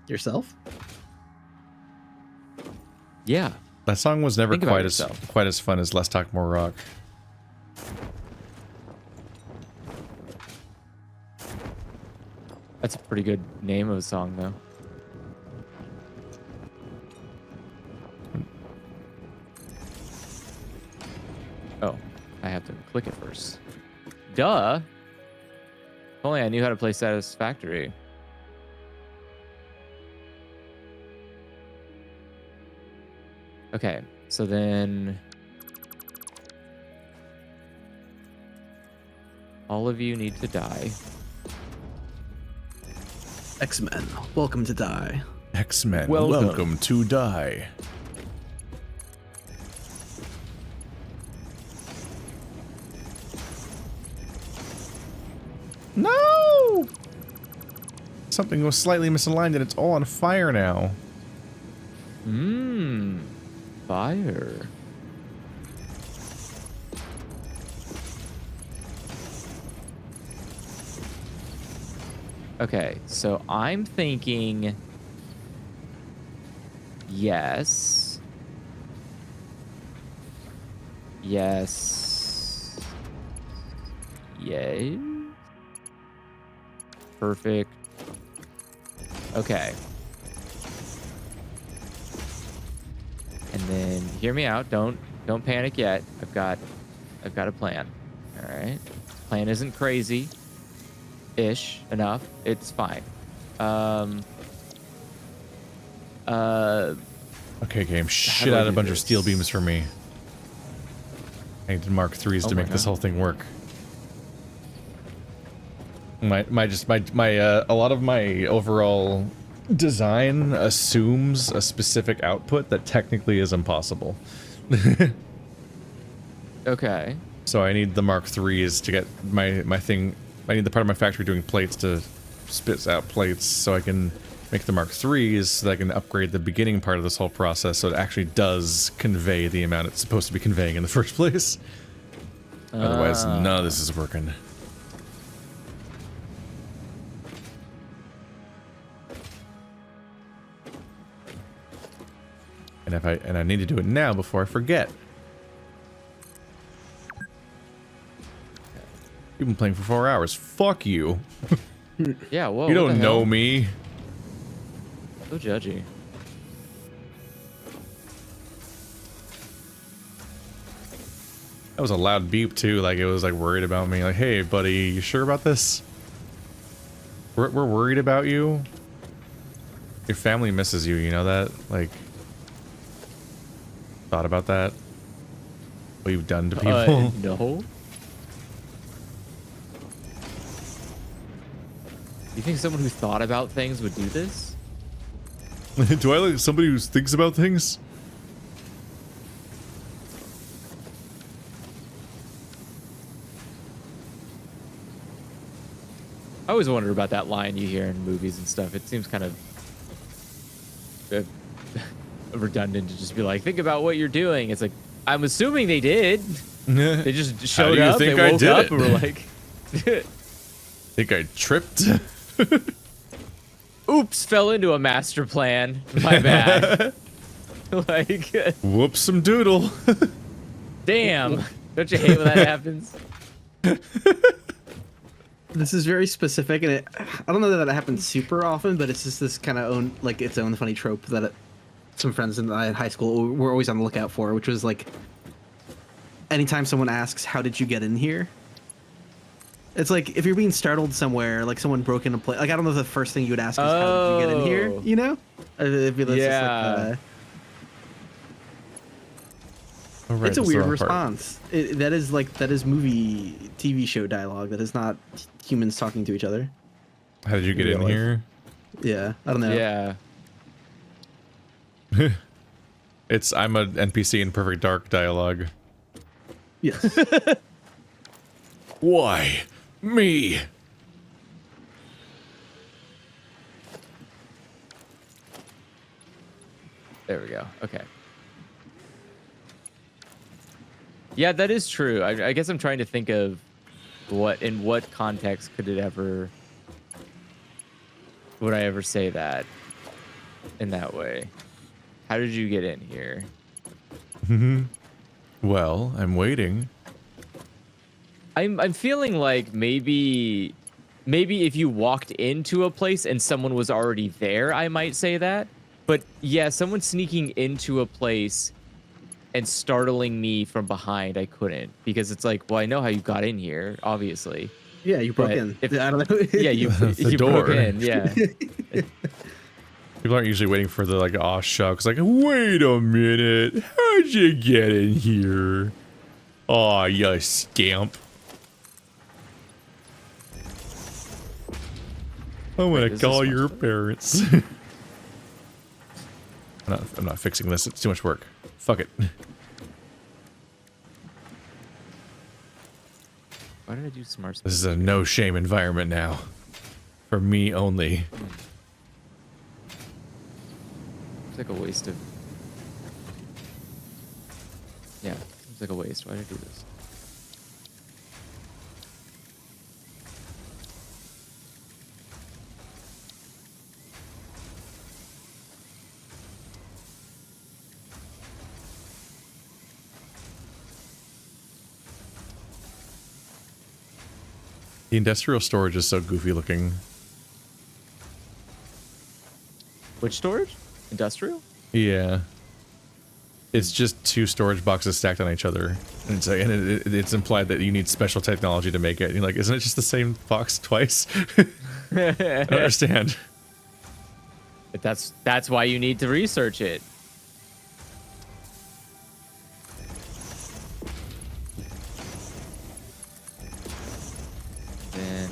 Yourself? Yeah. That song was never Think about quite yourself. as fun as Let's Talk More Rock. That's a pretty good name of a song, though. Oh, I have to click it first. Duh. If only I knew how to play Satisfactory. Okay, so then all of you need to die. X-Men, welcome to die. X-Men, Welcome. welcome to die. No! Something was slightly misaligned and it's all on fire now. Fire. Okay, so I'm thinking yes. Yes. Yay. Perfect. Okay. And then hear me out. Don't panic yet. I've got a plan. All right. Plan isn't crazy ish enough. It's fine. Okay, game. How Shit do I out a do bunch of this? steel beams for me. I needed Mark 3s Oh to my make this God. whole thing work. A lot of my overall design assumes a specific output that technically is impossible. Okay. So I need the Mark 3s to get my thing. I need the part of my factory doing plates to spit out plates so I can make the Mark 3s so that I can upgrade the beginning part of this whole process so it actually does convey the amount it's supposed to be conveying in the first place. Otherwise, none of this is working. And I need to do it now before I forget. You've been playing for 4 hours. Fuck you. Yeah, whoa. You what the don't know hell? me. So judgy. That was a loud beep too, like it was like worried about me. Like, hey buddy, you sure about this? We're worried about you. Your family misses you, you know that? Like, thought about that? What you've done to people? No. You think someone who thought about things would do this? Do I like somebody who thinks about things? I always wonder about that line you hear in movies and stuff. It seems kind of redundant to just be like, think about what you're doing. It's like, I'm assuming they did. They just showed up, they woke up, and were like, Think I tripped? oops, fell into a master plan. My bad. Like, Whoops some doodle. damn. Don't you hate when that happens? This is very specific, and I don't know that it happens super often, but it's just this kind of its own funny trope that some friends in high school were always on the lookout for, which was like, anytime someone asks, "How did you get in here?" It's like if you're being startled somewhere, like someone broke into place. Like I don't know if the first thing you would ask is, "How did you get in here?" Oh. You know? It'd be just Yeah. Alright, it's a that's the weird wrong part. response. That is movie, TV show dialogue. That is not humans talking to each other. How did you get Real in life. here? Yeah, I don't know. Yeah. I'm a NPC in Perfect Dark dialogue. Yes. Why? Me? There we go. Okay. Yeah, that is true. I guess I'm trying to think of in what context would I ever say that in that way? How did you get in here? Well, I'm waiting. I'm feeling like maybe if you walked into a place and someone was already there, I might say that. But yeah, someone sneaking into a place and startling me from behind, I couldn't, because it's like, well, I know how you got in here, obviously. Yeah, you broke But in. I don't know. Yeah, you door. broke in. Yeah. People aren't usually waiting for the like, aw shucks, like, wait a minute, how'd you get in here? Aw, you scamp. I'm gonna call your parents. I'm not fixing this, it's too much work. Fuck it. Why did I do smart? This is a no shame environment now. For me only. It's like a waste of... Yeah, it's like a waste. Why did I do this? The industrial storage is so goofy looking. Which storage? Industrial? Yeah. It's just two storage boxes stacked on each other. And it's, like, it's implied that you need special technology to make it. And you're like, isn't it just the same box twice? I don't understand. But that's why you need to research it. Then...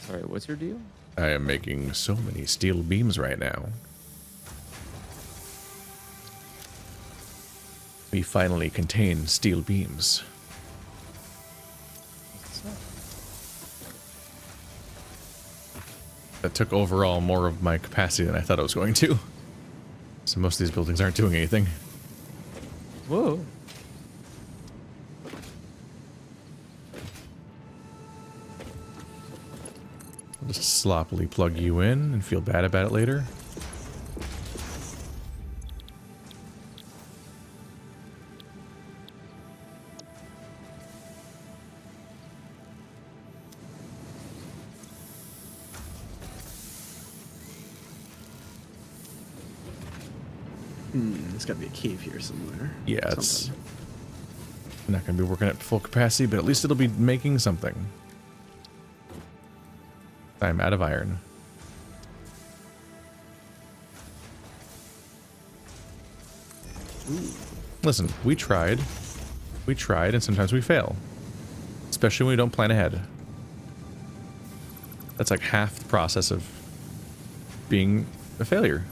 Sorry, what's your deal? I am making so many steel beams right now. We finally contain steel beams. That took overall more of my capacity than I thought it was going to. So most of these buildings aren't doing anything. Whoa. I'll just sloppily plug you in and feel bad about it later. There's gotta be a cave here somewhere. Yeah, it's Something. not going to be working at full capacity, but at least it'll be making something. I'm out of iron. Ooh. Listen, we tried, and sometimes we fail. Especially when we don't plan ahead. That's like half the process of being a failure.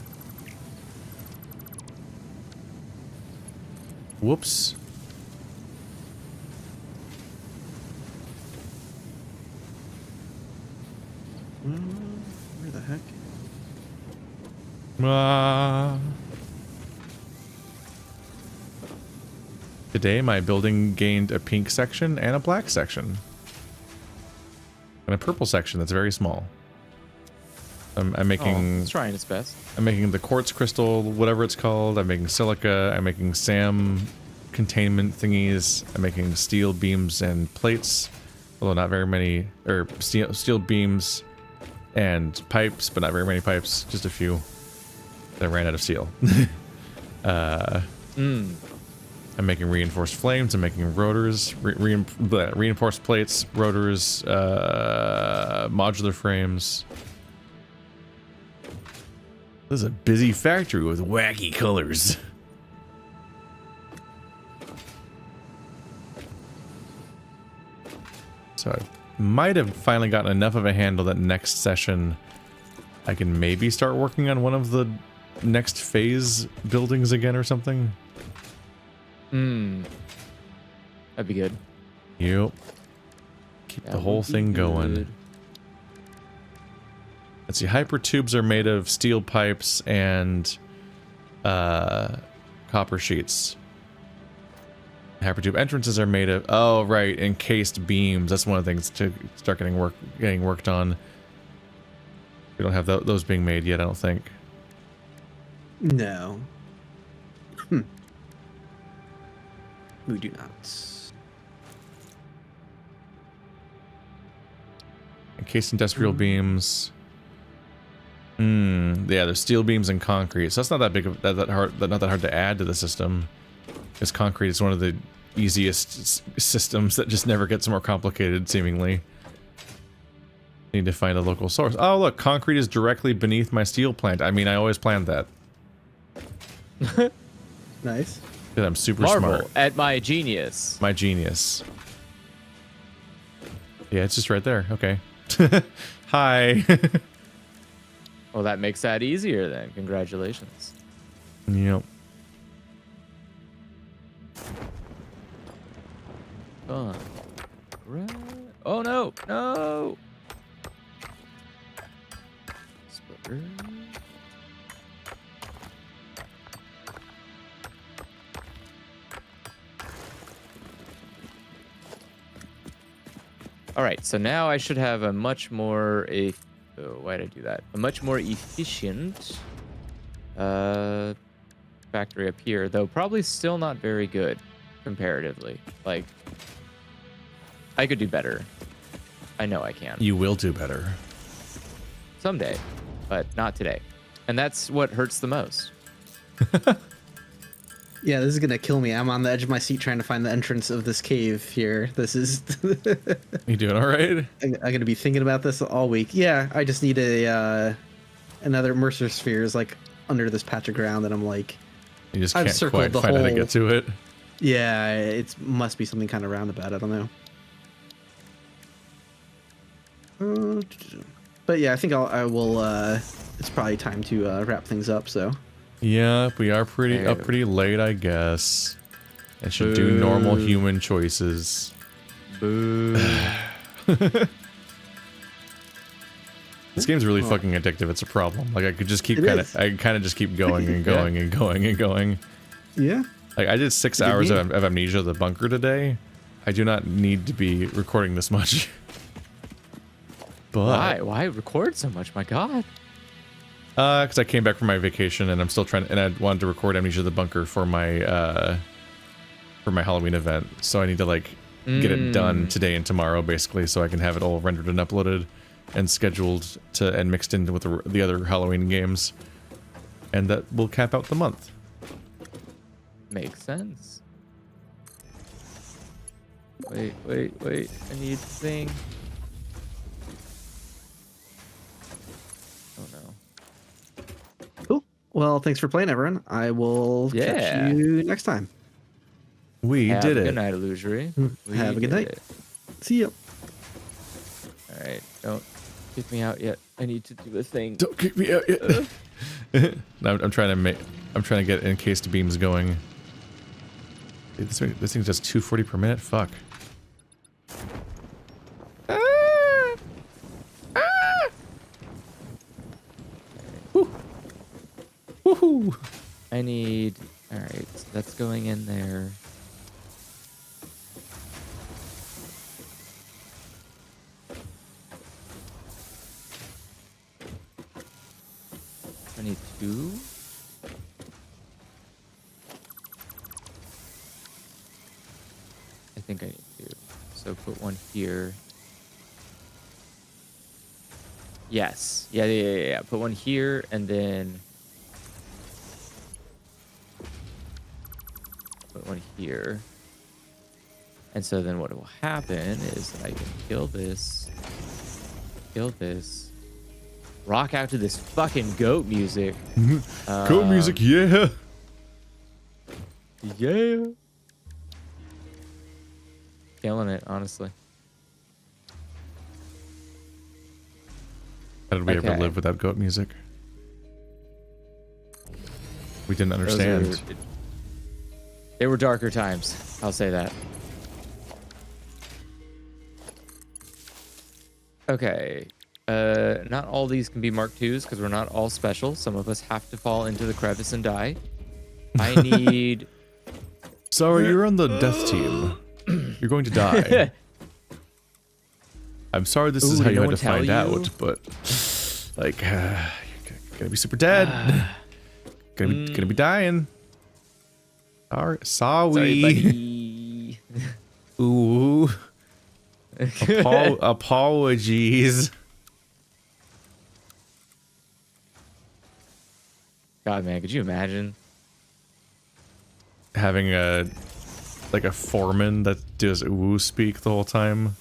Whoops. Where the heck? Today, my building gained a pink section and a black section. And a purple section that's very small. I'm making... It's trying its best. I'm making the quartz crystal, whatever it's called. I'm making silica. I'm making SAM containment thingies. I'm making steel beams and plates. Although not very many... Or steel beams and pipes, but not very many pipes. Just a few. I ran out of steel. I'm making reinforced flames. I'm making rotors, reinforced plates, rotors, modular frames. This is a busy factory with wacky colors. So I might have finally gotten enough of a handle that next session I can maybe start working on one of the next phase buildings again or something. That'd be good. Yep. Keep the whole thing going. Let's see, hyper tubes are made of steel pipes and copper sheets. Hypertube entrances are made of, oh right, encased beams. That's one of the things to start getting worked on. We don't have those being made yet, I don't think. No. We do not. Encased industrial beams. Yeah, there's steel beams and concrete. So that's not that big of not that hard to add to the system. Because concrete is one of the easiest systems that just never gets more complicated, seemingly. Need to find a local source. Oh, look, concrete is directly beneath my steel plant. I mean, I always planned that. Nice. Because I'm super Marvel smart. at my genius. My genius. Yeah, it's just right there. Okay. Hi. Well, that makes that easier then. Congratulations. Yep. Fun. Right. Oh no! No! Splitter. All right, so now I should have a much more why did I do that? A much more efficient factory up here, though probably still not very good comparatively. Like, I could do better. I know I can. You will do better. Someday, but not today. And that's what hurts the most. Yeah, this is gonna kill me. I'm on the edge of my seat trying to find the entrance of this cave here. This is. You doing all right? I'm gonna be thinking about this all week. Yeah, I just need another Mercer spheres like under this patch of ground, and I'm like, You just I've can't circled quite the find how to whole- get to it. yeah, it must be something kind of roundabout. I don't know. But yeah, I think I will. It's probably time to wrap things up. So. Yeah, we are pretty late, I guess. And should do normal human choices. Boo. This game's really fucking addictive. It's a problem. Like I could just keep kind of just keep going and Yeah. going and going and going. Yeah. Like I did 6 hours of Amnesia the Bunker today. I do not need to be recording this much. But Why? Why record so much? My God. because I came back from my vacation and I'm still trying, and I wanted to record Amnesia the Bunker for my Halloween event. So I need to like get it done today and tomorrow, basically, so I can have it all rendered and uploaded and scheduled to and mixed in with the other Halloween games, and that will cap out the month. Makes sense. Wait. I need the thing. Oh no. Cool. Well, thanks for playing, everyone. I will catch you next time. We Have did a it. good night, Illusory. Have a good night. See ya. All right, don't kick me out yet. I need to do a thing. Don't kick me out yet. No, I'm trying to get encased beams going. Dude, this thing does 240 per minute. Fuck. Woohoo! I need. All right, so that's going in there. I need 2. I think I need 2. So put one here. Yes. Yeah. Put one here and then put one here. And so then what will happen is that I can kill this, rock out to this fucking goat music. Goat music, yeah. Yeah. Killing it, honestly. How did we ever Okay. live without goat music? We didn't understand. They were darker times. I'll say that. Okay. Not all these can be Mark IIs because we're not all special. Some of us have to fall into the crevice and die. I need. Sorry, you're on the death team. You're going to die. I'm sorry this is Ooh, how did you no had to one find tell you? out, but like, you're gonna be super dead. gonna be dying. Sorry, Sorry, buddy. Ooh. Apologies. God, man, could you imagine? Having a foreman that does ooh speak the whole time.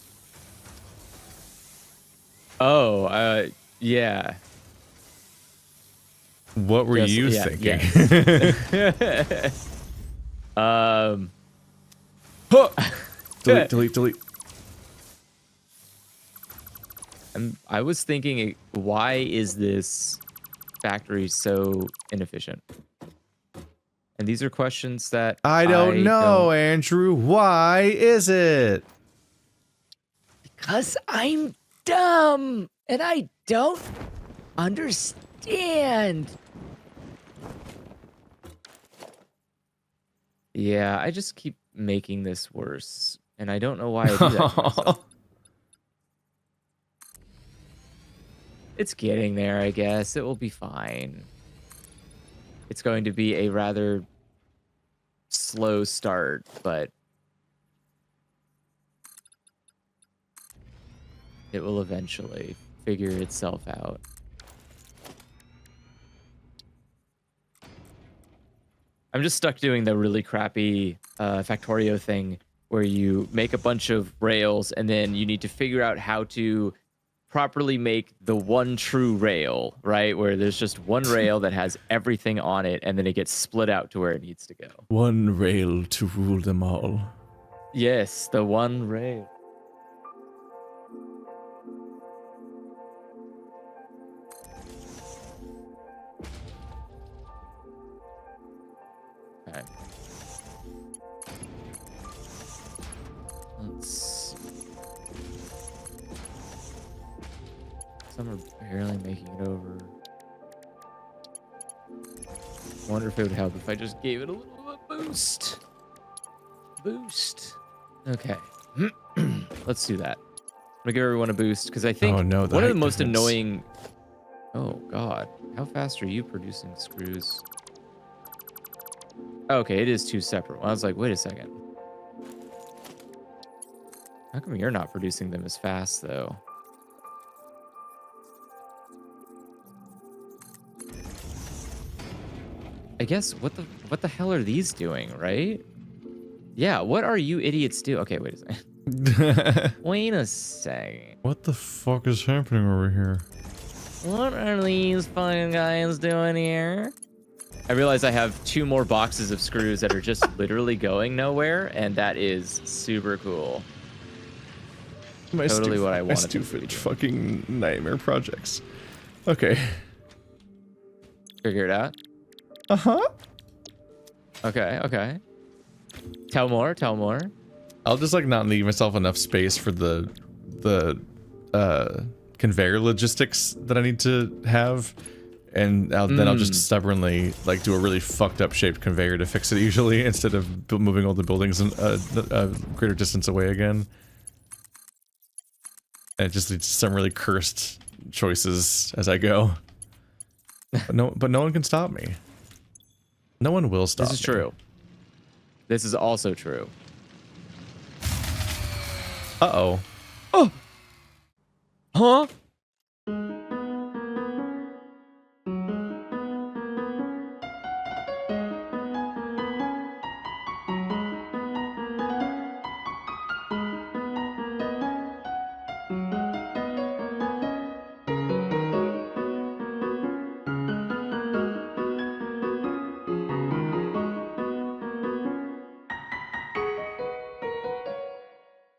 Oh, yeah. What were you yeah, thinking? yes. Delete. I was thinking, why is this factory so inefficient? And these are questions that I don't know, Andrew. Why is it? Because I'm dumb and I don't understand. Yeah, I just keep making this worse, and I don't know why I do that to myself. It's getting there, I guess. It will be fine. It's going to be a rather slow start, but it will eventually figure itself out. I'm just stuck doing the really crappy Factorio thing where you make a bunch of rails and then you need to figure out how to properly make the one true rail, right? Where there's just one rail that has everything on it and then it gets split out to where it needs to go. One rail to rule them all. Yes, the one rail. Okay. Let's... Some are barely making it over. Wonder if it would help if I just gave it a little boost. Okay. Let's do that. I'm gonna give everyone a boost because I think one of the most annoying... Oh, God. How fast are you producing screws? Okay, it is two separate. I was like, wait a second. How come you're not producing them as fast, though? I guess, what the hell are these doing, right? Yeah, what are you idiots doing? Okay, wait a second. Wait a second. What the fuck is happening over here? What are these fucking guys doing here? I realize I have 2 more boxes of screws that are just literally going nowhere, and that is super cool. Totally what I wanted. My stupid fucking nightmare projects. Okay. Figure it out. Uh-huh. Okay. Tell more. I'll just like not leave myself enough space for the conveyor logistics that I need to have. And then I'll just stubbornly like do a really fucked up shaped conveyor to fix it usually instead of moving all the buildings a greater distance away again. And it just leads to some really cursed choices as I go. But no one can stop me. No one will stop me. This is true. This is also true. Uh-oh. Oh! Huh?